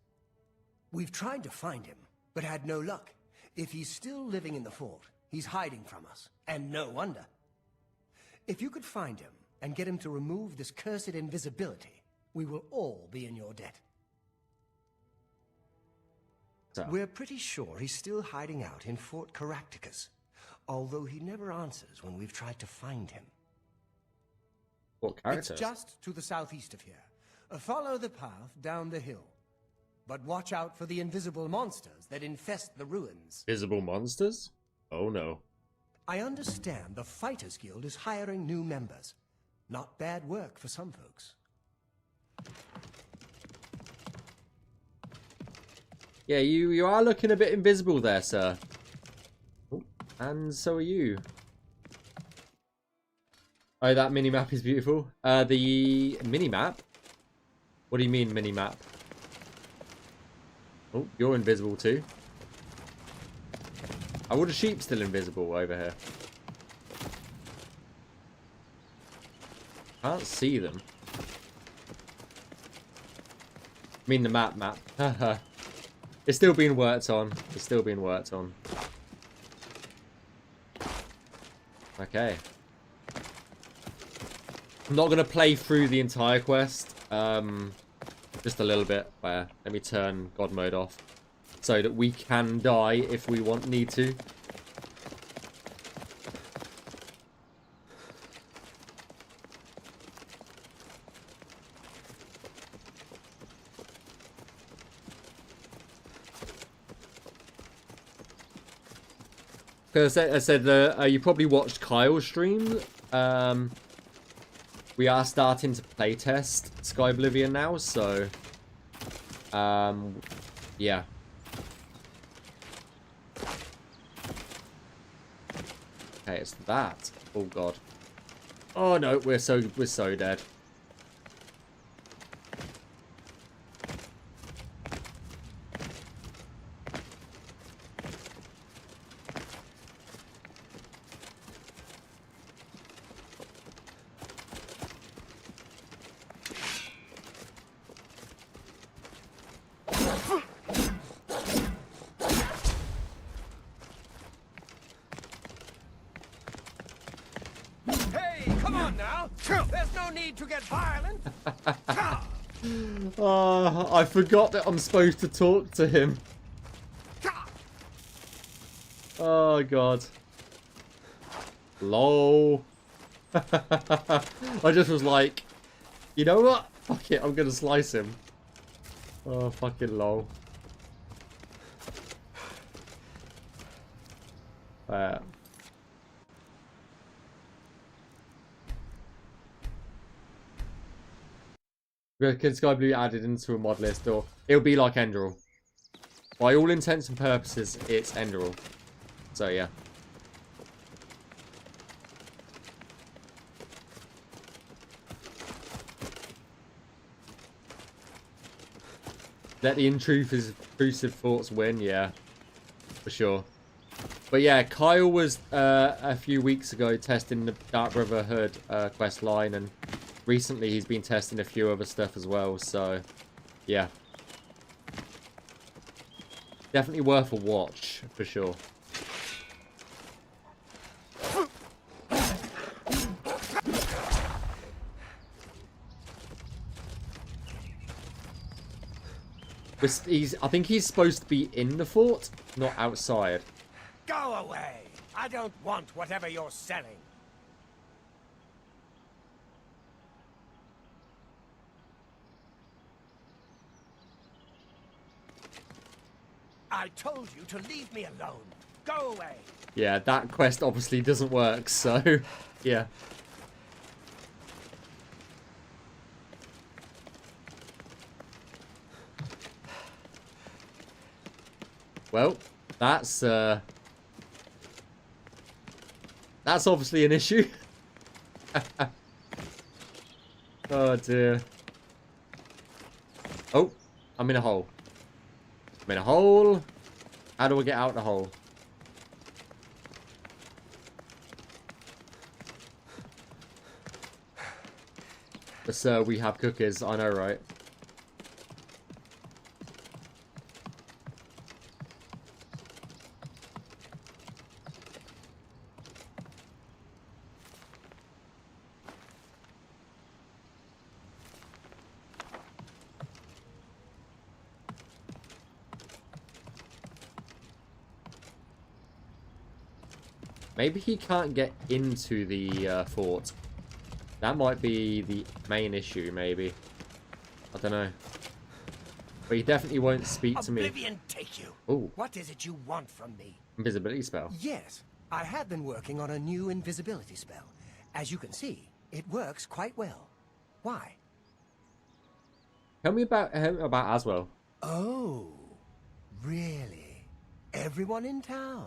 We've tried to find him, but had no luck. If he's still living in the fort, he's hiding from us, and no wonder. If you could find him and get him to remove this cursed invisibility, we will all be in your debt. So. We're pretty sure he's still hiding out in Fort Caractacus, although he never answers when we've tried to find him. What character? It's just to the southeast of here. Follow the path down the hill. But watch out for the invisible monsters that infest the ruins. Visible monsters? Oh no. I understand the Fighters Guild is hiring new members. Not bad work for some folks. Yeah, you are looking a bit invisible there, sir. Oh, and so are you. Oh, that mini-map is beautiful. The mini-map? What do you mean, mini-map? Oh, you're invisible too. Oh, all the sheep still invisible over here. Can't see them. I mean the map. Haha. It's still being worked on. It's still being worked on. Okay. I'm not going to play through the entire quest. Just a little bit. Let me turn God mode off so that we can die if we need to. Because I said you probably watched Kyle's stream. We are starting to playtest Skyblivion now, so yeah. Okay, it's that. Oh god. Oh no, we're so dead. There's no need to get violent. Oh, I forgot that I'm supposed to talk to him. Oh god. Lol. I just was like, you know what? Fuck it, I'm gonna slice him. Oh, fucking lol. Can Skyblue added into a mod list, or it'll be like Enderal. By all intents and purposes, it's Enderal. So yeah. Let the intrusive thoughts win, yeah, for sure. But yeah, Kyle was a few weeks ago testing the Dark Brotherhood quest line, and recently he's been testing a few other stuff as well, so yeah. Definitely worth a watch, for sure. I think he's supposed to be in the fort, not outside. Go away! I don't want whatever you're selling. I told you to leave me alone. Go away. Yeah, that quest obviously doesn't work, so yeah. Well, that's obviously an issue. Oh dear. Oh, I'm in a hole. I'm in a hole. How do I get out the hole? But sir, we have cookies. I know, right? Maybe he can't get into the fort. That might be the main issue, maybe. I don't know. But he definitely won't speak to me. Oblivion take you. Oh. What is it you want from me? Invisibility spell. Yes, I have been working on a new invisibility spell. As you can see, it works quite well. Why? Tell me about Aswell. Oh, really? Everyone in town?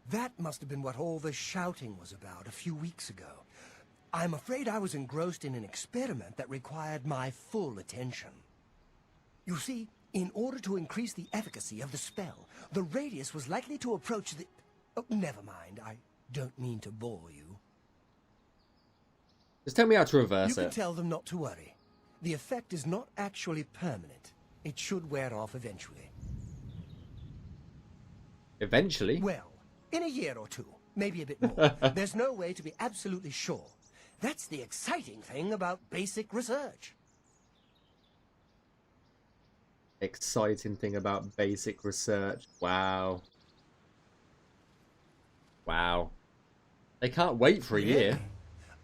That must have been what all the shouting was about a few weeks ago. I'm afraid I was engrossed in an experiment that required my full attention. You see, in order to increase the efficacy of the spell, the radius was likely to approach the... Oh, never mind, I don't mean to bore you. Just tell me how to reverse You it. can tell them not to worry. The effect is not actually permanent. It should wear off eventually. Eventually? Well, in a year or two, maybe a bit more. There's no way to be absolutely sure. That's the exciting thing about basic research. Exciting thing about basic research. Wow. Wow. They can't wait for a year. Really?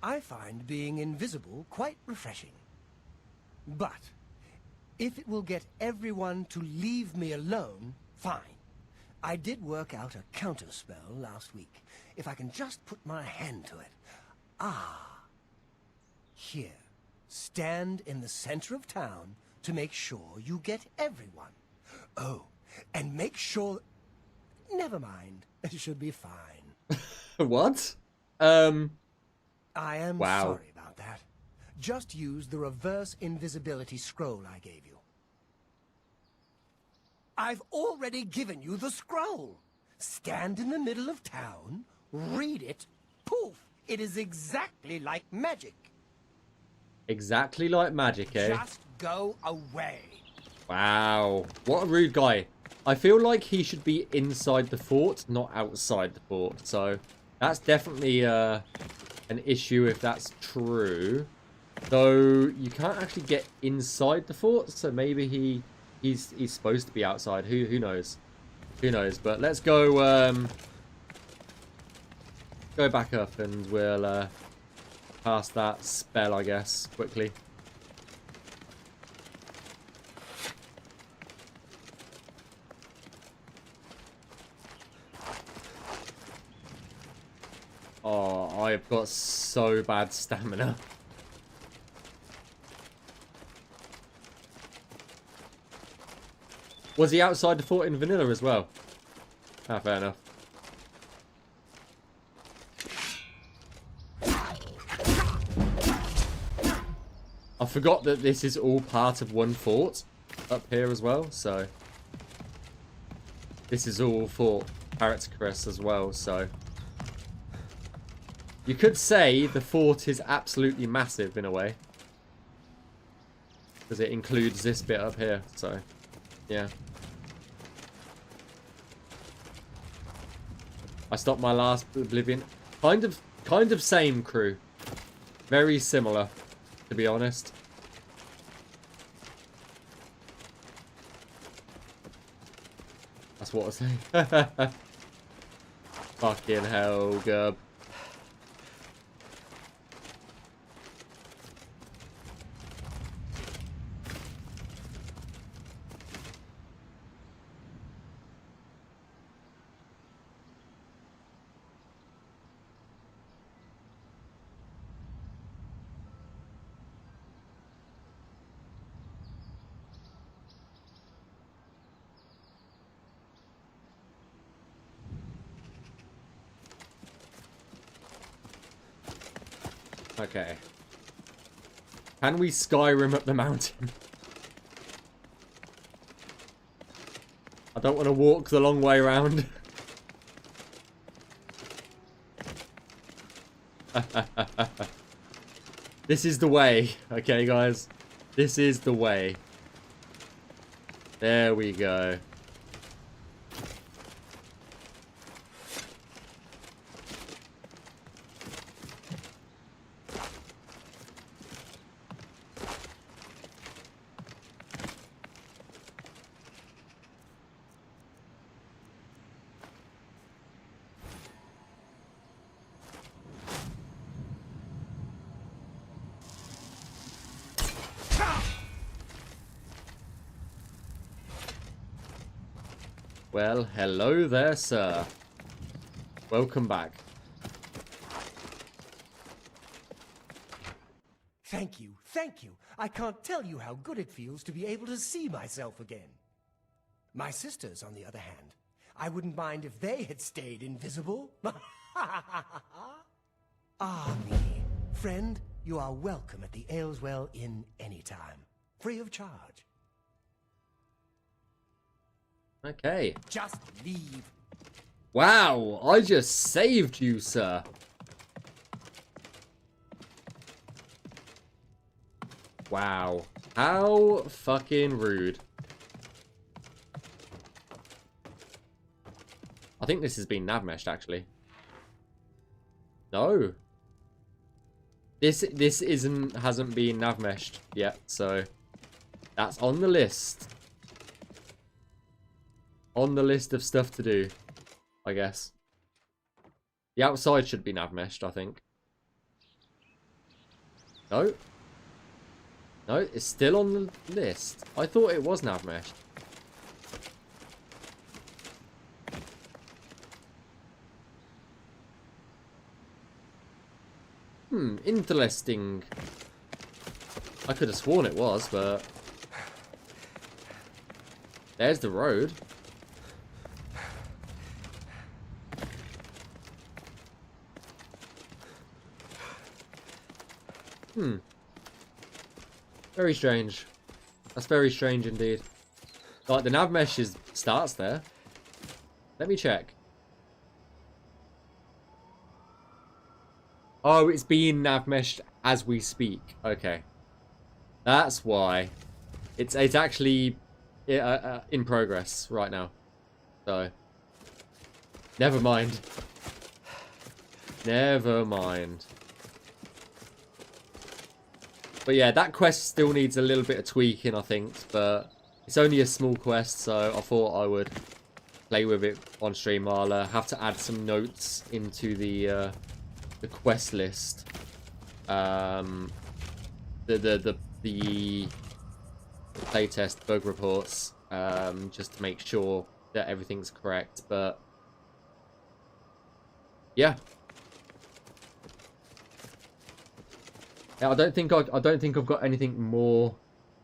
I find being invisible quite refreshing. But if it will get everyone to leave me alone, fine. I did work out a counterspell last week. If I can just put my hand to it. Ah. Here. Stand in the center of town to make sure you get everyone. Oh, and make sure... Never mind. It should be fine. What? I am Wow. sorry about that. Just use the reverse invisibility scroll I gave you. I've already given you the scroll. Stand in the middle of town, read it, poof! It is exactly like magic. Exactly like magic, eh? Just go away. Wow. What a rude guy. I feel like he should be inside the fort, not outside the fort. So that's definitely an issue if that's true. Though you can't actually get inside the fort, so maybe he's supposed to be outside. Who knows? Who knows? But let's go go back up and we'll pass that spell, I guess, quickly. Oh, I've got so bad stamina. Was he outside the fort in vanilla as well? Ah, fair enough. I forgot that this is all part of one fort up here as well, so... This is all Fort Parrotscrest as well, so... You could say the fort is absolutely massive in a way. Because it includes this bit up here, so... Yeah. I stopped my last Oblivion. Kind of same crew. Very similar, to be honest. That's what I say. Fucking hell, Gub. Okay. Can we Skyrim up the mountain? I don't want to walk the long way around. This is the way. Okay, guys. This is the way. There we go. Well, hello there, sir. Welcome back. Thank you, thank you. I can't tell you how good it feels to be able to see myself again. My sisters, on the other hand, I wouldn't mind if they had stayed invisible. Ah, me. Friend, you are welcome at the Ayleswell Inn anytime. Free of charge. Okay. Just leave. Wow, I just saved you, sir. Wow. How fucking rude. I think this has been Navmeshed, actually. No. This hasn't been Navmeshed yet, so that's on the list. On the list of stuff to do, I guess. The outside should be navmeshed, I think. No. No, it's still on the list. I thought it was navmeshed. Interesting. I could have sworn it was, but... There's the road. Very strange. That's very strange indeed. Like, the navmesh starts there. Let me check. Oh, it's being navmeshed as we speak. Okay. That's why. It's actually in progress right now. So. Never mind. Never mind. But yeah, that quest still needs a little bit of tweaking, I think. But it's only a small quest, so I thought I would play with it on stream. I'll have to add some notes into the quest list. The playtest bug reports, just to make sure that everything's correct. But yeah. I don't think I've got anything more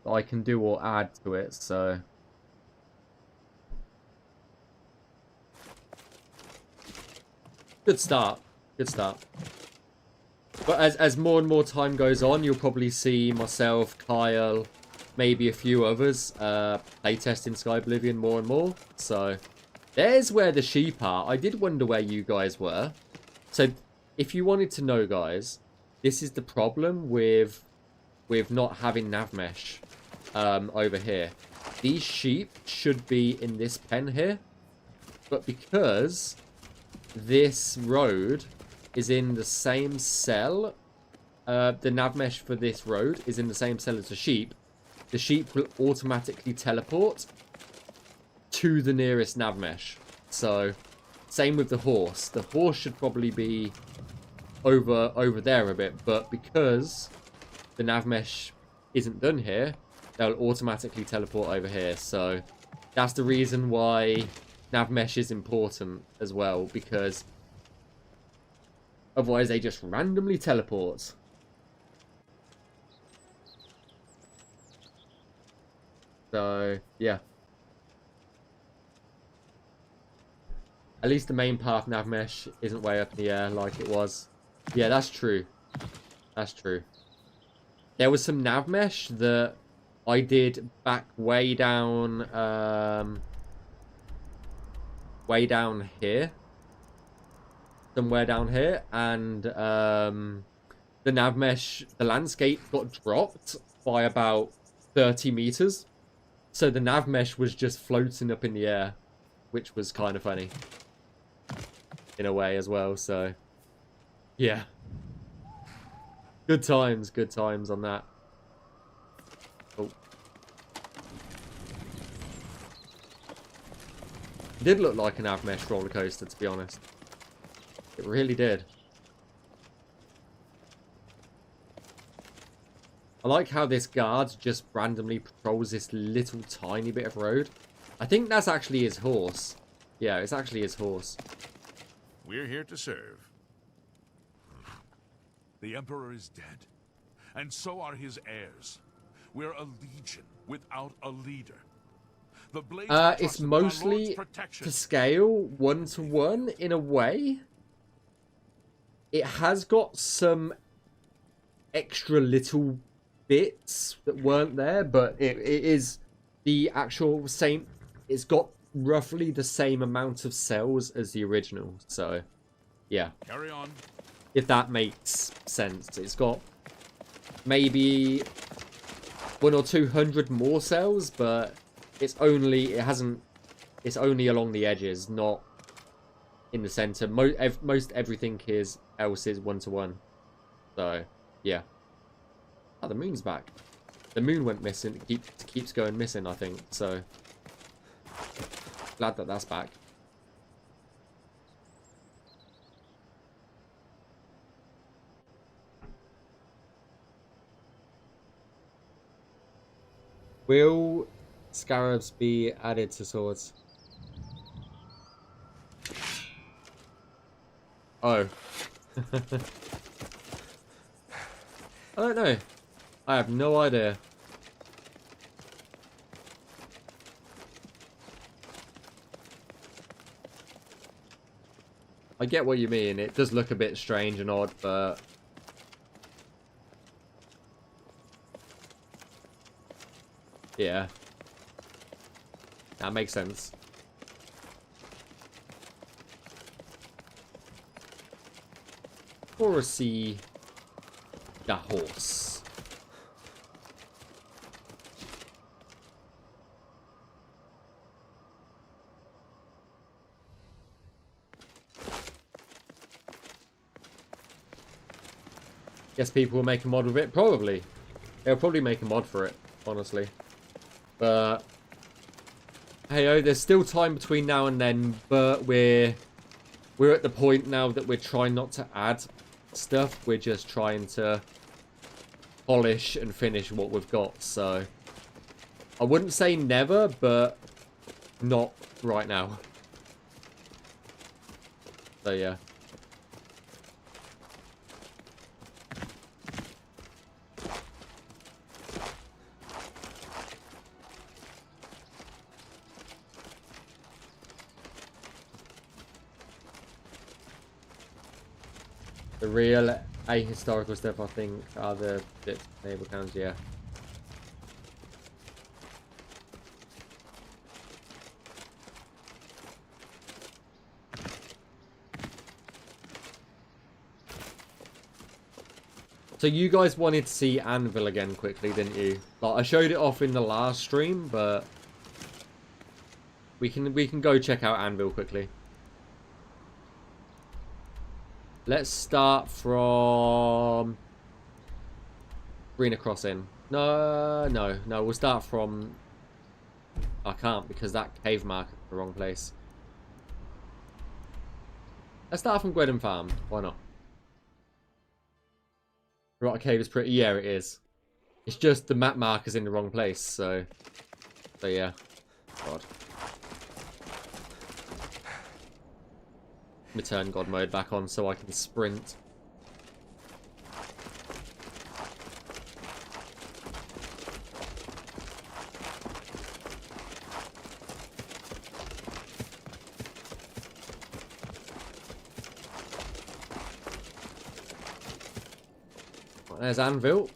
that I can do or add to it, so good start. Good start. But as more and more time goes on, you'll probably see myself, Kyle, maybe a few others playtesting Skyblivion more and more. So there's where the sheep are. I did wonder where you guys were. So if you wanted to know, guys, this is the problem with not having navmesh over here. These sheep should be in this pen here, but because this road is in the same cell, the navmesh for this road is in the same cell as the sheep will automatically teleport to the nearest navmesh. So same with the horse. The horse should probably be over there a bit, but because the navmesh isn't done here, they'll automatically teleport over here. So that's the reason why navmesh is important as well, because otherwise they just randomly teleport. So yeah, at least the main path navmesh isn't way up in the air like it was. Yeah, that's true. That's true. There was some navmesh that I did back way down here. Somewhere down here. And the navmesh, the landscape got dropped by about 30 meters. So the navmesh was just floating up in the air, which was kind of funny. In a way as well, so... Yeah. Good times on that. Oh. It did look like an Navmesh roller coaster, to be honest. It really did. I like how this guard just randomly patrols this little tiny bit of road. I think that's actually his horse. Yeah, it's actually his horse. We're here to serve. The Emperor is dead, and so are his heirs. We're a legion without a leader. The blades it's mostly to scale 1-to-1 in a way. It has got some extra little bits that weren't there, but it is the actual same. It's got roughly the same amount of cells as the original, so yeah. Carry on. If that makes sense. It's got maybe 100 or 200 more cells, but it's only along the edges, not in the center. Most everything else is 1-to-1. So yeah. Oh, the moon's back. The moon went missing. It keeps going missing, I think. So Glad that that's back. Will scarabs be added to swords? Oh. I don't know. I have no idea. I get what you mean. It does look a bit strange and odd, but... yeah. That makes sense. Horsey the horse. Guess people will make a mod with it. Probably. They'll probably make a mod for it, honestly. But hey, there's still time between now and then, but we're at the point now that we're trying not to add stuff. We're just trying to polish and finish what we've got. So I wouldn't say never, but not right now. So yeah. The real ahistorical stuff, I think, are the bits naval cannons, yeah. So you guys wanted to see Anvil again quickly, didn't you? Like, I showed it off in the last stream, but we can go check out Anvil quickly. Let's start from Arena Crossing. No. We'll start from... I can't because that cave mark is the wrong place. Let's start from Gwedden Farm. Why not? Rock Cave is pretty... yeah, it is. It's just the map marker's in the wrong place, so yeah. God. Let me turn God mode back on so I can sprint. Right, there's Anvil.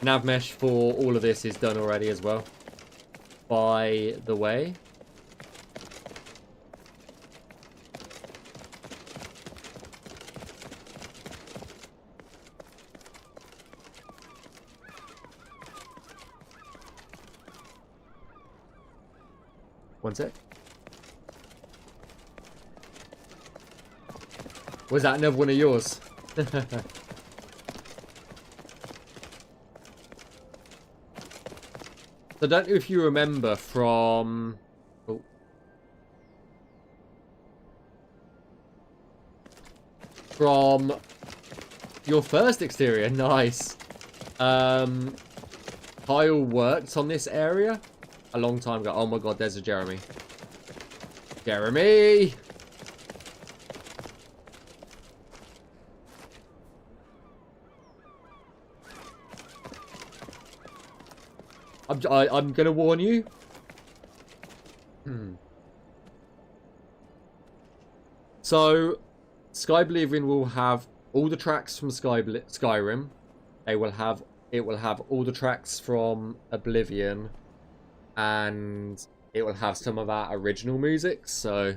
Navmesh for all of this is done already as well. By the way. One sec. Was that another one of yours? So I don't know if you remember from... oh. From your first exterior. Nice. Kyle worked on this area a long time ago. Oh my god, there's a Jeremy. Jeremy! I'm gonna warn you. So, Skyblivion will have all the tracks from Skyrim. It will have all the tracks from Oblivion, and it will have some of our original music. So,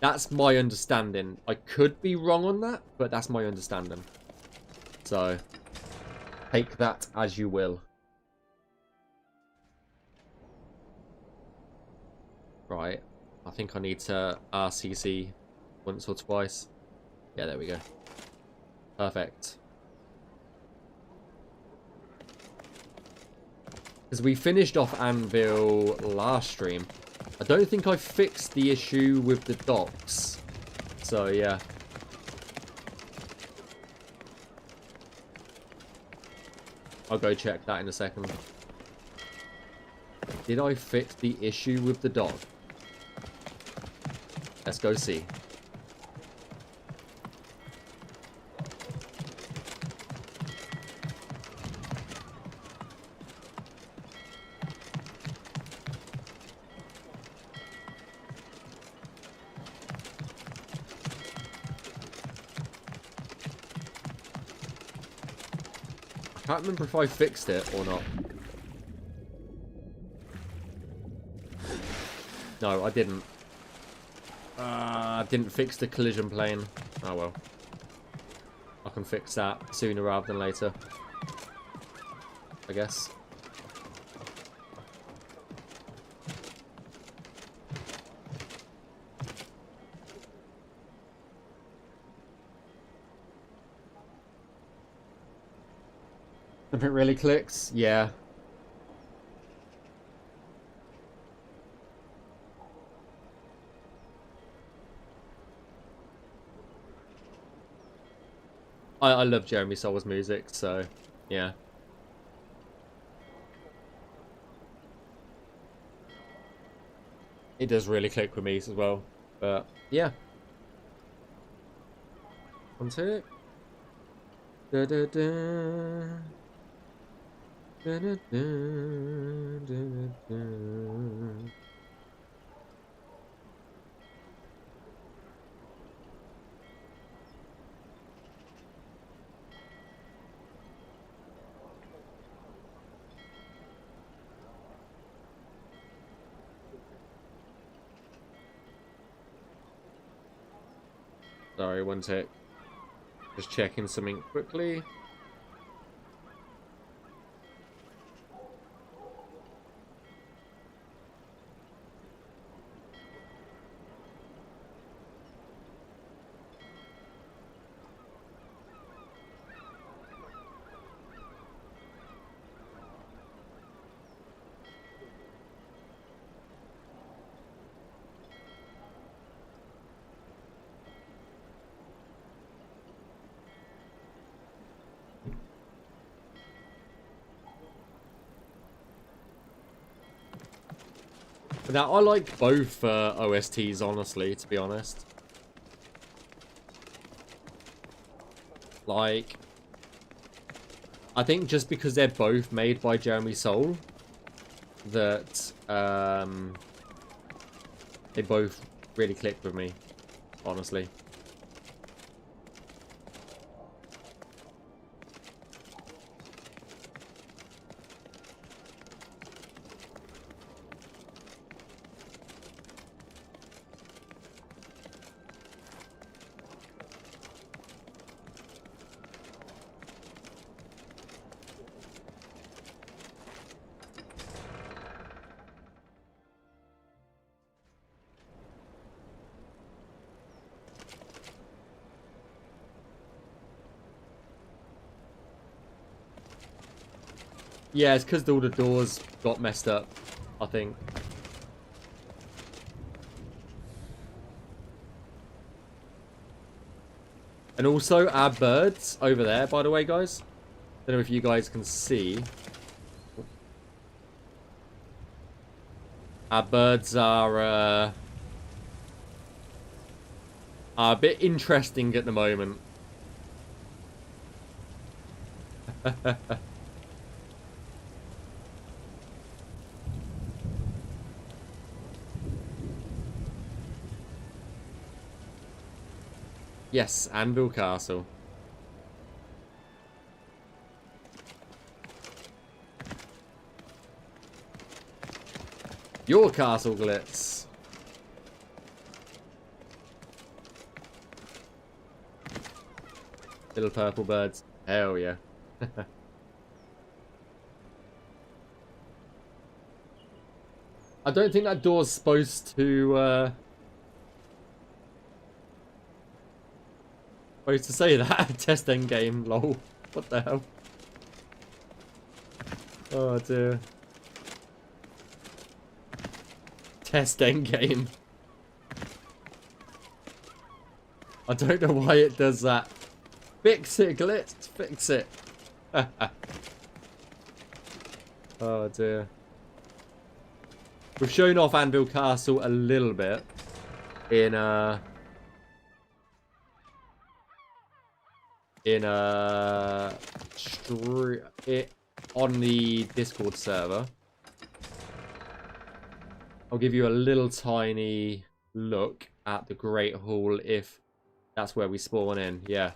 that's my understanding. I could be wrong on that, but that's my understanding. So, Take that as you will. Right. I think I need to RCC once or twice. Yeah, there we go. Perfect. Because we finished off Anvil last stream. I don't think I fixed the issue with the docks. So, yeah. I'll go check that in a second. Did I fix the issue with the dock? Let's go see. I can't remember if I fixed it or not. No, I didn't. I didn't fix the collision plane. Oh well. I can fix that sooner rather than later, I guess. If it really clicks, yeah. I love Jeremy Soul's music, so yeah. It does really click with me as well, but yeah. On to it. Da da da. Da da da. Da da da. Sorry, one sec. Just checking something quickly. Now, I like both OSTs, honestly, to be honest. Like, I think just because they're both made by Jeremy Soule, that they both really click with me, honestly. Yeah, it's because all the doors got messed up, I think. And also our birds over there, by the way, guys. Don't know if you guys can see. Our birds are a bit interesting at the moment. Yes, Anvil Castle. Your castle, Glitz. Little purple birds. Hell yeah. I don't think that door's supposed to say that. Test end game, lol. What the hell? Oh dear. Test end game. I don't know why it does that. Fix it, Glitz. Fix it. Oh dear. We've shown off Anvil Castle a little bit in on the Discord server. I'll give you a little tiny look at the Great Hall if that's where we spawn in. Yeah.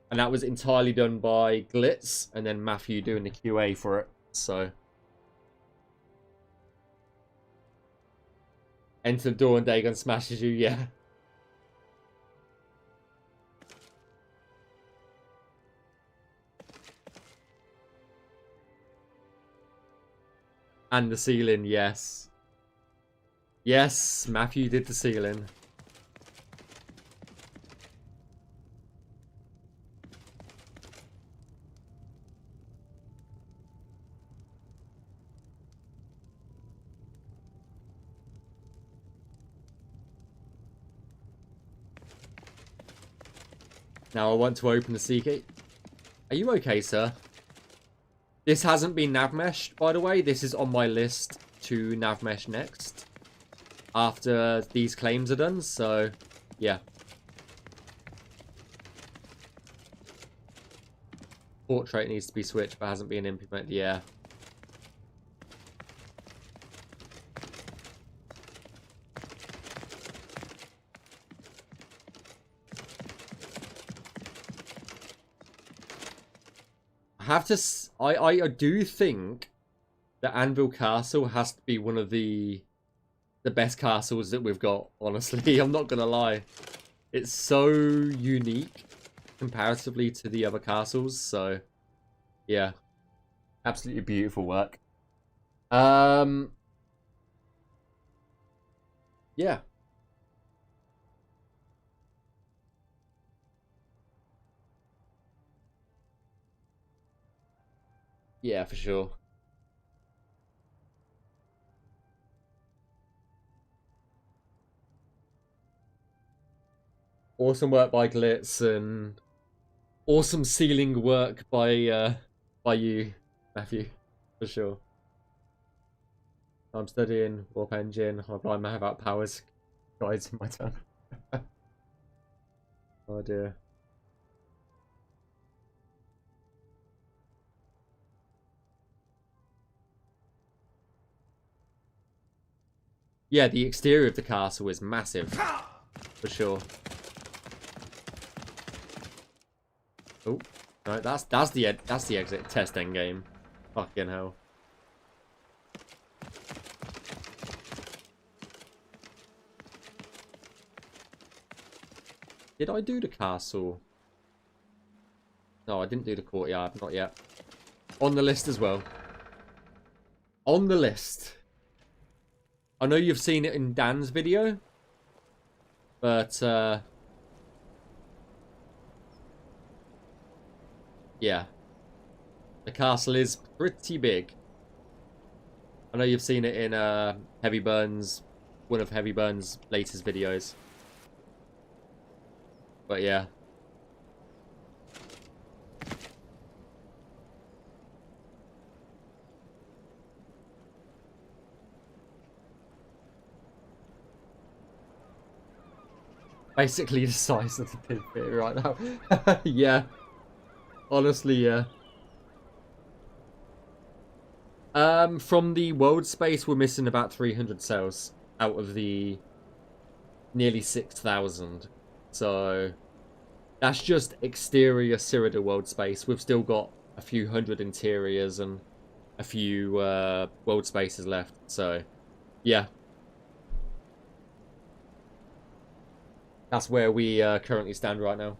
And that was entirely done by Glitz and then Matthew doing the QA for it. So enter the door and Dagon smashes you, yeah. And the ceiling, yes. Yes, Matthew did the ceiling. Now I want to open the sea gate. Are you okay, sir? This hasn't been Navmeshed, by the way. This is on my list to Navmesh next. After these claims are done, so yeah. Portrait needs to be switched, but hasn't been implemented, yeah. I do think that Anvil Castle has to be one of the best castles that we've got, honestly. I'm not gonna lie. It's so unique comparatively to the other castles, so yeah. Absolutely beautiful work. Yeah. Yeah, for sure. Awesome work by Glitz and awesome ceiling work by you, Matthew, for sure. I'm studying Warp Engine. I'm blind man about powers. Guys, in my turn. Oh dear. Yeah, the exterior of the castle is massive, for sure. Oh no, that's the exit test end game. Fucking hell. Did I do the castle? No, I didn't do the courtyard. Not yet. On the list as well. On the list. I know you've seen it in Dan's video. But, yeah. The castle is pretty big. I know you've seen it in Heavy Burns, one of Heavy Burns' latest videos. But yeah. Basically the size of the pit right now. Yeah. Honestly, yeah. From the world space, we're missing about 300 cells out of the nearly 6,000. So that's just exterior Cyrodiil world space. We've still got a few hundred interiors and a few world spaces left. So yeah. That's where we currently stand right now.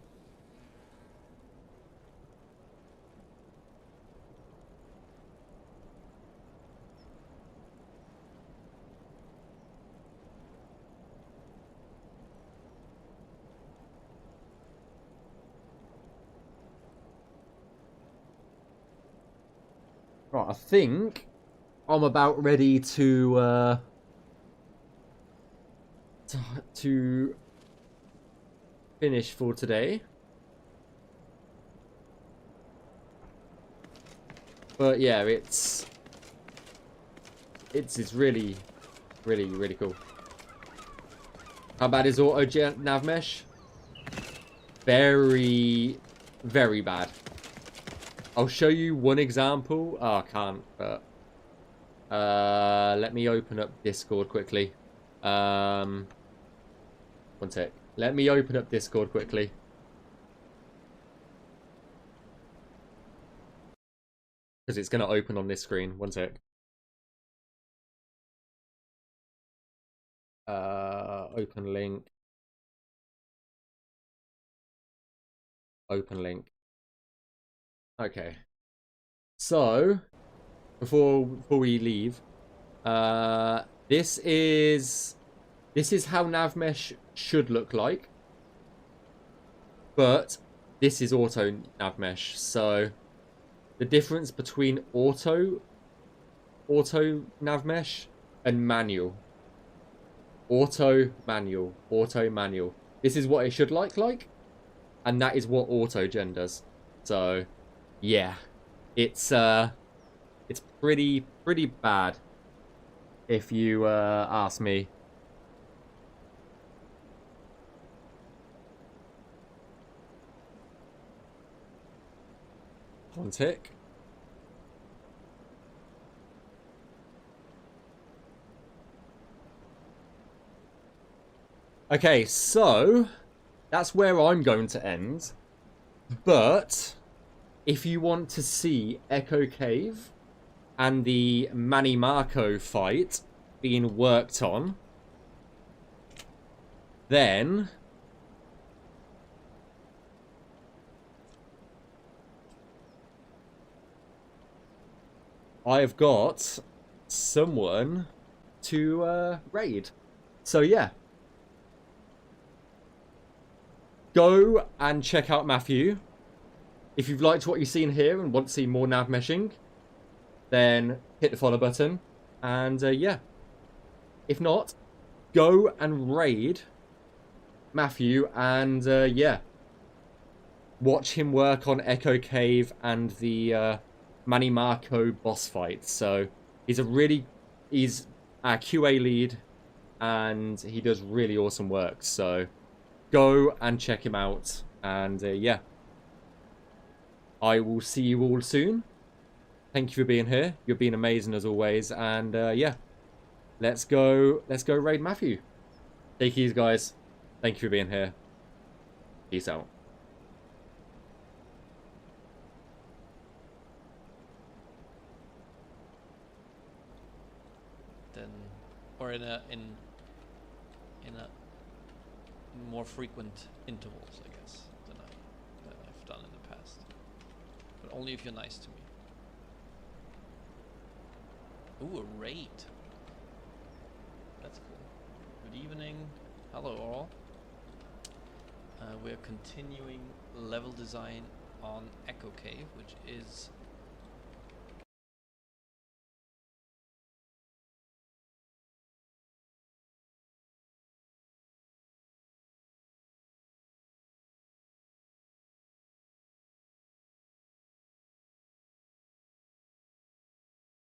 Right, I think I'm about ready to finish for today. But yeah, it's really, really, really cool. How bad is auto Navmesh? Very, very bad. I'll show you one example. Oh, I can't, but let me open up Discord quickly. One sec. Let me open up Discord quickly. Because it's going to open on this screen. One sec. Open link. Open link. Okay. So, before we leave, this is how Navmesh should look like. But this is auto Navmesh. So, the difference between auto Navmesh and manual. Auto manual. This is what it should look like. And that is what auto gen does. So, yeah. It's pretty bad, if you ask me. One tick. Okay, so that's where I'm going to end. But if you want to see Echo Cave and the Manny Marco fight being worked on, then I've got someone to raid. So yeah. Go and check out Matthew. If you've liked what you've seen here and want to see more Navmeshing, then hit the follow button. And yeah. If not, go and raid Matthew and yeah. Watch him work on Echo Cave and the Manny Marco boss fight. So he's our QA lead and he does really awesome work. So go and check him out. And yeah. I will see you all soon. Thank you for being here. You've been amazing as always. And yeah. Let's go raid Matthew. Take it easy, guys. Thank you for being here. Peace out. Then, or in a more frequent intervals, I guess, than I've done in the past. But only if you're nice to me. Ooh, a raid. That's cool. Good evening. Hello all. We're continuing level design on Echo Cave, which is